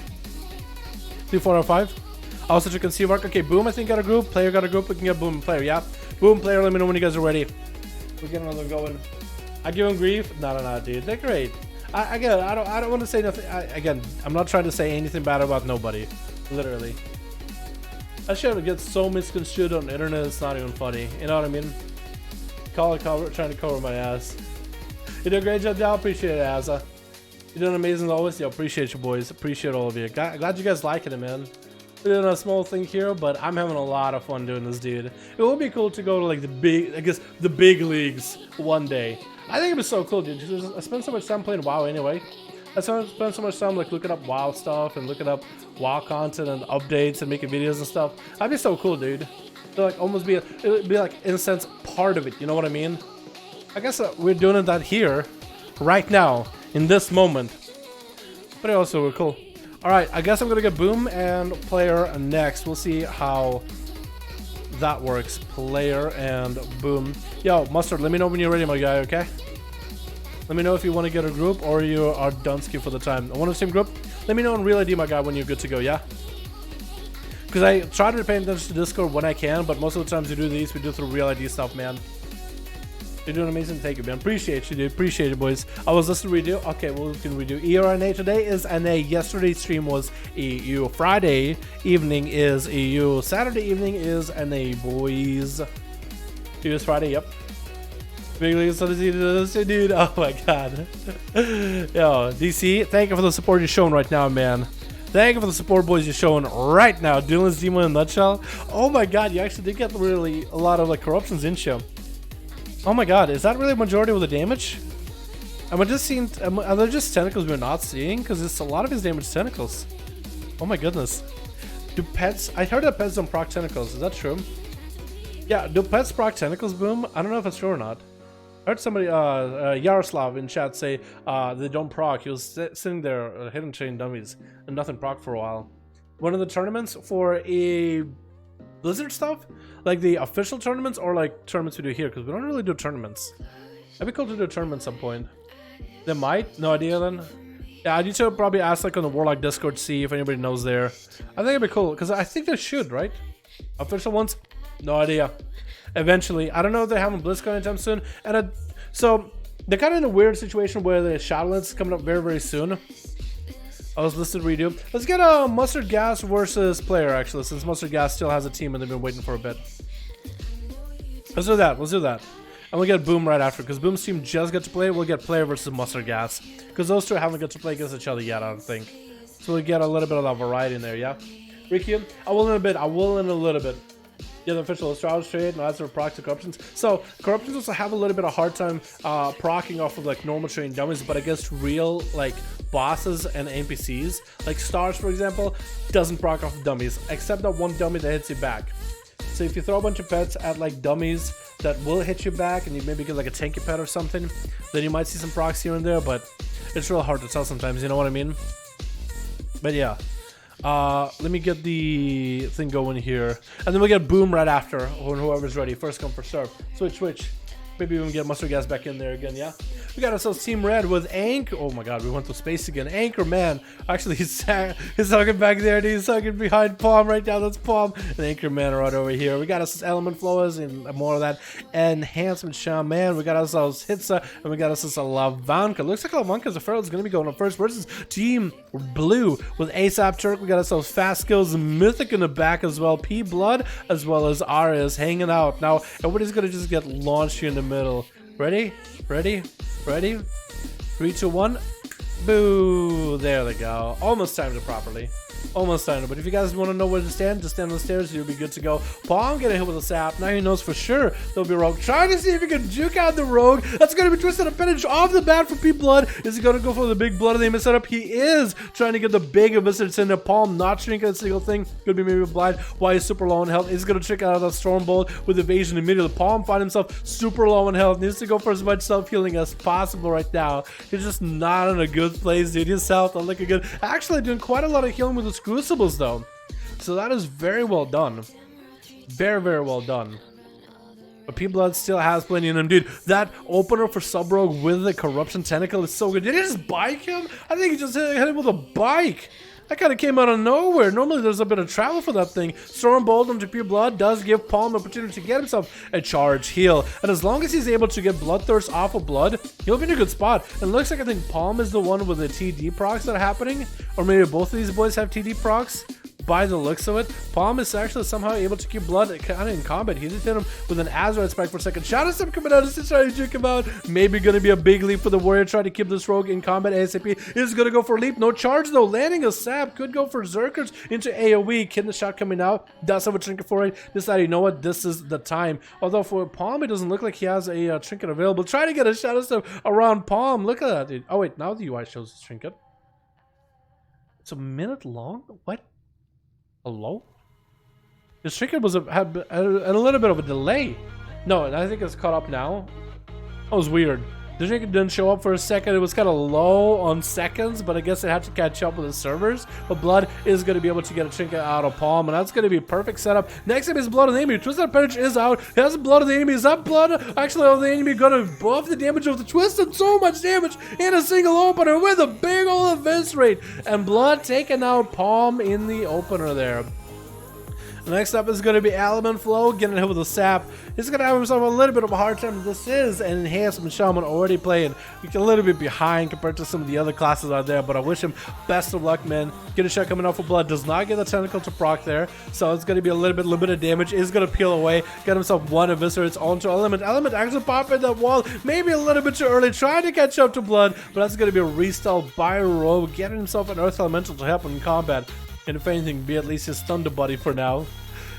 3, 4, 5. Also, check out C-Work. Okay, Boom, I think, got a group. Player got a group. We can get Boom Player, yeah? Boom Player, let me know when you guys are ready. We're getting another going. I give them grief? No, dude. They're great. I don't want to say nothing. Again, I'm not trying to say anything bad about nobody. Literally. That shit gets so misconstrued on the internet, it's not even funny. You know what I mean? Trying to cover my ass. You did a great job, Dal. Appreciate it, Azza. You're doing amazing as always. Yo, appreciate you, boys. Appreciate all of you. Glad you guys liking it, man. We're doing a small thing here, but I'm having a lot of fun doing this, dude. It would be cool to go to like the big leagues one day. I think it'd be so cool, dude. I spend so much time playing WoW anyway. I spend so much time like looking up WoW stuff and looking up WoW content and updates and making videos and stuff. That'd be so cool, dude. To like almost be it would be like in a sense part of it. You know what I mean? I guess we're doing that here, right now, in this moment. But it also we're cool. Alright, I guess I'm gonna get Boom and Player next. We'll see how that works. Player and Boom. Yo, Mustard, let me know when you're ready, my guy, okay? Let me know if you want to get a group or you are Dunsky for the time. I want the same group? Let me know in Real ID, my guy, when you're good to go, yeah? Because I try to pay attention to Discord when I can, but most of the times we do these, we do through Real ID stuff, man. You're doing amazing. Thank you, man. Appreciate you, dude. Appreciate it, boys. I was listening to redo. Okay, well, we can redo. ERNA today is NA. Yesterday's stream was EU. Friday evening is EU. Saturday evening is NA, boys. It was Friday, yep. Big league, dude. Oh my god. Yo, DC, thank you for the support you're showing right now, man. Thank you for the support, boys, you're showing right now. Duels EU in a nutshell. Oh my god, you actually did get really a lot of like corruptions, didn't you? Oh my god, is that really a majority of the damage? Am I just seeing, are there just tentacles we're not seeing? Because it's a lot of his damage tentacles. Oh my goodness. Do pets, I heard that pets don't proc tentacles, is that true? Yeah, do pets proc tentacles, Boom? I don't know if it's true or not. I heard somebody, Yaroslav in chat say they don't proc. He was sitting there, hidden chain dummies, and nothing proc for a while. One of the tournaments for a Blizzard stuff? Like the official tournaments or like tournaments we do here? Because we don't really do tournaments. It'd be cool to do a tournament at some point. They might? No idea then? Yeah, I need to probably ask like on the Warlock Discord, see if anybody knows there. I think it'd be cool, because I think they should, right? Official ones? No idea. Eventually. I don't know if they have a BlizzCon anytime soon. And so, they're kind of in a weird situation where the Shadowlands is coming up very soon. I was listed to redo. Let's get a Mustard Gas versus Player, actually, since Mustard Gas still has a team and they've been waiting for a bit. Let's do that. Let's do that. And we'll get Boom right after, because Boom's team just get to play. We'll get Player versus Mustard Gas, because those two haven't got to play against each other yet, I don't think. So we'll get a little bit of that variety in there, yeah? Ricky, I will in a little bit. Yeah, the official Astrology trade, no, that's for proc to corruptions. So corruptions also have a little bit of hard time procking off of like normal trained dummies, but against real like bosses and NPCs, like Stars for example, doesn't proc off of dummies, except that one dummy that hits you back. So if you throw a bunch of pets at like dummies that will hit you back, and you maybe get like a tanky pet or something, then you might see some procs here and there, but it's real hard to tell sometimes, you know what I mean? But yeah. Let me get the thing going here, and then we'll get Boom right after when whoever's ready. First come, first serve. Switch. Maybe we can get Mustard Gas back in there again, yeah? We got ourselves Team Red with Anchor. Oh my god, we went to space again. Anchor, man. Actually, he's hugging back there, and he's hugging behind Palm right now. That's Palm. And Anchor Man right over here. We got ourselves Element Flowers and more of that. Enhancement Shaman. We got ourselves Hitsa, and we got ourselves a Lavanka. Looks like Lavanka's a Feral is going to be going on first versus Team Blue with ASAP Turk. We got ourselves Fast Skills, Mythic in the back as well. P Blood, as well as Arias hanging out. Now, everybody's going to just get launched here in the middle. Ready? 3, 2, 1. Boo! There they go. Almost timed it properly. Almost timed it. But if you guys want to know where to stand, just stand on the stairs. You'll be good to go. Palm getting hit with a sap. Now he knows for sure there'll be Rogue. Trying to see if he can juke out the Rogue. That's going to be twisted appendage off the bat for P Blood. Is he going to go for the big blood of the image setup? He is trying to get the big eviscerates in there. Palm not shrinking a single thing. Could be maybe blind. Why he's super low on health. He's going to trick out that Storm Bolt with evasion immediately. Palm find himself super low on health. Needs to go for as much self-healing as possible right now. He's just not in a good place, dude. His health not looking good. Actually doing quite a lot of healing with his Crucibles though. So that is very well done. Very, very well done. But P-Blood still has plenty in him, dude. That opener for Sub-Rogue with the Corruption Tentacle is so good. Did he just bike him? I think he just hit him with a bike. That kind of came out of nowhere. Normally there's a bit of travel for that thing. Storm Bolt onto Pure Blood does give Palm an opportunity to get himself a charge heal. And as long as he's able to get Bloodthirst off of Blood, he'll be in a good spot. And it looks like I think Palm is the one with the TD procs that are happening. Or maybe both of these boys have TD procs. By the looks of it, Palm is actually somehow able to keep Blood kind of in combat. He just hit him with an Azeroth spike for a second. Shadow Step coming out, is trying to juke him out. Maybe going to be a big leap for the Warrior, trying to keep this Rogue in combat ASAP. Is going to go for a leap. No charge though. Landing a sap. Could go for Zerkers into AoE. Kidney shot coming out. Does have a trinket for it. Decided, you know what? This is the time. Although for Palm, it doesn't look like he has a trinket available. Trying to get a Shadow Step around Palm. Look at that, dude. Oh wait, now the UI shows his trinket. It's a minute long? What? Hello? This trinket was had a little bit of a delay. No, I think it's caught up now. That was weird. The trinket didn't show up for a second. It was kind of low on seconds, but I guess it had to catch up with the servers. But Blood is going to be able to get a trinket out of Palm, and that's going to be a perfect setup. Next up is Blood of the enemy. Twisted Appendage is out. He has Blood of the enemy. Is that Blood actually of the enemy going to buff the damage of the Twisted? So much damage in a single opener with a big old events rate. And Blood taking out Palm in the opener there. Next up is going to be Element Flow, getting hit with a sap. He's going to have himself a little bit of a hard time. This is an Enhancement Shaman already playing. He's a little bit behind compared to some of the other classes out there, but I wish him best of luck, man. Get a shot coming off for Blood. Does not get the tentacle to proc there, so it's going to be a little bit of damage. Is going to peel away. Get himself one Eviscerates onto Element. Element actually popping that wall. Maybe a little bit too early, trying to catch up to Blood, but that's going to be a restyle by Rogue, getting himself an Earth Elemental to help him in combat. And if anything, be at least his Thunder buddy for now.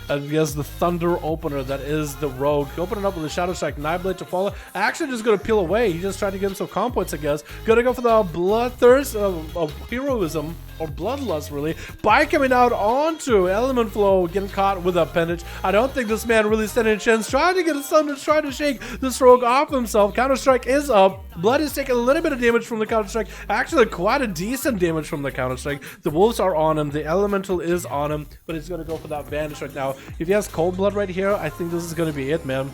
And he has the Thunder opener that is the Rogue. Opening up with a Shadow Strike, Nightblade to follow. Actually just going to peel away. He's just trying to get himself comp points, I guess. Going to go for the Bloodthirst of heroism. Or Bloodlust, really. By coming out onto Element Flow, getting caught with Appendage. I don't think this man really standing a chance. Trying to get his Thunder, trying to shake this Rogue off himself. Counter-Strike is up. Blood is taking a little bit of damage from the Counter-Strike. Actually, quite a decent damage from the Counter-Strike. The Wolves are on him. The Elemental is on him. But he's going to go for that Vanish right now. If he has Cold Blood right here, I think this is going to be it, man.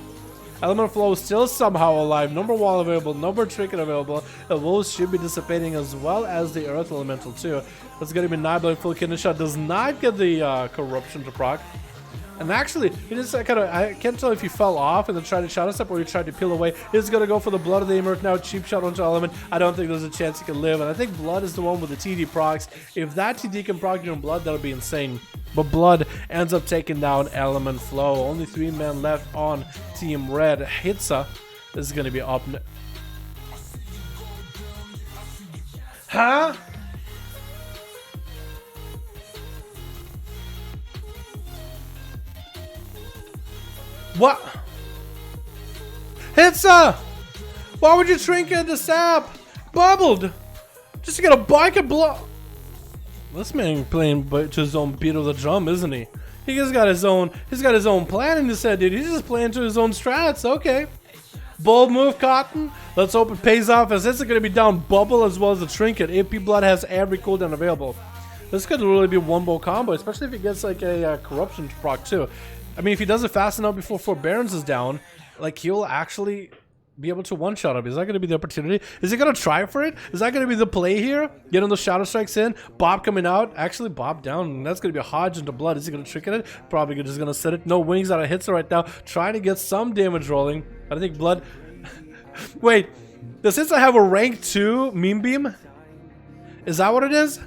Element Flow is still somehow alive. Number wall available, number trinket available. The Wolves should be dissipating as well as the Earth Elemental too. That's going to be Nightblade full kidney shot. Does not get the Corruption to proc. And actually, it is kind of, I can't tell if he fell off and then tried to Shadow Step or he tried to peel away. He's going to go for the Blood of the Emerald now. Cheap shot onto Element. I don't think there's a chance he can live. And I think Blood is the one with the TD procs. If that TD can proc your Blood, that would be insane. But Blood ends up taking down Element Flow. Only 3 men left on Team Red. Hitsa This is gonna be up. Huh? What? Hitsa! Why would you trinket the sap? Bubbled! Just to get a bike and blow. This man playing to his own beat of the drum, isn't he? He's got his own plan in his head, dude. He's just playing to his own strats, okay. Bold move, Cotton. Let's hope it pays off, as this is going to be down bubble as well as the trinket. AP Blood has every cooldown available. This could really be one bow combo, especially if he gets like a corruption proc too. I mean, if he does it fast enough before Forbearance is down, like he'll actually be able to one-shot him. Is that going to be the opportunity? Is he going to try for it? Is that going to be the play here? Getting those shadow strikes in, Bob coming out, actually Bob down. That's going to be a Hodge into blood. Is he going to trick it? Probably just going to set it. No wings out of hits right now. Trying to get some damage rolling. I think blood. Wait, does Hitsa have a rank 2 meme beam? Is that what it is?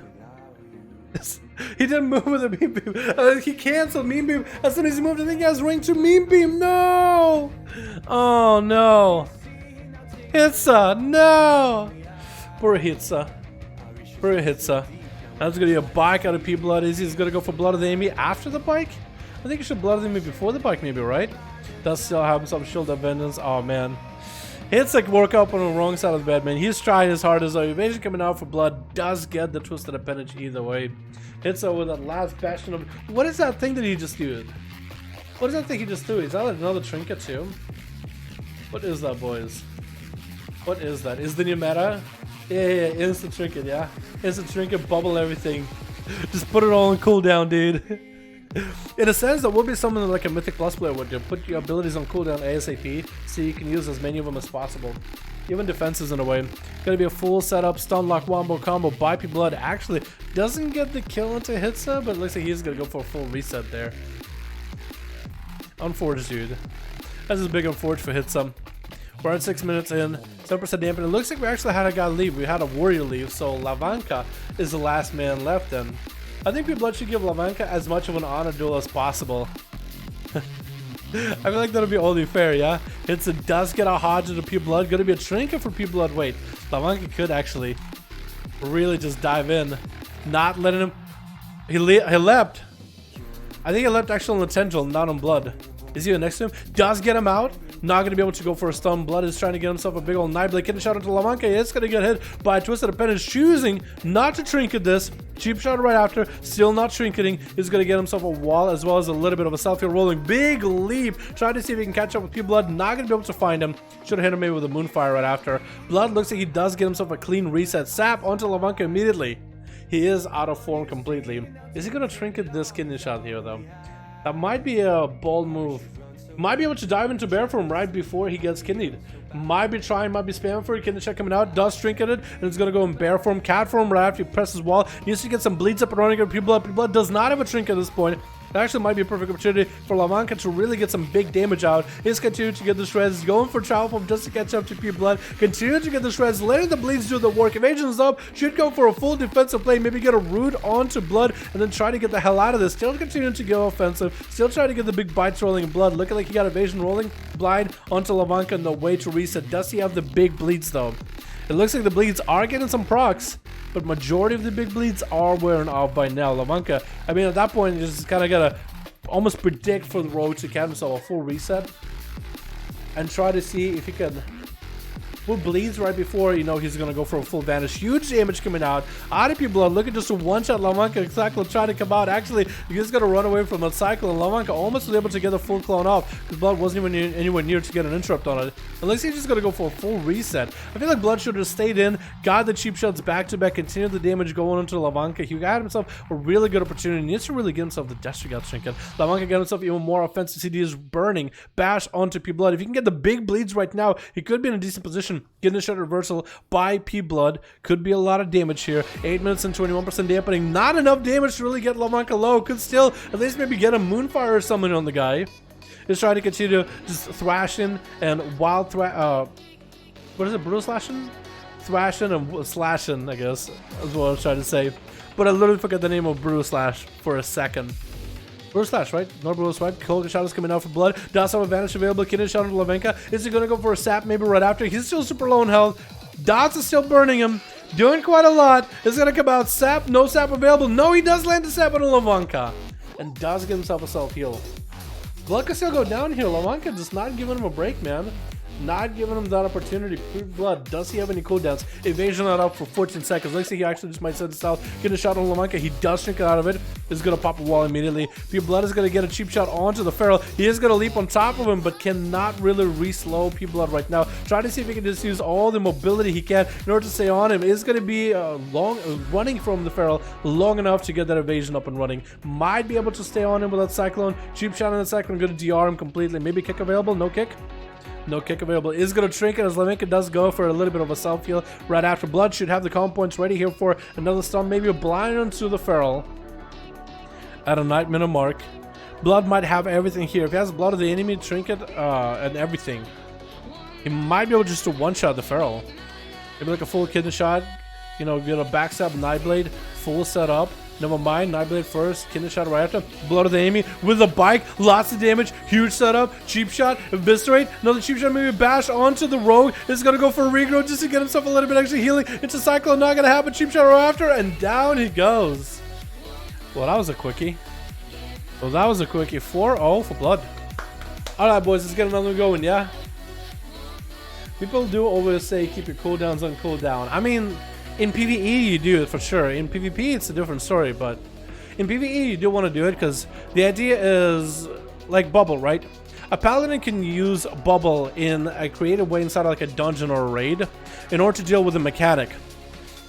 He didn't move with a meme beam. He canceled meme beam as soon as he moved. I think he has rank 2 meme beam. No! Oh no! Hitsa, no! Poor Hitsa. Poor Hitsa. That's gonna be a bike out of P Blood. He's gonna go for Blood of the Enemy after the bike? I think he should Blood of the Enemy before the bike, maybe, right? Does still have some Shield of Vengeance. Oh man. Hitsa woke up on the wrong side of the bed, man. He's trying his hardest. Evasion coming out for blood does get the Twisted Appendage either way. Hitsa with that last bastion of. What is that thing that he just did? What is that thing he just threw? Is that another trinket too? What is that, boys? What is that? Is the new meta? Yeah, instant trinket, yeah. Instant trinket, bubble everything. Just put it all on cooldown, dude. In a sense, that would be something like a Mythic Plus player would do. Put your abilities on cooldown ASAP so you can use as many of them as possible. Even defenses in a way. Gonna be a full setup, stun lock wombo combo. By P Blood actually doesn't get the kill into Hitsa, but it looks like he's gonna go for a full reset there. Unforged, dude. That's a big unforged for Hitsa. We're at 6 minutes in, 7% dampen. It looks like we actually had a guy leave. We had a warrior leave, so Lavanka is the last man left then. I think P Blood should give Lavanka as much of an honor duel as possible. I feel like that'll be only fair, yeah? Hitsa does get a Hodge into P Blood. Gonna be a trinket for P Blood. Wait, Lavanka could actually really just dive in. Not letting him. He leapt. I think he leapt actually on the tendril, not on blood. Is he next to him? Does get him out. Not going to be able to go for a stun. Blood is trying to get himself a big old Nightblade. Getting a shot into Lavanka. It's going to get hit by a Twisted Appendage. Choosing not to trinket this. Cheap shot right after. Still not trinketing. He's going to get himself a wall as well as a little bit of a self-heal rolling. Big leap. Trying to see if he can catch up with P Blood. Not going to be able to find him. Should have hit him maybe with a Moonfire right after. Blood looks like he does get himself a clean reset. Sap onto Lavanka immediately. He is out of form completely. Is he going to trinket this kidney shot here though? That might be a bold move. Might be able to dive into bear form right before he gets kidneyed. Might be trying, might be spamming for it. Kidney check coming out. Does trinket it. And it's going to go in bear form, cat form right after he presses wall. Needs to get some bleeds up and running at P Blood. P Blood does not have a trinket at this point. That actually might be a perfect opportunity for Lavanka to really get some big damage out. He's continuing to get the shreds. He's going for travel form just to catch up to P Blood. Continuing to get the shreds. Letting the bleeds do the work. Evasion's up. Should go for a full defensive play. Maybe get a root onto Blood and then try to get the hell out of this. Still continuing to go offensive. Still trying to get the big bites rolling in Blood. Looking like he got evasion rolling. Blind onto Lavanka and the way to reset. Does he have the big bleeds though? It looks like the bleeds are getting some procs, but majority of the big bleeds are wearing off by now. Lavanka, I mean, at that point, you just kind of gotta almost predict for the road to get himself a full reset and try to see if he can Who bleeds right before, you know, he's going to go for a full vanish. Huge damage coming out. RMP Blood looking just to one-shot Lavanka. Cyclone trying to come out. Actually, he's going to run away from the Cyclone. Lavanka almost was able to get a full clone off because Blood wasn't even anywhere near to get an interrupt on it. Unless he's just going to go for a full reset. I feel like Blood should have stayed in, got the cheap shots back-to-back, continued the damage going into Lavanka. He got himself a really good opportunity. He needs to really get himself the Destry out trinket. Lavanka got himself even more offensive. CD is burning. Bash onto P Blood. If he can get the big bleeds right now, he could be in a decent position. Getting a shot reversal by P Blood could be a lot of damage here. 8 minutes and 21% dampening. Not enough damage to really get Lavanka low. Could still at least maybe get a Moonfire or something on the guy. Just trying to continue to just thrashing and wild what is it? Brutal slashing? Thrashing and slashing, I guess, is what I was trying to say. But I literally forgot the name of Brutal Slash for a second. Burst Slash, right? No Burst Swipe. Cold Shot is coming out for blood. Does have advantage available. Kidney Shot on Lavenka. Is he going to go for a sap maybe right after? He's still super low in health. Dots is still burning him. Doing quite a lot. Is going to come out. Sap. No sap available. No, he does land the sap on Lavenka. And does get himself a self-heal. Blood can still go down here. Lavenka just not giving him a break, man. Not giving him that opportunity. Pure blood. Does he have any cooldowns? Evasion not up for 14 seconds. Looks like he actually just might set this out. Get a shot on Lavenka. He does shrink it out of it. Is going to pop a wall immediately. Pure blood is going to get a cheap shot onto the feral. He is going to leap on top of him, but cannot really re-slow Pure blood right now. Try to see if he can just use all the mobility he can in order to stay on him. Is going to be running from the feral long enough to get that evasion up and running. Might be able to stay on him with that cyclone. Cheap shot on the cyclone. Going to DR him completely. Maybe kick available. No kick. No kick available. Is going to shrink it as Lavenka does go for a little bit of a self-heal right after. Blood should have the calm points ready here for another stun. Maybe a blind onto the feral at a 9 minute mark. Blood might have everything here. If he has blood of the enemy, trinket, and everything, he might be able just to one-shot the feral. Maybe like a full kidney shot. You know, get a backstab Nightblade, full setup. Never mind, Nightblade first, kidney shot right after. Blood of the enemy with a bike, lots of damage, huge setup, cheap shot, eviscerate, another cheap shot, maybe bash onto the rogue. Is gonna go for a regrow just to get himself a little bit extra healing. It's a cyclone, not gonna happen. Cheap shot right after, and down he goes. Well, that was a quickie. 4-0 for blood. Alright, boys, let's get another one going, yeah? People do always say keep your cooldowns on cooldown. I mean, in PvE you do it for sure. In PvP it's a different story, but in PvE you do want to do it because the idea is like bubble, right? A paladin can use bubble in a creative way inside of like a dungeon or a raid in order to deal with a mechanic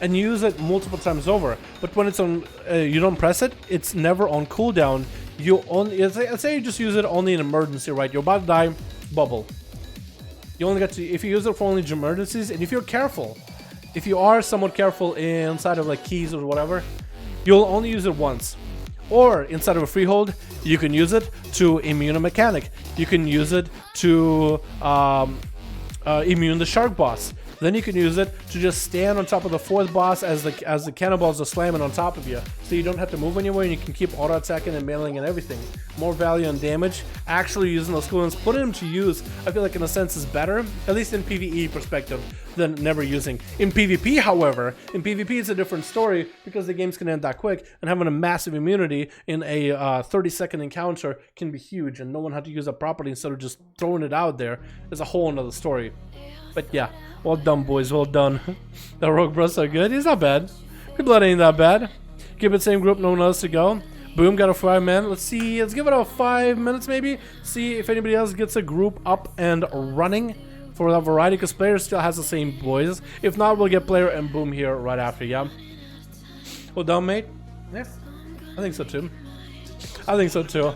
and use it multiple times over. But when it's on, you don't press it, it's never on cooldown. You only, let's say you just use it only in emergency, right? You're about to die, bubble. You only get to, if you use it for only emergencies, and if you're careful, if you are somewhat careful inside of like keys or whatever, you'll only use it once. Or inside of a freehold, you can use it to immune a mechanic. You can use it to immune the shark boss. Then you can use it to just stand on top of the fourth boss as the cannonballs are slamming on top of you. So you don't have to move anywhere and you can keep auto attacking and mailing and everything. More value and damage. Actually using those cooldowns, putting them to use, I feel like in a sense is better, at least in PvE perspective, than never using. In PvP, however, in PvP it's a different story because the games can end that quick, and having a massive immunity in a 30-second encounter can be huge, and no one had to use it properly instead of just throwing it out there is a whole another story. But yeah, well done, boys, well done. The rogue bros are good. He's not bad. Good blood ain't that bad. Keep it same group, no one else to go. Boom, got a 5 man. Let's see, let's give it a 5 minutes maybe. See if anybody else gets a group up and running for that variety, because player still has the same boys. If not, we'll get player and boom here right after, yeah. Well done, mate. Yeah, I think so too. I think so too.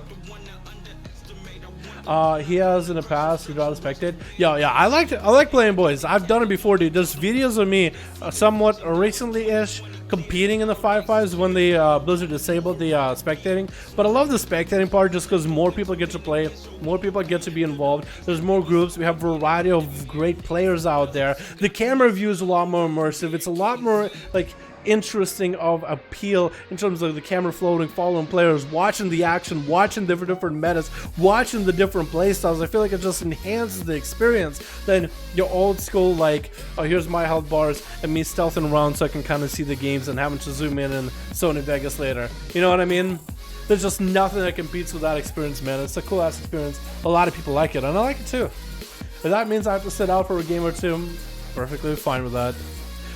He has in the past, you got expected. Yeah, I like playing boys. I've done it before, dude. There's videos of me somewhat recently-ish competing in the 5-5s when the Blizzard disabled the spectating. But I love the spectating part just because more people get to play, more people get to be involved. There's more groups. We have a variety of great players out there. The camera view is a lot more immersive. It's a lot more like interesting of appeal in terms of the camera floating, following players, watching the action, watching the different metas, watching the different playstyles. I feel like it just enhances the experience than your old school like, oh, here's my health bars and me stealthing around so I can kind of see the games and having to zoom in and Sony Vegas later. You know what I mean? There's just nothing that competes with that experience, man. It's a cool ass experience. A lot of people like it, and I like it too. If that means I have to sit out for a game or two, perfectly fine with that.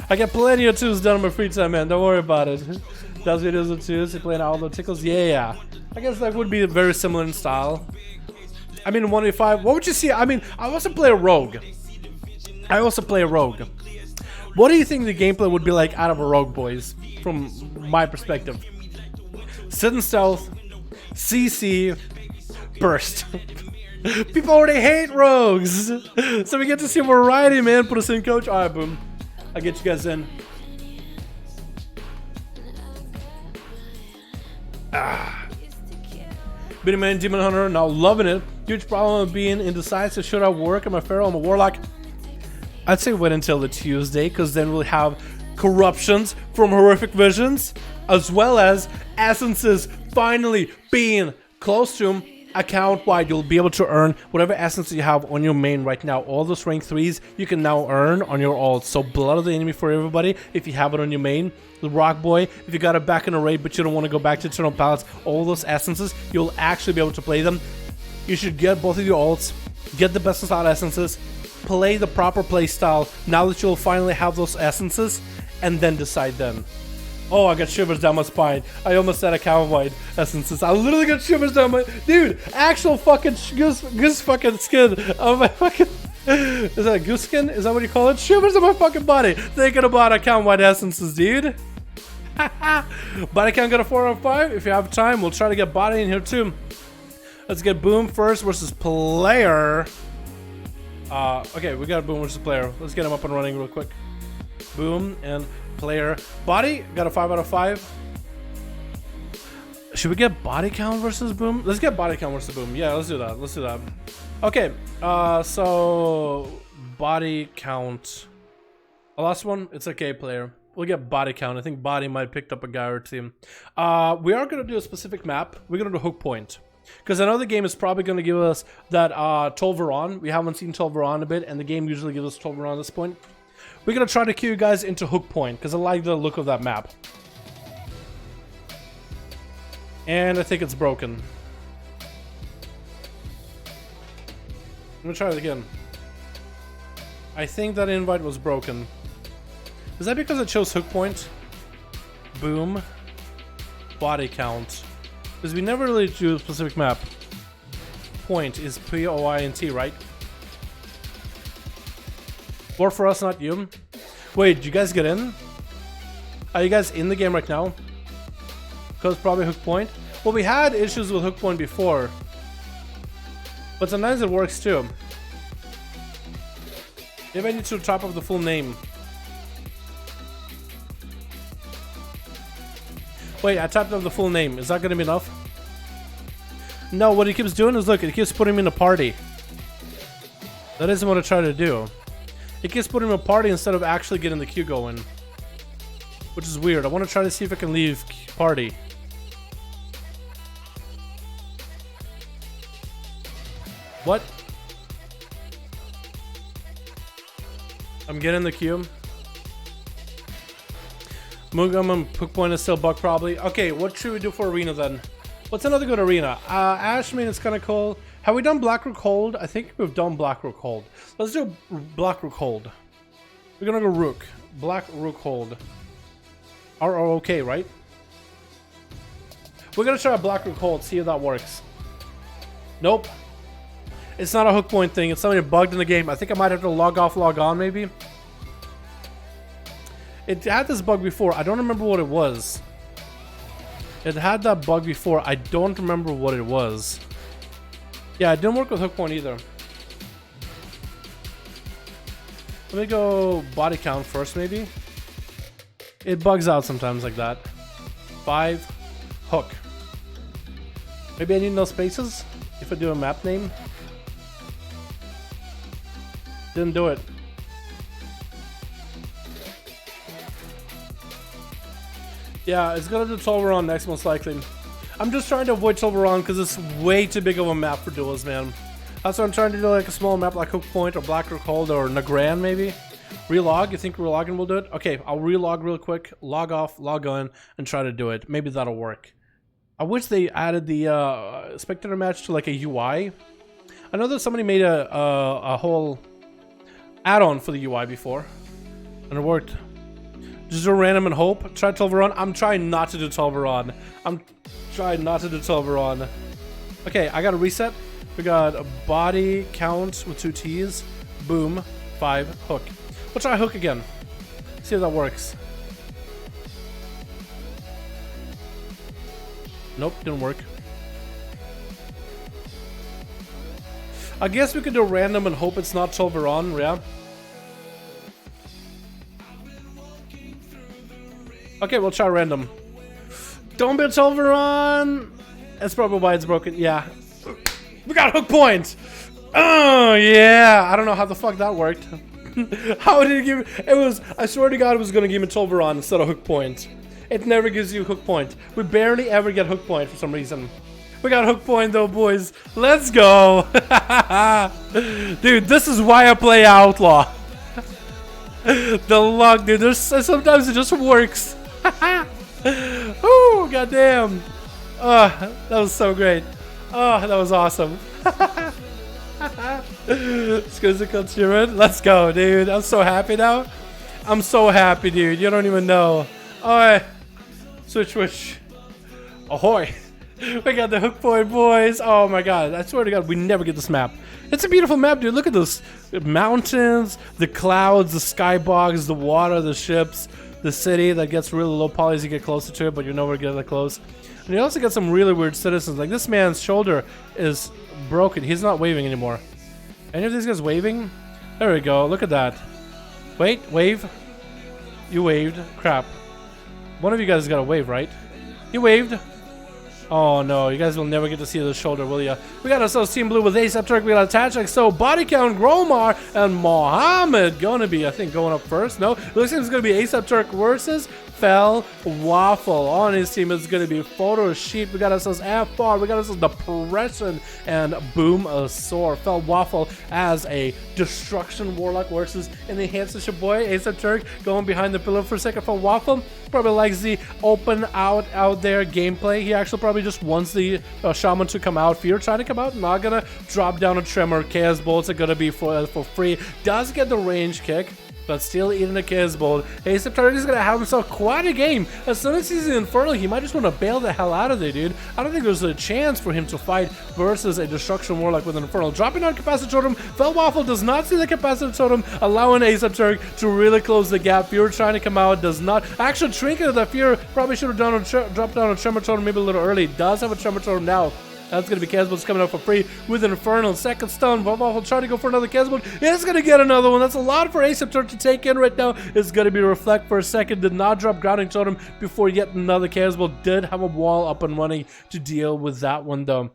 I get plenty of twos done in my free time, man. Don't worry about it. Does videos of twos, you playing Outlaw Tickles? Yeah. I guess that would be very similar in style. I mean, 1v5, what would you see? I mean, I also play a rogue. What do you think the gameplay would be like out of a rogue, boys? From my perspective. Sit and stealth, CC, burst. People already hate rogues. So we get to see a variety, man. Put us in, coach. Alright, boom. I'll get you guys in. Bitty Man, Demon Hunter, now loving it. Huge problem of being indecisive. Should I work? I'm a feral, I'm a warlock. I'd say wait until the Tuesday, because then we'll have corruptions from horrific visions, as well as essences finally being close to account wide, you'll be able to earn whatever essence you have on your main right now. All those rank 3s you can now earn on your ult. So Blood of the Enemy for everybody, if you have it on your main. The Rock Boy, if you got it back in a raid but you don't want to go back to Eternal Palace, all those essences, you'll actually be able to play them. You should get both of your ults, get the best out essences, play the proper play style now that you'll finally have those essences, and then decide then. Oh, I got shivers down my spine. I almost said account-wide essences. I literally got shivers down my... Dude, actual fucking goose fucking skin on my fucking... Is that a goose skin? Is that what you call it? Shivers on my fucking body. Thinking about account-wide essences, dude. Body count got a 4 out of 5. If you have time, we'll try to get body in here too. Let's get Boom first versus player. Okay, we got Boom versus player. Let's get him up and running real quick. Boom and player. Body got a 5 out of 5. Should we get body count versus Boom? Let's get body count versus Boom. Yeah, let's do that. Let's do that. Okay, so body count. The last one, it's okay, player. We'll get body count. I think body might have picked up a guy or two. We are going to do a specific map. We're going to do hook point. Because I know the game is probably going to give us that Tolvaron. We haven't seen Tolvaron a bit, and the game usually gives us Tolvaron at this point. We're going to try to cue you guys into hook point, because I like the look of that map. And I think it's broken. Let me try it again. I think that invite was broken. Is that because it chose hook point? Boom. Body count. Because we never really do a specific map. Point is P-O-I-N-T, right? Or for us, not you. Wait, did you guys get in? Are you guys in the game right now? Because probably hook point. Well, we had issues with hook point before. But sometimes it works too. Maybe I need to top up the full name. Wait, I tapped up the full name. Is that going to be enough? No, what he keeps doing is, look, it keeps putting me in a party. That isn't what I try to do. It keeps putting me in a party instead of actually getting the queue going. Which is weird. I want to try to see if I can leave party. What? I'm getting the queue. Mugam and hook point is still bug probably. Okay, what should we do for arena then? What's another good arena? Ashman is kind of cool. Have we done Blackrook Hold? I think we've done Blackrook Hold. Let's do Blackrook Hold. We're gonna go Rook. Blackrook Hold. R-O-O-K, right? We're gonna try a Blackrook Hold, see if that works. Nope. It's not a hook point thing. It's something bugged in the game. I think I might have to log off, log on maybe. It had this bug before. I don't remember what it was. It had that bug before. I don't remember what it was. Yeah, it didn't work with hook point either. Let me go body count first, maybe. It bugs out sometimes like that. 5, hook. Maybe I need no spaces if I do a map name. Didn't do it. Yeah, it's gonna do Tolvaron next, most likely. I'm just trying to avoid Tolvaron because it's way too big of a map for duels, man. That's why I'm trying to do, like a small map like Hook Point or Blackrook Hold or Nagran maybe. Relog, you think relogging will do it? Okay, I'll relog real quick, log off, log on, and try to do it. Maybe that'll work. I wish they added the spectator match to like a UI. I know that somebody made a whole add-on for the UI before, and it worked. Just do random and hope. Try Tolvaron. I'm trying not to do Tolvaron. I'm trying not to do Tolvaron. Okay, I got a reset. We got a body count with 2 T's. Boom. 5. Hook. We'll try hook again. See if that works. Nope, didn't work. I guess we could do random and hope it's not Tolvaron, yeah? Okay, we'll try random. Don't be Tolvaron! That's probably why it's broken. Yeah. We got hook point! Oh, yeah! I don't know how the fuck that worked. How did it give... It was... I swear to God it was gonna give me Tolvaron instead of hook point. It never gives you hook point. We barely ever get hook point for some reason. We got hook point though, boys. Let's go. Dude, this is why I play Outlaw. The luck, dude. There's sometimes it just works. Oh, goddamn. Oh, that was so great. Oh, that was awesome. Let's go, dude. I'm so happy now. I'm so happy, dude. You don't even know. Alright. Switch. Ahoy. We got the hook point, boys. Oh my god. I swear to god, we never get this map. It's a beautiful map, dude. Look at those mountains, the clouds, the skybogs, the water, the ships, the city that gets really low poly as you get closer to it, but you never get that close. And you also get some really weird citizens. Like this man's shoulder is broken. He's not waving anymore. Any of these guys waving? There we go. Look at that. Wait, wave. You waved. Crap. One of you guys got a wave, right? You waved. Oh no, you guys will never get to see the shoulder, will ya? We got ourselves Team Blue with ASAP Turk, we got Attach like so, Body Count, Gromar, and Mohammed gonna be, I think, going up first. No, looks like it's gonna be ASAP Turk versus Fell Waffle. On his team is gonna be Photo Sheep. We got ourselves F-Bar, we got ourselves Depression, and Boom Sore. Fell Waffle as a Destruction Warlock versus an Enhancement Shaman boy. ASAP Turk going behind the pillar for a second. Fell Waffle probably likes the open out there gameplay. He actually probably just wants the Shaman to come out. Fear trying to come out, not gonna drop down a Tremor. Chaos Bolts are gonna be for free. Does get the range kick, but still eating a Chaos Bolt. ASAP Turk is gonna have himself quite a game. As soon as he's in Infernal, he might just want to bail the hell out of there, dude. I don't think there's a chance for him to fight versus a Destruction Warlock with an Infernal. Dropping on Capacitor Totem, Fell Waffle does not see the Capacitor Totem, allowing ASAP Turk to really close the gap. Fear trying to come out, does not. Actually, Trinket that Fear probably should have dropped down a Tremor Totem maybe a little early. Does have a Tremor Totem now. That's going to be Casbolt coming out for free with an Infernal. Second stun. Waffle trying to go for another Casbolt. It's going to get another one. That's a lot for ASAP Turk to take in right now. It's going to be Reflect for a second. Did not drop Grounding Totem before yet another Casbolt. Did have a wall up and running to deal with that one though.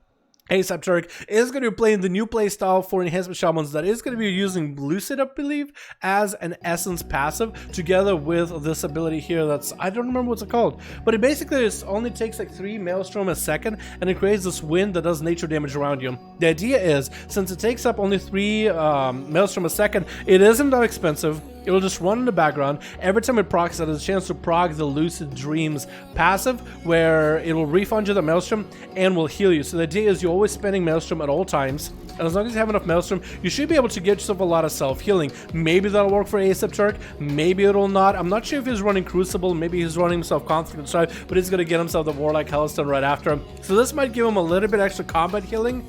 ASAP Turk is going to be playing the new playstyle for Enhancement Shamans that is going to be using Lucid, I believe, as an Essence passive together with this ability here that's, I don't remember what's it called, but it basically only takes like 3 Maelstrom a second and it creates this wind that does nature damage around you. The idea is, since it takes up only 3 Maelstrom a second, it isn't that expensive. It'll just run in the background. Every time it procs, it has a chance to proc the Lucid Dreams passive, where it will refund you the Maelstrom and will heal you. So the idea is you're always spending Maelstrom at all times, and as long as you have enough Maelstrom, you should be able to get yourself a lot of self-healing. Maybe that'll work for ASAP Turk, maybe it'll not. I'm not sure if he's running Crucible, maybe he's running himself Conflict Strive, but he's going to get himself the Warlock Hellstone right after him. So this might give him a little bit extra combat healing,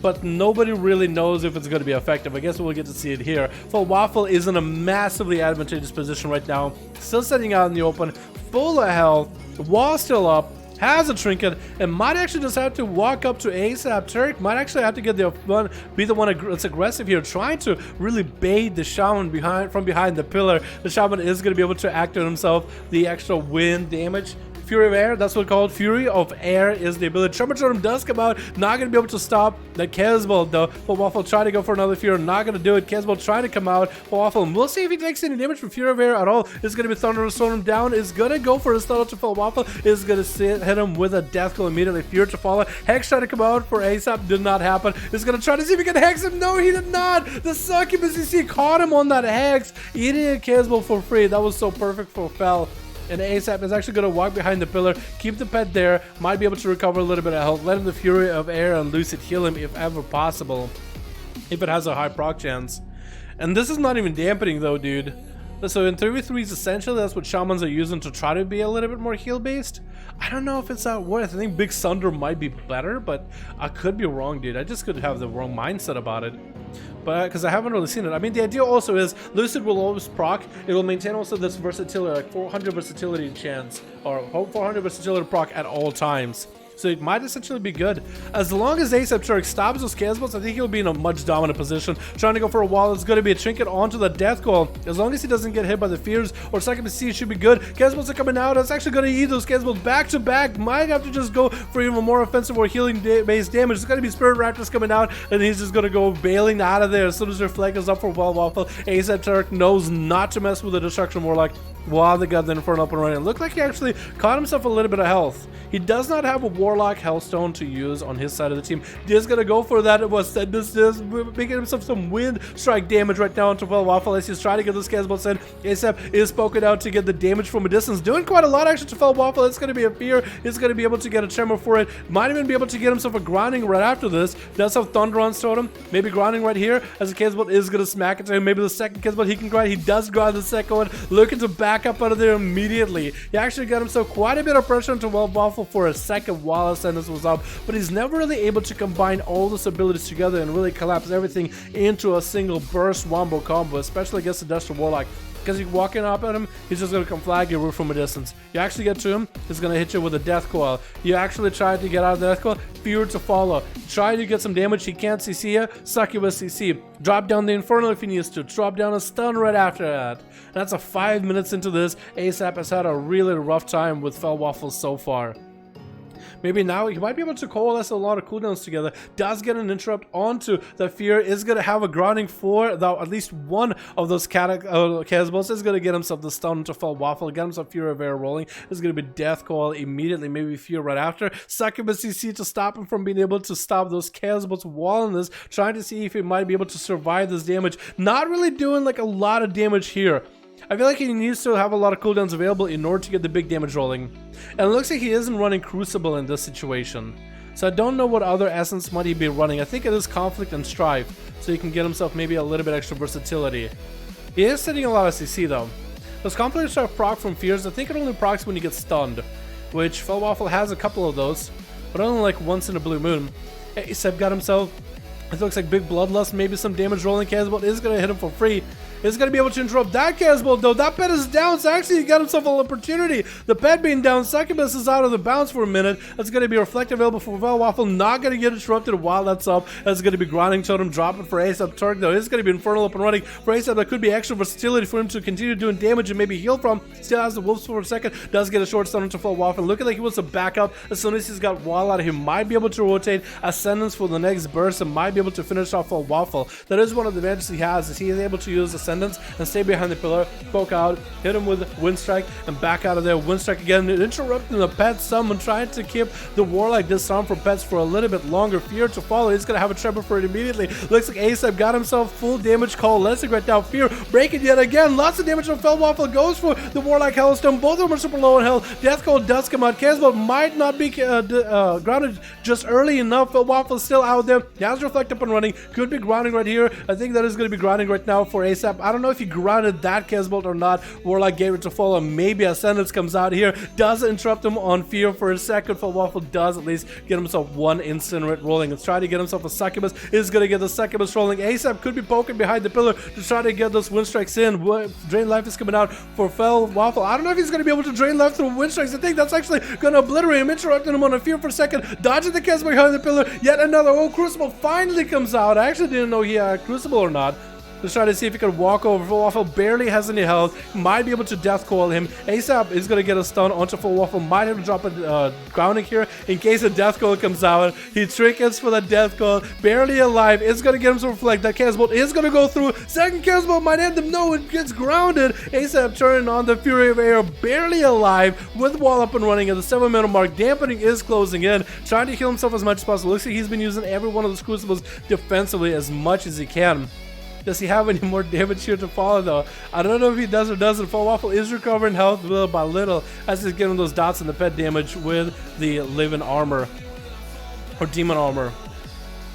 but nobody really knows if it's going to be effective. I guess we'll get to see it here. Fell Waffle is in a massively advantageous position right now. Still sitting out in the open, full of health, wall still up, has a Trinket, and might actually just have to walk up to ASAP Turk. Might actually have to get the one, be the one that's aggressive here, trying to really bait the Shaman from behind the pillar. The Shaman is going to be able to activate himself the extra wind damage. Fury of Air, that's what it's called. Fury of Air is the ability. Tremor Totem does come out, not going to be able to stop the Casbolt though. But Waffle trying to go for another Fury, not going to do it. Casbolt trying to come out. Waffle, we'll see if he takes any damage from Fury of Air at all. It's going to be Thunder Storm down. Is going to go for a stun to Fell Waffle. Is going to hit him with a Death Claw immediately. Fury to follow. Hex trying to come out for ASAP, did not happen. Is going to try to see if he can Hex him. No, he did not. The Succubus CC caught him on that Hex, eating a Casbolt for free. That was so perfect for Fell. And ASAP is actually going to walk behind the pillar, keep the pet there, might be able to recover a little bit of health, let him the Fury of Air and Lucid heal him if ever possible, if it has a high proc chance. And this is not even dampening though, dude. So in 3v3s, essentially that's what Shamans are using to try to be a little bit more heal based. I don't know if it's that worth. I think Big Thunder might be better, but I could be wrong, dude. I just could have the wrong mindset about it. But because I haven't really seen it. I mean, the idea also is Lucid will always proc. It will maintain also this versatility, like 400 versatility chance, or 400 versatility proc at all times. So it might essentially be good. As long as ASAP Turk stops those Casbots, I think he'll be in a much dominant position. Trying to go for a wall, it's going to be a Trinket onto the Death Call. As long as he doesn't get hit by the Fears or Second C, it should be good. Casbots are coming out. It's actually going to eat those Casbots back to back. Might have to just go for even more offensive or healing based damage. It's going to be Spirit Raptors coming out, and he's just going to go bailing out of there as soon as Reflect is up for Wall Waffle. ASAP Turk knows not to mess with the Destruction Warlock while they got the Inferno up and running. It looked like he actually caught himself a little bit of health. He does not have a Warlock Hellstone to use on his side of the team. Just gonna go for that. It was this making himself some wind strike damage right now onto Felwaffle as he's trying to get this Casbolt in. ASAP is poking out to get the damage from a distance, doing quite a lot actually to Felwaffle. It's gonna be a fear. He's gonna be able to get a tremor for it. Might even be able to get himself a grounding right after this. Does have Thunder on Totem, maybe grounding right here as the Casbolt is gonna smack it to him. Maybe the second Casbolt he can grind. He does grind the second one, looking to back up out of there immediately. He actually got himself quite a bit of pressure into Felwaffle for a second while Ascendance was up, but he's never really able to combine all those abilities together and really collapse everything into a single burst wombo combo, especially against the Dusty Warlock. Because you're walking up at him, he's just going to come flag you from a distance. You actually get to him, he's going to hit you with a Death Coil. You actually try to get out of the Death Coil, fear to follow. Try to get some damage, he can't CC you, suck you with CC. Drop down the Infernal if he needs to, drop down a stun right after that. And that's a 5 minutes into this. ASAP has had a really rough time with Felwaffle so far. Maybe now he might be able to coalesce a lot of cooldowns together. Does get an interrupt onto the fear. Is going to have a grounding for though at least one of those Casbolts. Is going to get himself the stun to Felwaffle. Get himself Fury of Air rolling. Is going to be Death Coil immediately. Maybe Fear right after. Succubus CC to stop him from being able to stop those Casbolts while in this. Trying to see if he might be able to survive this damage. Not really doing like a lot of damage here. I feel like he needs to have a lot of cooldowns available in order to get the big damage rolling. And it looks like he isn't running Crucible in this situation. So I don't know what other essence might he be running. I think it is Conflict and Strife, so he can get himself maybe a little bit extra versatility. He is sitting a lot of CC though. Those Conflict and Strife proc from Fears, I think it only procs when you get stunned, which Felwaffle has a couple of those, but only like once in a blue moon. ASAP got himself, it looks like big Bloodlust, maybe some damage rolling. Casbolt is going to hit him for free. Is going to be able to interrupt that Casbolt though. That pet is down, so actually he got himself an opportunity. The pet being down, Succubus is out of the bounds for a minute. That's going to be reflective available for Felwaffle. Not going to get interrupted while that's up. That's going to be Grounding Totem dropping for ASAP. Turk though is going to be Infernal up and running for ASAP. That could be extra versatility for him to continue doing damage and maybe heal from. Still has the Wolves for a second. Does get a short stun into Felwaffle. Looking like he wants to back up as soon as he's got Wall out. He might be able to rotate Ascendance for the next burst and might be able to finish off Felwaffle. That is one of the advantages he has, is he is able to use Ascendance and stay behind the pillar, poke out, hit him with Wind Strike, and back out of there. Wind Strike again, interrupting the pet summon, trying to keep the Warlock disarmed for pets for a little bit longer. Fear to follow, he's going to have a tremor for it immediately. Looks like ASAP got himself full damage coalescing right now. Fear breaking yet again, lots of damage on Felwaffle, goes for the Warlock Hellstone. Both of them are super low in health. Death Coil does come out. Casbolt might not be grounded just early enough. Felwaffle still out there. He has Reflect up and running, could be grounding right here. I think that is going to be grounding right now for ASAP. I don't know if he grounded that Casbolt or not. Warlock gave it to follow. Maybe Ascendance comes out here, does interrupt him on Fear for a second. Felwaffle does at least get himself one Incinerate rolling. Let's try to get himself a Succubus. Is going to get the Succubus rolling. ASAP could be poking behind the pillar to try to get those Wind Strikes in. Drain Life is coming out for Felwaffle. I don't know if he's going to be able to drain life through Wind Strikes. I think that's actually going to obliterate him, interrupting him on a Fear for a second, dodging the Casbolt behind the pillar. Yet another. Oh, Crucible finally comes out. I actually didn't know he had Crucible or not. Let's try to see if he can walk over. Felwaffle barely has any health. Might be able to Death Coil him. ASAP is going to get a stun onto Felwaffle. Might have to drop a grounding here in case a Death Coil comes out. He triggers for the Death Coil. Barely alive. It's going to get him some Reflect. That Casbolt is going to go through. Second Casbolt might end him. No, it gets grounded. ASAP turning on the Fury of Air. Barely alive with Wall up and running at the 7-minute mark. Dampening is closing in. Trying to heal himself as much as possible. Looks like he's been using every one of those Crucibles defensively as much as he can. Does he have any more damage here to follow though? I don't know if he does or doesn't. Felwaffle is recovering health little by little as he's getting those dots in the pet damage with the Living Armor or Demon Armor.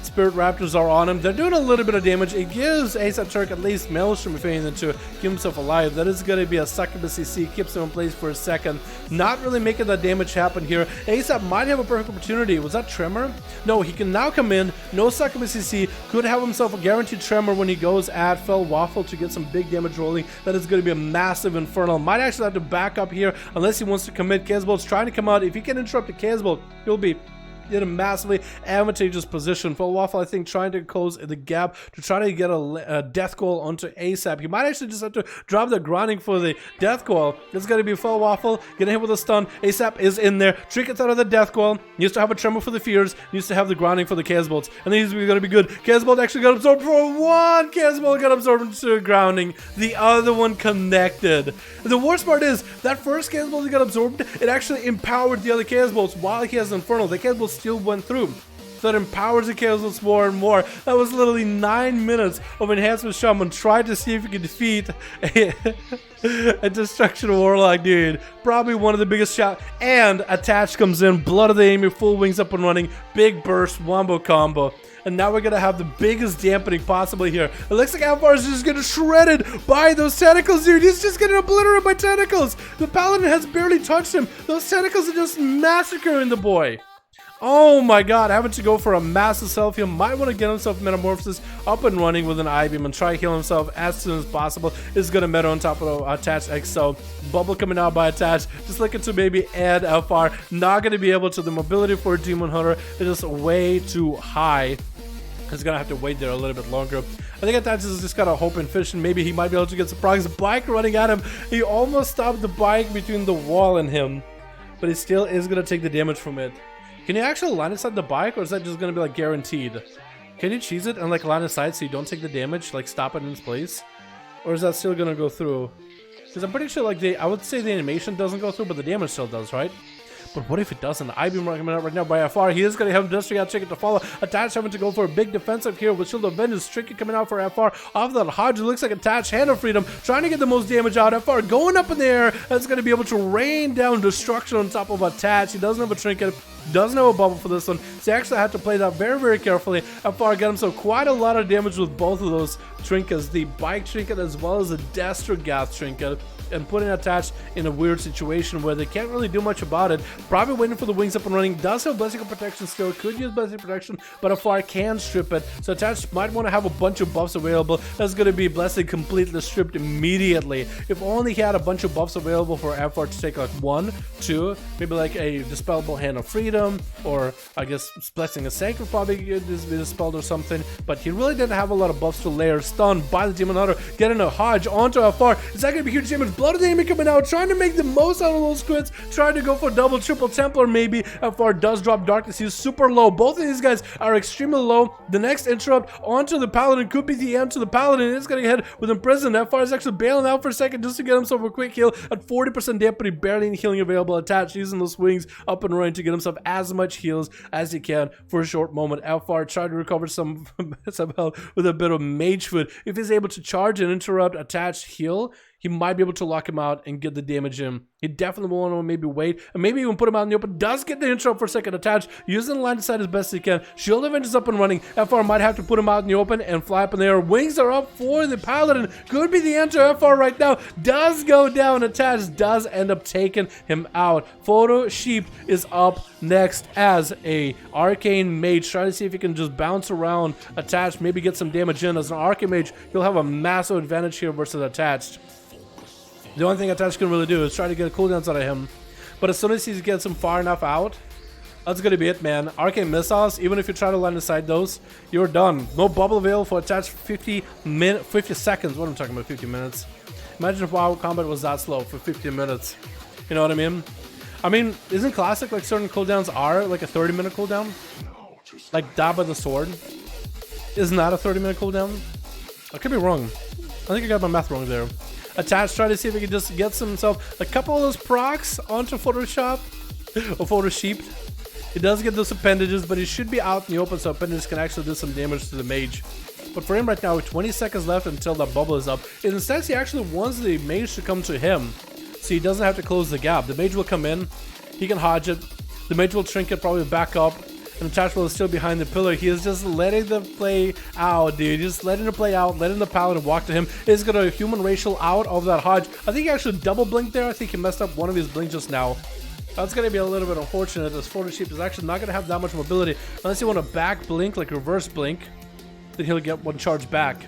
Spirit Raptors are on him. They're doing a little bit of damage. It gives ASAP Turk at least Maelstrom if anything to keep himself alive. That is going to be a Succubus CC. Keeps him in place for a second. Not really making that damage happen here. ASAP might have a perfect opportunity. Was that Tremor? No, he can now come in. No Succubus CC. Could have himself a guaranteed Tremor when he goes at Felwaffle to get some big damage rolling. That is going to be a massive Infernal. Might actually have to back up here unless he wants to commit. Casbolt's trying to come out. If he can interrupt the Casbolt, he'll be in a massively advantageous position. For Waffle, I think, trying to close the gap to try to get a death coil onto ASAP. He might actually just have to drop the grounding for the death coil. It's going to be full Waffle, getting hit with a stun. ASAP is in there. Trinkets out of the death coil. Needs to have a tremor for the fears. Needs to have the grounding for the Chaos Bolts. And he's going to be good. Chaos Bolt actually got absorbed for one. Chaos Bolt got absorbed into grounding. The other one connected. The worst part is that first Chaos Bolt that got absorbed, it actually empowered the other Chaos Bolts while he has Infernal. The Chaos Bolt still went through. So that empowers the Chaos Bolts more and more. That was literally 9 minutes of Enhancement Shaman trying to see if he could defeat a Destruction Warlock, dude. Probably one of the biggest shots. And Attach comes in, Blood of the Enemy, full wings up and running, big burst, wombo combo. And now we're gonna have the biggest dampening possibly here. It looks like Alvar is just getting shredded by those tentacles, dude. He's just getting obliterated by tentacles. The Paladin has barely touched him. Those tentacles are just massacring the boy. Oh my god, having to go for a massive self heal. Might want to get himself Metamorphosis up and running with an I-Beam and try to heal himself as soon as possible. Is going to meta on top of Attach XO. Bubble coming out by Attach. Just looking to maybe add FR. Not going to be able to. The mobility for Demon Hunter is just way too high. He's going to have to wait there a little bit longer. I think Attach is just got a hope and fish, and maybe he might be able to get some progress. The bike running at him. He almost stopped the bike between the wall and him. But he still is going to take the damage from it. Can you actually line inside the bike, or is that just going to be like guaranteed? Can you cheese it and like line inside so you don't take the damage, like stop it in its place? Or is that still going to go through? Because I'm pretty sure like I would say the animation doesn't go through, but the damage still does, right? But what if it doesn't? I-Beam coming out right now by FR. He is going to have Dusty out Chicken to follow. Attach having to go for a big defensive here with Shield of Vengeance. Tricky coming out for FR. Off that Hodge, it looks like Attach, Hand of Freedom, trying to get the most damage out. FR going up in the air. That's going to be able to rain down destruction on top of Attach. He doesn't have a trinket. Doesn't have a bubble for this one. So he actually had to play that very, very carefully. FR got himself quite a lot of damage with both of those trinkets. The bike trinket as well as the Destrogath trinket. And putting Attached in a weird situation where they can't really do much about it. Probably waiting for the wings up and running. Does have Blessing of Protection still. Could use Blessing of Protection, but FR can strip it. So Attached might want to have a bunch of buffs available. That's going to be Blessing completely stripped immediately. If only he had a bunch of buffs available for FR to take like 1, 2, maybe like a Dispellable Hand of Freedom, or I guess Blessing of Sacred probably be dispelled or something. But he really didn't have a lot of buffs to layer. Stunned by the Demon Hunter, getting a Hodge onto FR. Is that going to be huge damage? Blood of the Enemy coming out, trying to make the most out of those crits, trying to go for double, triple Templar maybe. FR does drop Darkness. He's super low. Both of these guys are extremely low. The next interrupt onto the Paladin could be the end to the Paladin. It's going to get hit with Imprison. FR is actually bailing out for a second just to get himself a quick heal at 40% dampening, barely any healing available. Attached, using those wings up and running to get himself as much heals as he can for a short moment. FR tried to recover some health with a bit of Mage food. If he's able to charge and interrupt Attached heal, he might be able to lock him out and get the damage in. He definitely will want to maybe wait and maybe even put him out in the open. Does get the interrupt for a second. Attached, using the line of sight as best he can. Shield of Vengeance up and running. FR might have to put him out in the open and fly up in the air. Wings are up for the Paladin. Could be the end to FR right now. Does go down. Attached does end up taking him out. Photo Sheep is up next as a Arcane Mage. Try to see if he can just bounce around Attached, maybe get some damage in. As an Arcane Mage, he'll have a massive advantage here versus Attached. The only thing Attached can really do is try to get cooldowns out of him. But as soon as he gets him far enough out, that's going to be it, man. Arcane Missiles, even if you try to line aside those, you're done. No bubble available for Attached 50 seconds. What am I talking about, 50 minutes? Imagine if WoW combat was that slow for 50 minutes. You know what I mean? I mean, isn't Classic like certain cooldowns are like a 30-minute cooldown? Like Dab of the Sword. Isn't that a 30-minute cooldown? I could be wrong. I think I got my math wrong there. Attached, try to see if he can just get himself a couple of those procs onto Photoshop or Photo Sheep. He does get those appendages, but he should be out in the open, so appendages can actually do some damage to the Mage. But for him right now, with 20 seconds left until that bubble is up, instead he actually wants the Mage to come to him, so he doesn't have to close the gap. The Mage will come in, he can Hodge it, the Mage will Trinket, probably back up, and Attached is still behind the pillar. He is just letting the play out, dude. Just letting the play out, letting the Paladin walk to him. He's got a human racial out of that Hodge. I think he actually double blinked there. I think he messed up one of his blinks just now. That's going to be a little bit unfortunate, as Photo Sheep is actually not going to have that much mobility. Unless you want to back blink, like reverse blink, then he'll get one charge back.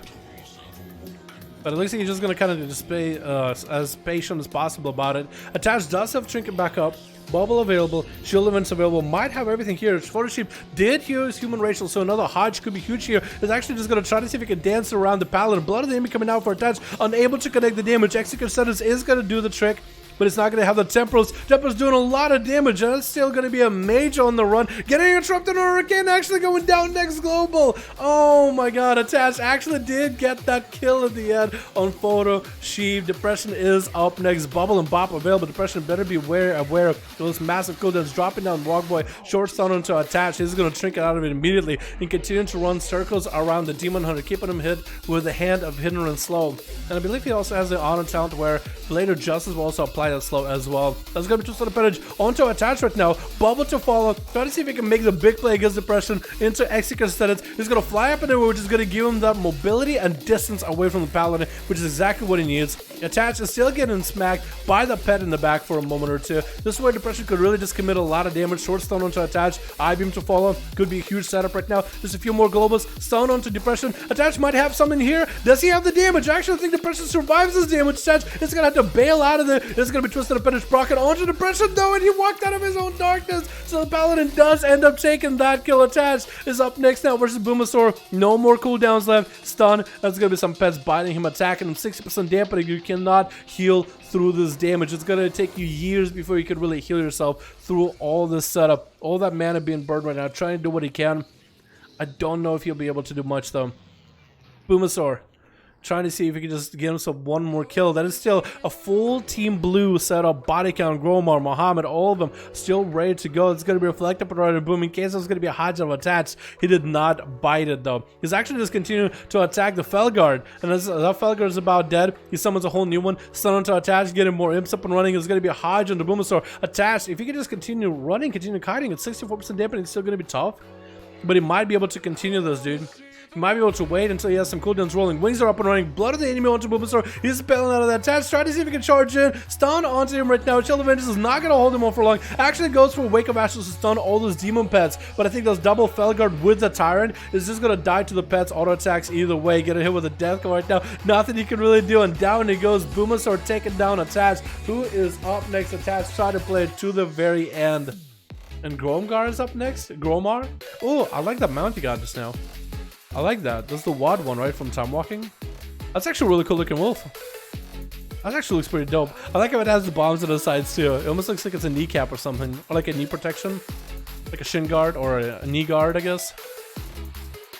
But it looks like he's just going to kind of display as patient as possible about it. Attached does have Trinket back up. bubble available, shield events available, might have everything here. Photo sheep did use human racial, so another Hodge could be huge here. Is actually just going to try to see if he can dance around the paladin. Blood of the enemy coming out for a touch, unable to connect the damage. Execute status is going to do the trick, but it's not going to have the temporals. Temporals doing a lot of damage, and it's still going to be a mage on the run. Getting interrupted on Hurricane, actually going down next global. Oh my god, Attach actually did get that kill at the end on Photo Sheep. Depression is up next. Bubble and Bop available. Depression better be aware of those massive cooldowns dropping down Rockboy. Short stun onto Attach. He's going to shrink it out of it immediately and continue to run circles around the Demon Hunter, keeping him hit with the hand of hidden and slow. And I believe he also has the honor talent where Blade of Justice will also apply that slow as well. That's going to be just on the percentage onto Attach right now. Bubble to follow. Try to see if he can make the big play against Depression into Execute status. He's going to fly up in there, which is going to give him that mobility and distance away from the Paladin, which is exactly what he needs. Attach is still getting smacked by the pet in the back for a moment or two. This is where Depression could really just commit a lot of damage. Short stun onto Attach. I-beam to follow. Could be a huge setup right now. Just a few more globals. Stun onto Depression. Attach might have something here. Does he have the damage? I actually think Depression survives this damage. Attach is going to have to bail out of there. It's going to be Twisted Appendage Brocket onto Depression though, and he walked out of his own darkness. So the Paladin does end up taking that kill. Attach is up next now versus Boomasaur. No more cooldowns left. Stun. That's going to be some pets biting him, attacking him. 60% dampening. You cannot heal through this damage. It's going to take you years before you could really heal yourself through all this setup. All that mana being burned right now. Trying to do what he can. I don't know if he'll be able to do much though. Boomasaur trying to see if he can just get himself one more kill. That is still a full team blue setup. Body count, Gromar, Muhammad, all of them still ready to go. It's going to be reflected but right boom in case there's going to be a Hodge of attacks. He did not bite it though. He's actually just continuing to attack the Felguard, and as that Felguard is about dead, he summons a whole new one. Stun onto Attach, getting more imps up and running. It's going to be a Hodge on the Boomasaur. Attached, if he can just continue running, continue kiting, it's 64% dampening. It's still going to be tough, but he might be able to continue this, dude. He might be able to wait until he has some cooldowns rolling. Wings are up and running. Blood of the enemy onto Boomasaur. He's spelling out of that attach. Trying to see if he can charge in. Stun onto him right now. Shield of Vengeance is not going to hold him on for long. Actually goes for Wake of Ashes to stun all those demon pets. But I think those double Felguard with the Tyrant is just going to die to the pets. Auto attacks either way. Getting hit with a death call right now. Nothing he can really do. And down he goes. Boomasaur taking down Attach. Who is up next? Attach trying to play it to the very end. And Gromgar is up next. Gromar. Oh, I like that mount he got just now. I like that. That's the WAD one, right? From Time Walking. That's actually a really cool looking wolf. That actually looks pretty dope. I like how it has the bombs on the sides too. It almost looks like it's a kneecap or something. Or like a knee protection. Like a shin guard or a knee guard, I guess.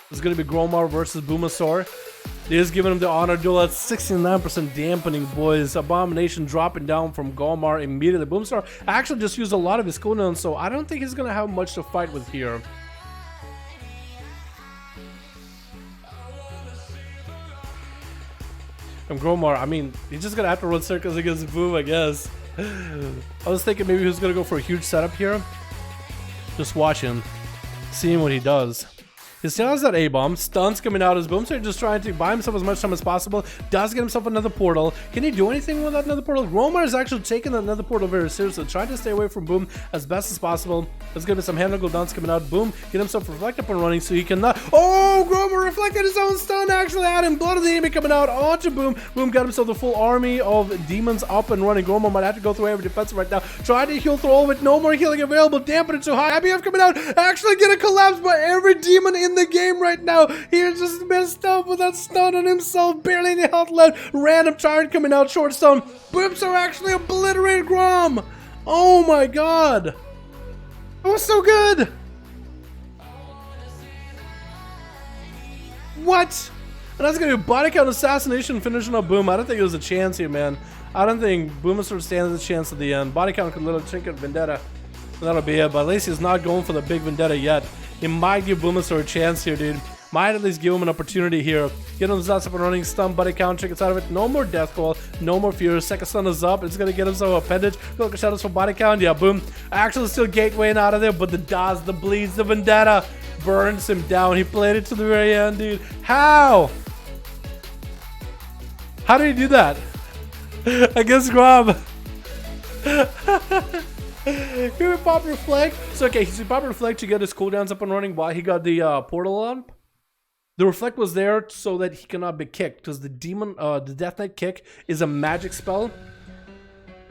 It's going to be Gromar versus Boomasaur. He is giving him the honor duel at 69% dampening, boys. Abomination dropping down from Gromar immediately. Boomasaur actually just used a lot of his cooldowns, so I don't think he's going to have much to fight with here. From Gromar, I mean, he's just gonna have to run circles against Boom, I guess. I was thinking maybe he was gonna go for a huge setup here. Just watch him, seeing what he does. He still has that A-bomb. Stuns coming out as Boom, so he's just trying to buy himself as much time as possible. Does get himself another portal. Can he do anything with that another portal? Gromar is actually taking that another portal very seriously. Trying to stay away from Boom as best as possible. There's gonna be some hand cooldowns coming out. Boom, get himself reflect up and running so he cannot. Oh, Gromar reflected his own stun actually at him. Blood of the enemy coming out onto Boom. Boom got himself the full army of demons up and running. Gromar might have to go through every defensive right now. Trying to heal through all of it. No more healing available. Dampen it too high. IBF coming out. Actually gonna collapse by every demon in the game right now. He just messed up with that stun on himself. Barely any health left. Random Tyrant coming out. Short stun. Boomasaur actually obliterated Grom. Oh my god. That was so good. What? And that's gonna be a body count assassination finishing up Boom. I don't think there's a chance here, man. I don't think Boomasaur stands a chance at the end. Body count could literally take it Vendetta. That'll be it. But at least he's not going for the big Vendetta yet. He might give Boomasaur a chance here, dude. Might at least give him an opportunity here. Get him up and running, stun, body count, trick out of it. No more death call, no more fear. Second stun is up. It's gonna get himself a appendage. Look at shadows for body count. Yeah, Boom. Actually still gatewaying out of there, but the Daz, the bleeds, the Vendetta burns him down. He played it to the very end, dude. How? How did he do that? Against Grob. He would pop reflect. So okay, he pop reflect to get his cooldowns up and running while he got the portal on. The reflect was there so that he cannot be kicked, because the demon, the Death Knight kick is a magic spell.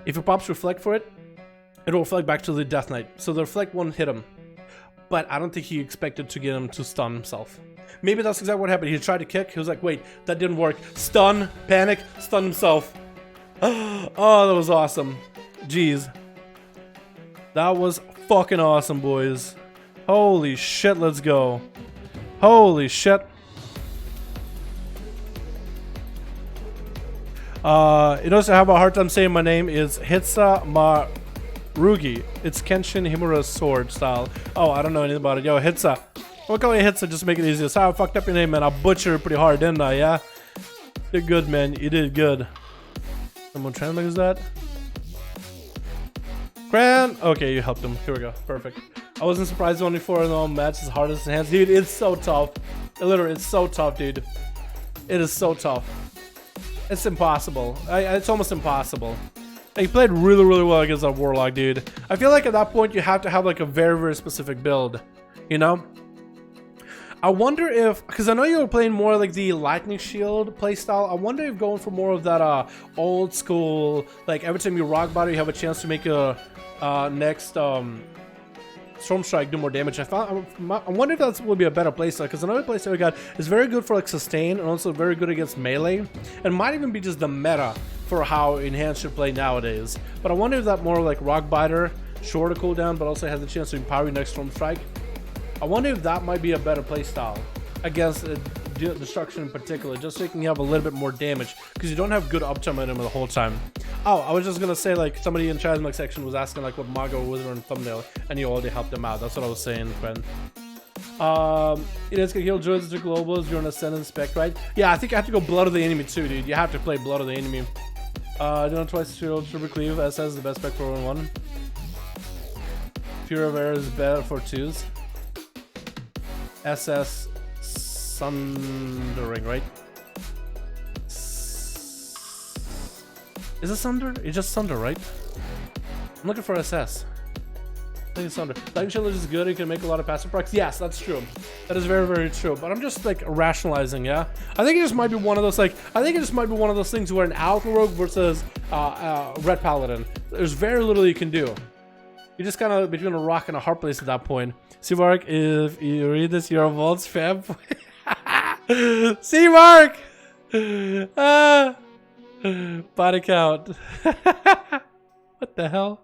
If he pops reflect for it, it'll reflect back to the Death Knight. So the reflect won't hit him. But I don't think he expected to get him to stun himself. Maybe that's exactly what happened. He tried to kick. He was like, wait, that didn't work. Stun, panic, stun himself. Oh, that was awesome. Jeez. That was fucking awesome, boys. Holy shit, let's go. Holy shit. You notice I have a hard time saying my name is Hitsa Marugi. It's Kenshin Himura's sword style. Oh, I don't know anything about it. Yo, Hitsa. We'll call you Hitsa just to make it easier. Sorry, I fucked up your name, man. I butchered it pretty hard, didn't I? Yeah? You did good, man. You did good. Someone translate is that? Grand. Okay, you helped him. Here we go. Perfect. I wasn't surprised only for a match as hard as Enhanced. Dude, it's so tough. Literally, it's so tough, dude. It is so tough. It's impossible. It's almost impossible. He played really, really well against that Warlock, dude. I feel like at that point you have to have like a very, very specific build, you know? I wonder if, because I know you were playing more like the Lightning Shield playstyle. I wonder if going for more of that old school, like every time you rock bottom, you have a chance to make a next Storm Strike do more damage. I wonder if that would be a better playstyle, because another playstyle we got is very good for like sustain and also very good against melee, and might even be just the meta for how Enhanced should play nowadays. But I wonder if that more like Rock Biter, shorter cooldown, but also has the chance to empower your next Storm Strike. I wonder if that might be a better playstyle against destruction in particular, just so you can have a little bit more damage, because you don't have good uptime on him the whole time. Oh, I was just gonna say, like, somebody in Chasmic section was asking like what Mago was on thumbnail, and you already helped them out. That's what I was saying, Quinn. It is gonna heal druids to globals. You're on Ascendant Spec, right? Yeah, I think I have to go Blood of the Enemy too, dude. You have to play Blood of the Enemy. Doing twice shield, Super Cleave. SS is the best spec for 1-1. Fury of Air is better for 2s. SS Sundering, right? Is it Sunder? It's just Sunder, right? I'm looking for SS. I think it's Sunder. Lightning Shield is good. You can make a lot of passive procs. Yes, that's true. That is very, very true. But I'm just like rationalizing, yeah? I think it just might be one of those, like, I think it just might be one of those things where an Alpha Rogue versus Red Paladin, there's very little you can do. You're just kind of between a rock and a hard place at that point. Seamark, if you read this, you're a Vaults fan. Seamark! Body count. What the hell?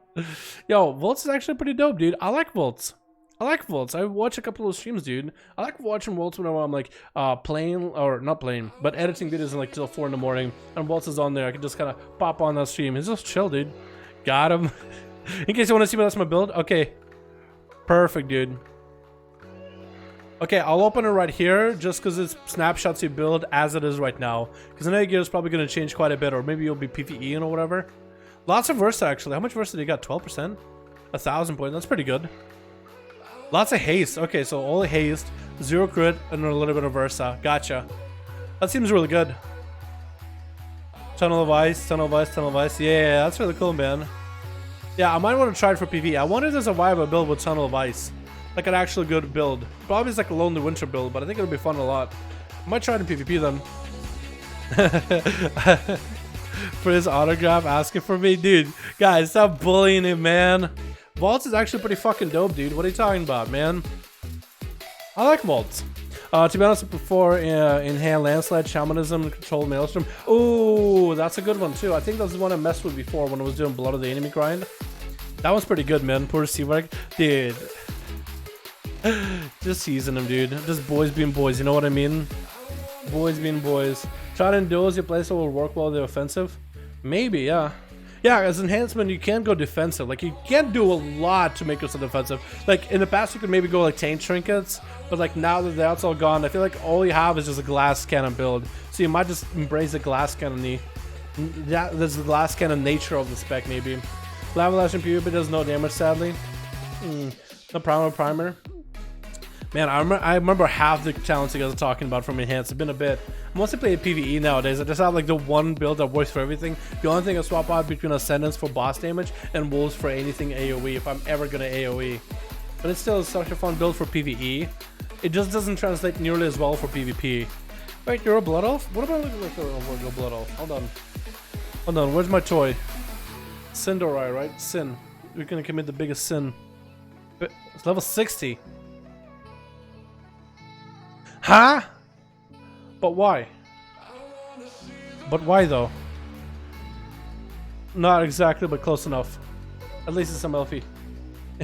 Yo, Vaults is actually pretty dope, dude. I like Vaults. I like Vaults. I watch a couple of streams, dude. I like watching Vaults whenever I'm like playing, or not playing, but editing videos in like till 4 in the morning, and Vaults is on there. I can just kind of pop on that stream. It's just chill, dude. Got him. In case you want to see what that's my build. Okay. Perfect, dude. Okay, I'll open it right here just because it snapshots your build as it is right now. Because I know your gear is probably going to change quite a bit, or maybe you'll be PvE or whatever. Lots of Versa, actually. How much Versa did you got? 12%? 1,000 points. That's pretty good. Lots of haste. Okay, so all haste, 0 crit, and a little bit of Versa. Gotcha. That seems really good. Tunnel of Ice, Tunnel of Ice, Tunnel of Ice. Yeah, that's really cool, man. Yeah, I might want to try it for PvE. I wonder if there's a viable build with Tunnel of Ice. Like an actually good build. Probably it's like a Lonely Winter build, but I think it'll be fun a lot. I might try it in PvP then. For his autograph, asking for me. Dude, guys, stop bullying him, man. Vaults is actually pretty fucking dope, dude. What are you talking about, man? I like Vaults. To be honest, I prefer Enhanced Landslide, Shamanism, and Controlled Maelstrom. Ooh, that's a good one too. I think that's the one I messed with before when I was doing Blood of the Enemy grind. That one's pretty good, man. Poor Seawork. Dude. Just teasing him, dude. Just boys being boys, you know what I mean? Boys being boys. Try to duels your playstyle will work well the offensive? Maybe, yeah. Yeah, as enhancement, you can go defensive. Like, you can't do a lot to make yourself defensive. Like, in the past, you could maybe go, like, Taint Trinkets. But, like, now that that's all gone, I feel like all you have is just a glass cannon build. So you might just embrace the glass cannon. Yeah, there's the glass cannon nature of the spec, maybe. Lava Lash and PvP does no damage, sadly. No primer. Man, I remember half the talents you guys are talking about from Enhanced. It's been a bit. I mostly play PvE nowadays. I just have like the one build that works for everything. The only thing I swap out between Ascendants for boss damage and Wolves for anything AoE if I'm ever gonna AoE. But it's still such a fun build for PvE. It just doesn't translate nearly as well for PvP. Wait, you're a Blood Elf? What about a Blood Elf? Hold on. Hold on, where's my toy? Sindorai, right? Sin. we're gonna commit the biggest sin. But it's level 60. Huh? But why? But why though? Not exactly, but close enough. At least it's some Elfie.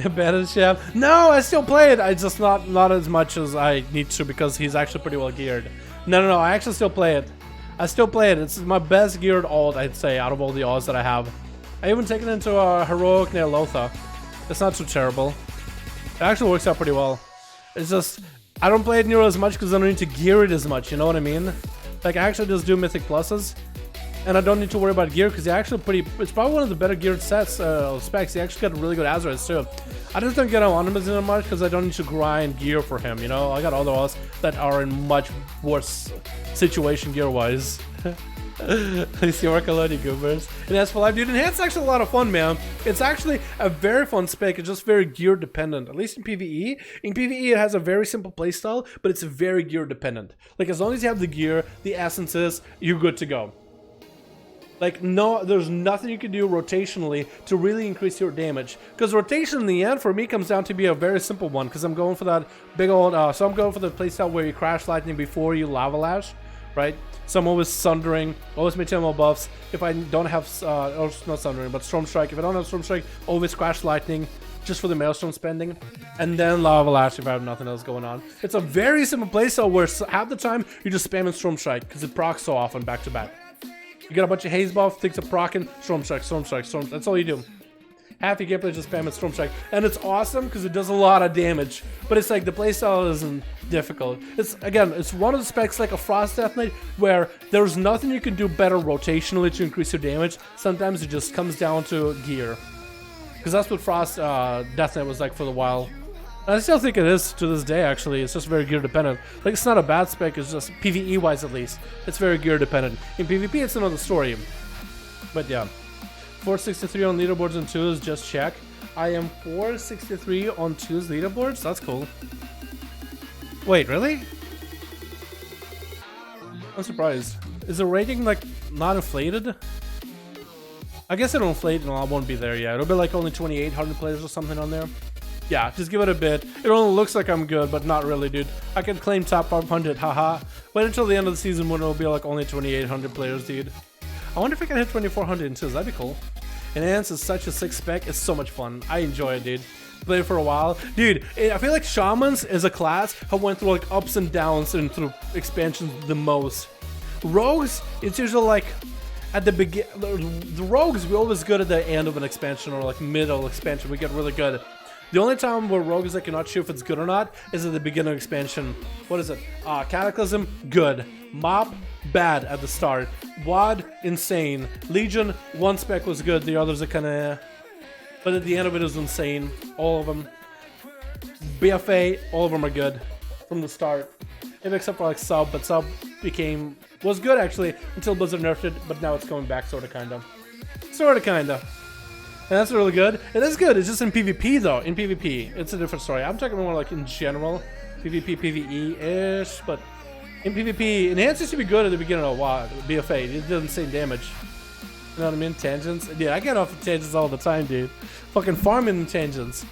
Abandoned Sham. No, I still play it. I just not as much as I need to because he's actually pretty well geared. No. I actually still play it. I still play it. It's my best geared alt, I'd say, out of all the alts that I have. I even taken it into a heroic near Lotha. It's not too terrible. It actually works out pretty well. It's just I don't play it near as much because I don't need to gear it as much. You know what I mean? Like I actually just do mythic pluses. And I don't need to worry about gear because it's probably one of the better geared sets specs. He actually got really good Azeroth too. I just don't get on him as much because I don't need to grind gear for him, you know? I got other alts that are in much worse situation gear-wise. I see work a lot of goobers. And as for life, dude, Enhanced's actually a lot of fun, man. It's actually a very fun spec. It's just very gear dependent, at least in PvE. In PvE, it has a very simple playstyle, but it's very gear dependent. Like, as long as you have the gear, the essences, you're good to go. Like, no, there's nothing you can do rotationally to really increase your damage. Because rotation in the end, for me, comes down to be a very simple one. Because I'm going for that big old, so I'm going for the playstyle where you crash lightning before you lava lash, right? So I'm always sundering, always maintain my buffs. If I don't have, or not sundering, but storm strike. If I don't have storm strike, always crash lightning, just for the maelstrom spending. And then lava lash if I have nothing else going on. It's a very simple playstyle where half the time you're just spamming storm strike because it procs so often back to back. You got a bunch of haze buff, things are proccing, storm strike, that's all you do. Half your gameplay is just spamming storm strike. And it's awesome because it does a lot of damage. But it's like the playstyle isn't difficult. It's one of the specs like a Frost Death Knight where there's nothing you can do better rotationally to increase your damage. Sometimes it just comes down to gear. Because that's what Frost Death Knight was like for a while. I still think it is to this day, actually. It's just very gear dependent. Like, it's not a bad spec, it's just PvE wise at least. It's very gear dependent. In PvP, it's another story. But yeah. 463 on leaderboards and 2s, just check. I am 463 on 2s leaderboards? That's cool. Wait, really? I'm surprised. Is the rating, like, not inflated? I guess it'll inflate and I won't be there yet. It'll be like only 2,800 players or something on there. Yeah, just give it a bit. It only looks like I'm good, but not really, dude. I can claim top 500, haha. Wait until the end of the season when it'll be like only 2,800 players, dude. I wonder if I can hit 2,400 in 2s. That'd be cool. Enhance is such a sick spec. It's so much fun. I enjoy it, dude. Played it for a while. Dude, I feel like Shamans as a class have went through like ups and downs and through expansions the most. Rogues, it's usually like at the begin. The Rogues, we're always good at the end of an expansion or like middle expansion. We get really good. The only time where Rogue is like you're not sure if it's good or not is at the beginning of expansion. What is it? Cataclysm, good. Mop, bad at the start. WAD, insane. Legion, one spec was good, the others are kinda... But at the end of it is insane. All of them. BFA, all of them are good. From the start. Maybe except for like Sub, but Sub was good actually until Blizzard nerfed it, but now it's going back sorta kinda. Sorta kinda. And that's really good. It is good. It's just in PvP though. In PvP, it's a different story. I'm talking more like in general, PvP, PvE-ish. But in PvP, Enhanced used to be good at the beginning of WoW, BFA. It did insane damage. You know what I mean? Tangents. Dude, I get off of tangents all the time, dude. Fucking farming in tangents.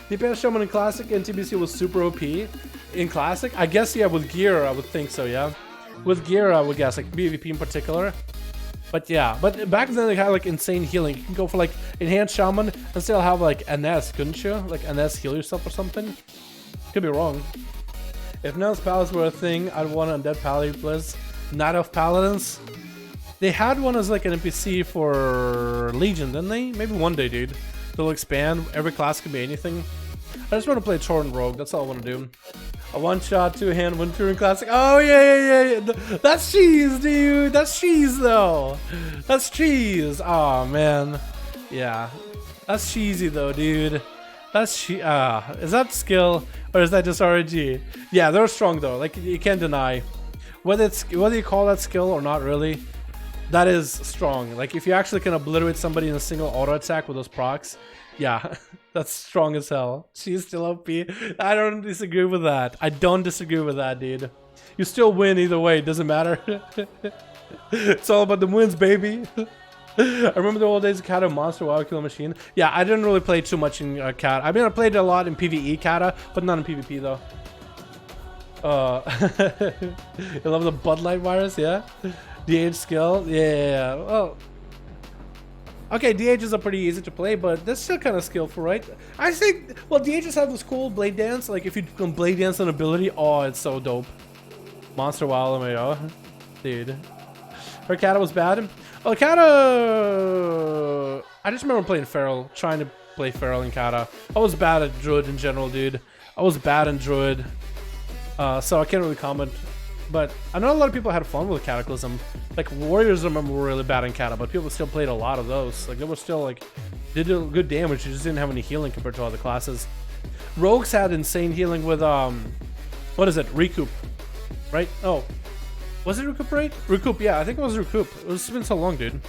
The Advanced Shaman in Classic and TBC was super OP. In Classic, I guess yeah. With gear, I would think so. Yeah. With gear, I would guess like PvP in particular. But yeah, but back then they had like insane healing. You can go for like Enhanced Shaman and still have like NS, couldn't you? Like NS heal yourself or something? Could be wrong. If Nels Palace were a thing, I'd want an Undead Pally Blizz. Night of Paladins. They had one as like an NPC for Legion, didn't they? Maybe one day, dude. They'll expand. Every class can be anything. I just want to play Torrent Rogue. That's all I want to do. A one-shot, two-hand, one-turn classic. Oh, yeah. That's cheese, dude. That's cheese, though. That's cheese. Oh, man. Yeah. That's cheesy, though, dude. That's is that skill or is that just RNG? Yeah, they're strong, though. Like, you can't deny. Whether you call that skill or not, really, that is strong. Like, if you actually can obliterate somebody in a single auto attack with those procs, yeah, that's strong as hell. She's still OP. I don't disagree with that. I don't disagree with that, dude. You still win either way. It doesn't matter. It's all about the wins, baby. I remember the old days of Kata Monster WoW Kill Machine. Yeah, I didn't really play too much in Kata. I mean, I played a lot in PvE Kata, but not in PvP though. You love the Bud Light virus, yeah? DH skill, yeah. Well, okay, DH is a pretty easy to play, but that's still kind of skillful, right? I think, well, DHs have this cool blade dance. Like, if you can blade dance an ability, oh, it's so dope. Monster WoW, oh, dude. Her Kata was bad. Well, Kata, I just remember playing Feral, trying to play Feral in Kata. I was bad at Druid in general, dude. I was bad in Druid. So I can't really comment, but I know a lot of people had fun with Cataclysm. Like Warriors, I remember, were really bad in Kata, but people still played a lot of those. Like they were still like, they did good damage. You just didn't have any healing compared to other classes. Rogues had insane healing with what is it? Recoup, right? Oh, was it Recuperate? Recoup, yeah, I think it was Recoup. It's been so long, dude,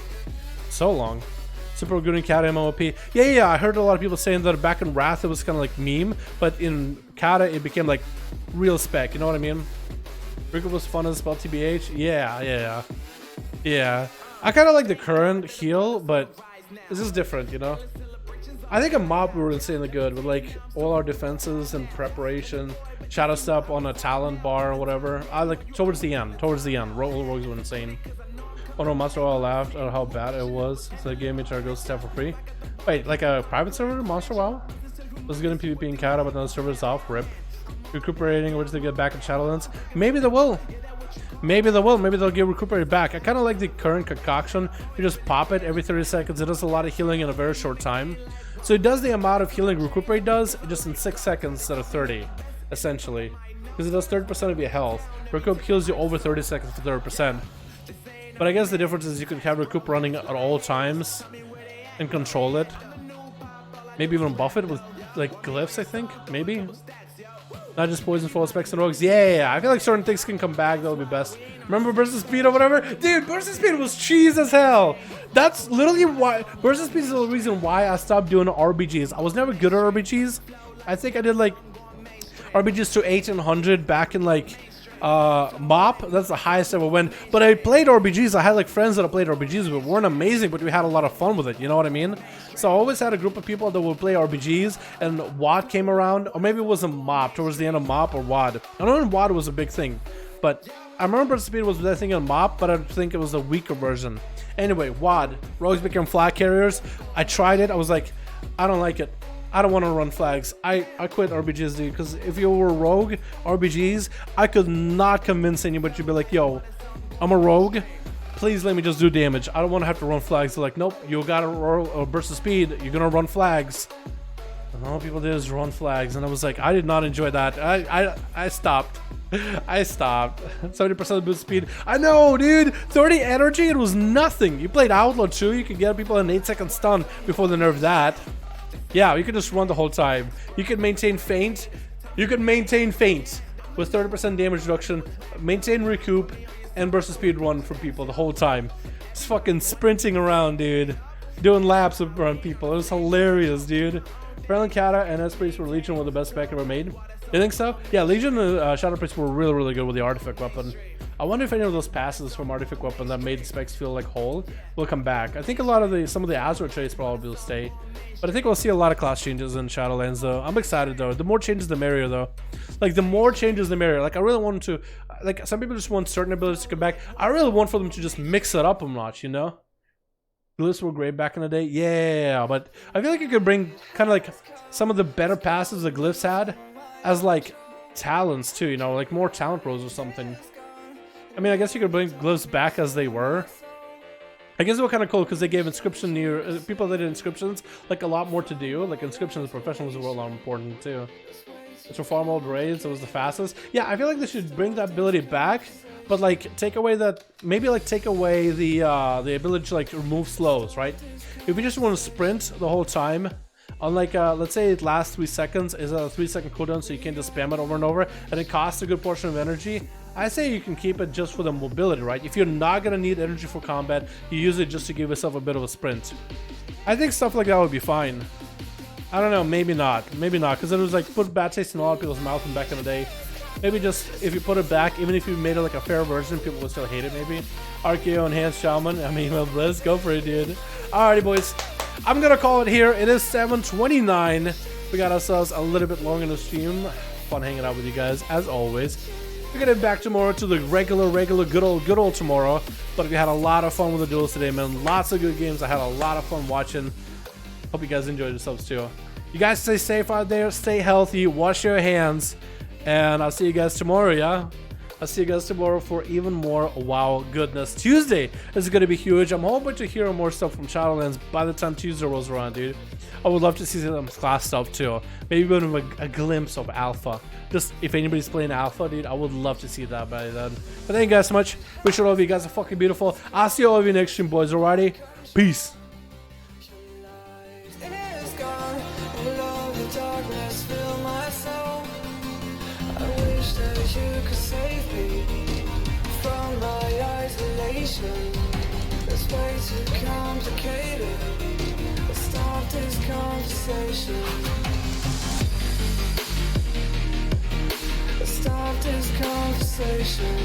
so long. Super good in Kata MMOP. Yeah, I heard a lot of people saying that back in Wrath it was kind of like meme, but in Kata it became like real spec, you know what I mean? Recoup was fun as spell TBH. Yeah. I kind of like the current heal, but this is different, you know? I think a mob we were insanely good with like all our defenses and preparation, shadow step on a talent bar or whatever. I like towards the end, rogues were insane. Oh no, Monster WoW laughed at how bad it was, so they gave me Chargos tab for free. Wait, like a private server, Monster WoW? Was good in PvP in Kata, but now the server's off, rip. Recuperating, or just to get back in Shadowlands? Maybe they will. Maybe they'll get recuperated back. I kind of like the current concoction. You just pop it every 30 seconds. It does a lot of healing in a very short time. So it does the amount of healing Recuperate does, just in 6 seconds instead of 30, essentially. Because it does 30% of your health. Recoup heals you over 30 seconds for 30%. But I guess the difference is you can have Recoup running at all times and control it. Maybe even buff it with like glyphs, I think. Maybe. Not just poison for specs and rogues. Yeah, I feel like certain things can come back. That would be best. Remember Burst of Speed or whatever? Dude, Burst of Speed was cheese as hell. That's literally why Burst of Speed is the reason why I stopped doing RBGs. I was never good at RBGs. I think I did like RBGs to 8 and 100 back in like MOP. That's the highest I ever went. But I played RBGs. I had like friends that I played RBGs with. Weren't amazing, but we had a lot of fun with it. You know what I mean? So I always had a group of people that would play RBGs, and WOD came around, or maybe it was a MOP towards the end of MOP or WOD. I know when WOD was a big thing, but I remember Speed was the thing on MOP, but I think it was a weaker version. Anyway, WOD, rogues became flag carriers. I tried it. I was like, I don't like it. I don't want to run flags. I quit RBGs, dude, because if you were rogue RBGs, I could not convince anybody to be like, yo, I'm a rogue. Please let me just do damage. I don't want to have to run flags. They're like, nope, you got a burst of speed. You're going to run flags. And all people did is run flags. And I was like, I did not enjoy that. I stopped. I stopped. 70% boost speed. I know, dude. 30 energy, it was nothing. You played Outlaw too. You could get people in 8-second stun before they nerfed that. Yeah, you could just run the whole time. You could maintain feint. You could maintain feint with 30% damage reduction, maintain recoup, and burst of speed run for people the whole time. Just fucking sprinting around, dude. Doing laps around people. It was hilarious, dude. Fairland Kata and Espriest were Legion were the best spec ever made. You think so? Yeah, Legion and Shadow Priest were really, really good with the artifact weapon. I wonder if any of those passes from artifact weapon that made the specs feel like whole will come back. I think a lot of some of the Azeroth traits probably will stay. But I think we'll see a lot of class changes in Shadowlands though. I'm excited though. The more changes the merrier though. Like the more changes the merrier. Like I really want to, like some people just want certain abilities to come back. I really want for them to just mix it up a notch, you know? Glyphs were great back in the day. Yeah, but I feel like you could bring kind of like some of the better passes the Glyphs had as like talents too, you know, like more talent rolls or something. I mean, I guess you could bring Glyphs back as they were. I guess it was kind of cool because they gave inscription near people that did inscriptions like a lot more to do. Like inscriptions, professionals were a lot important too. To farm old raids, it was the fastest. Yeah, I feel like they should bring that ability back, but like take away that, maybe like take away the ability to like remove slows, right? If you just want to sprint the whole time, on like let's say it lasts 3 seconds, is a 3-second cooldown, so you can't just spam it over and over, and it costs a good portion of energy. I say you can keep it just for the mobility, right? If you're not gonna need energy for combat, you use it just to give yourself a bit of a sprint. I think stuff like that would be fine. I don't know, maybe not, because it was like put bad taste in a lot of people's mouth back in the day. Maybe just if you put it back, even if you made it like a fair version, people would still hate it maybe. RKO Enhanced Shaman, I mean, well, let's go for it, dude. Alrighty, boys. I'm gonna call it here. It is 7:29. We got ourselves a little bit long in the stream. Fun hanging out with you guys, as always. We're gonna be back tomorrow to the regular, good old tomorrow. But we had a lot of fun with the duels today, man. Lots of good games. I had a lot of fun watching. Hope you guys enjoyed yourselves too. You guys stay safe out there, stay healthy, wash your hands, and I'll see you guys tomorrow, yeah? I'll see you guys tomorrow for even more WoW goodness. Tuesday is going to be huge. I'm hoping to hear more stuff from Shadowlands by the time Tuesday rolls around, dude. I would love to see some class stuff too. Maybe even a glimpse of Alpha. Just if anybody's playing Alpha, dude, I would love to see that by then. But thank you guys so much. Wish all of you guys are fucking beautiful. I'll see all of you next stream, boys, alrighty? Peace. You could save me from my isolation. It's way too complicated. Let's stop this conversation. Let's stop this conversation.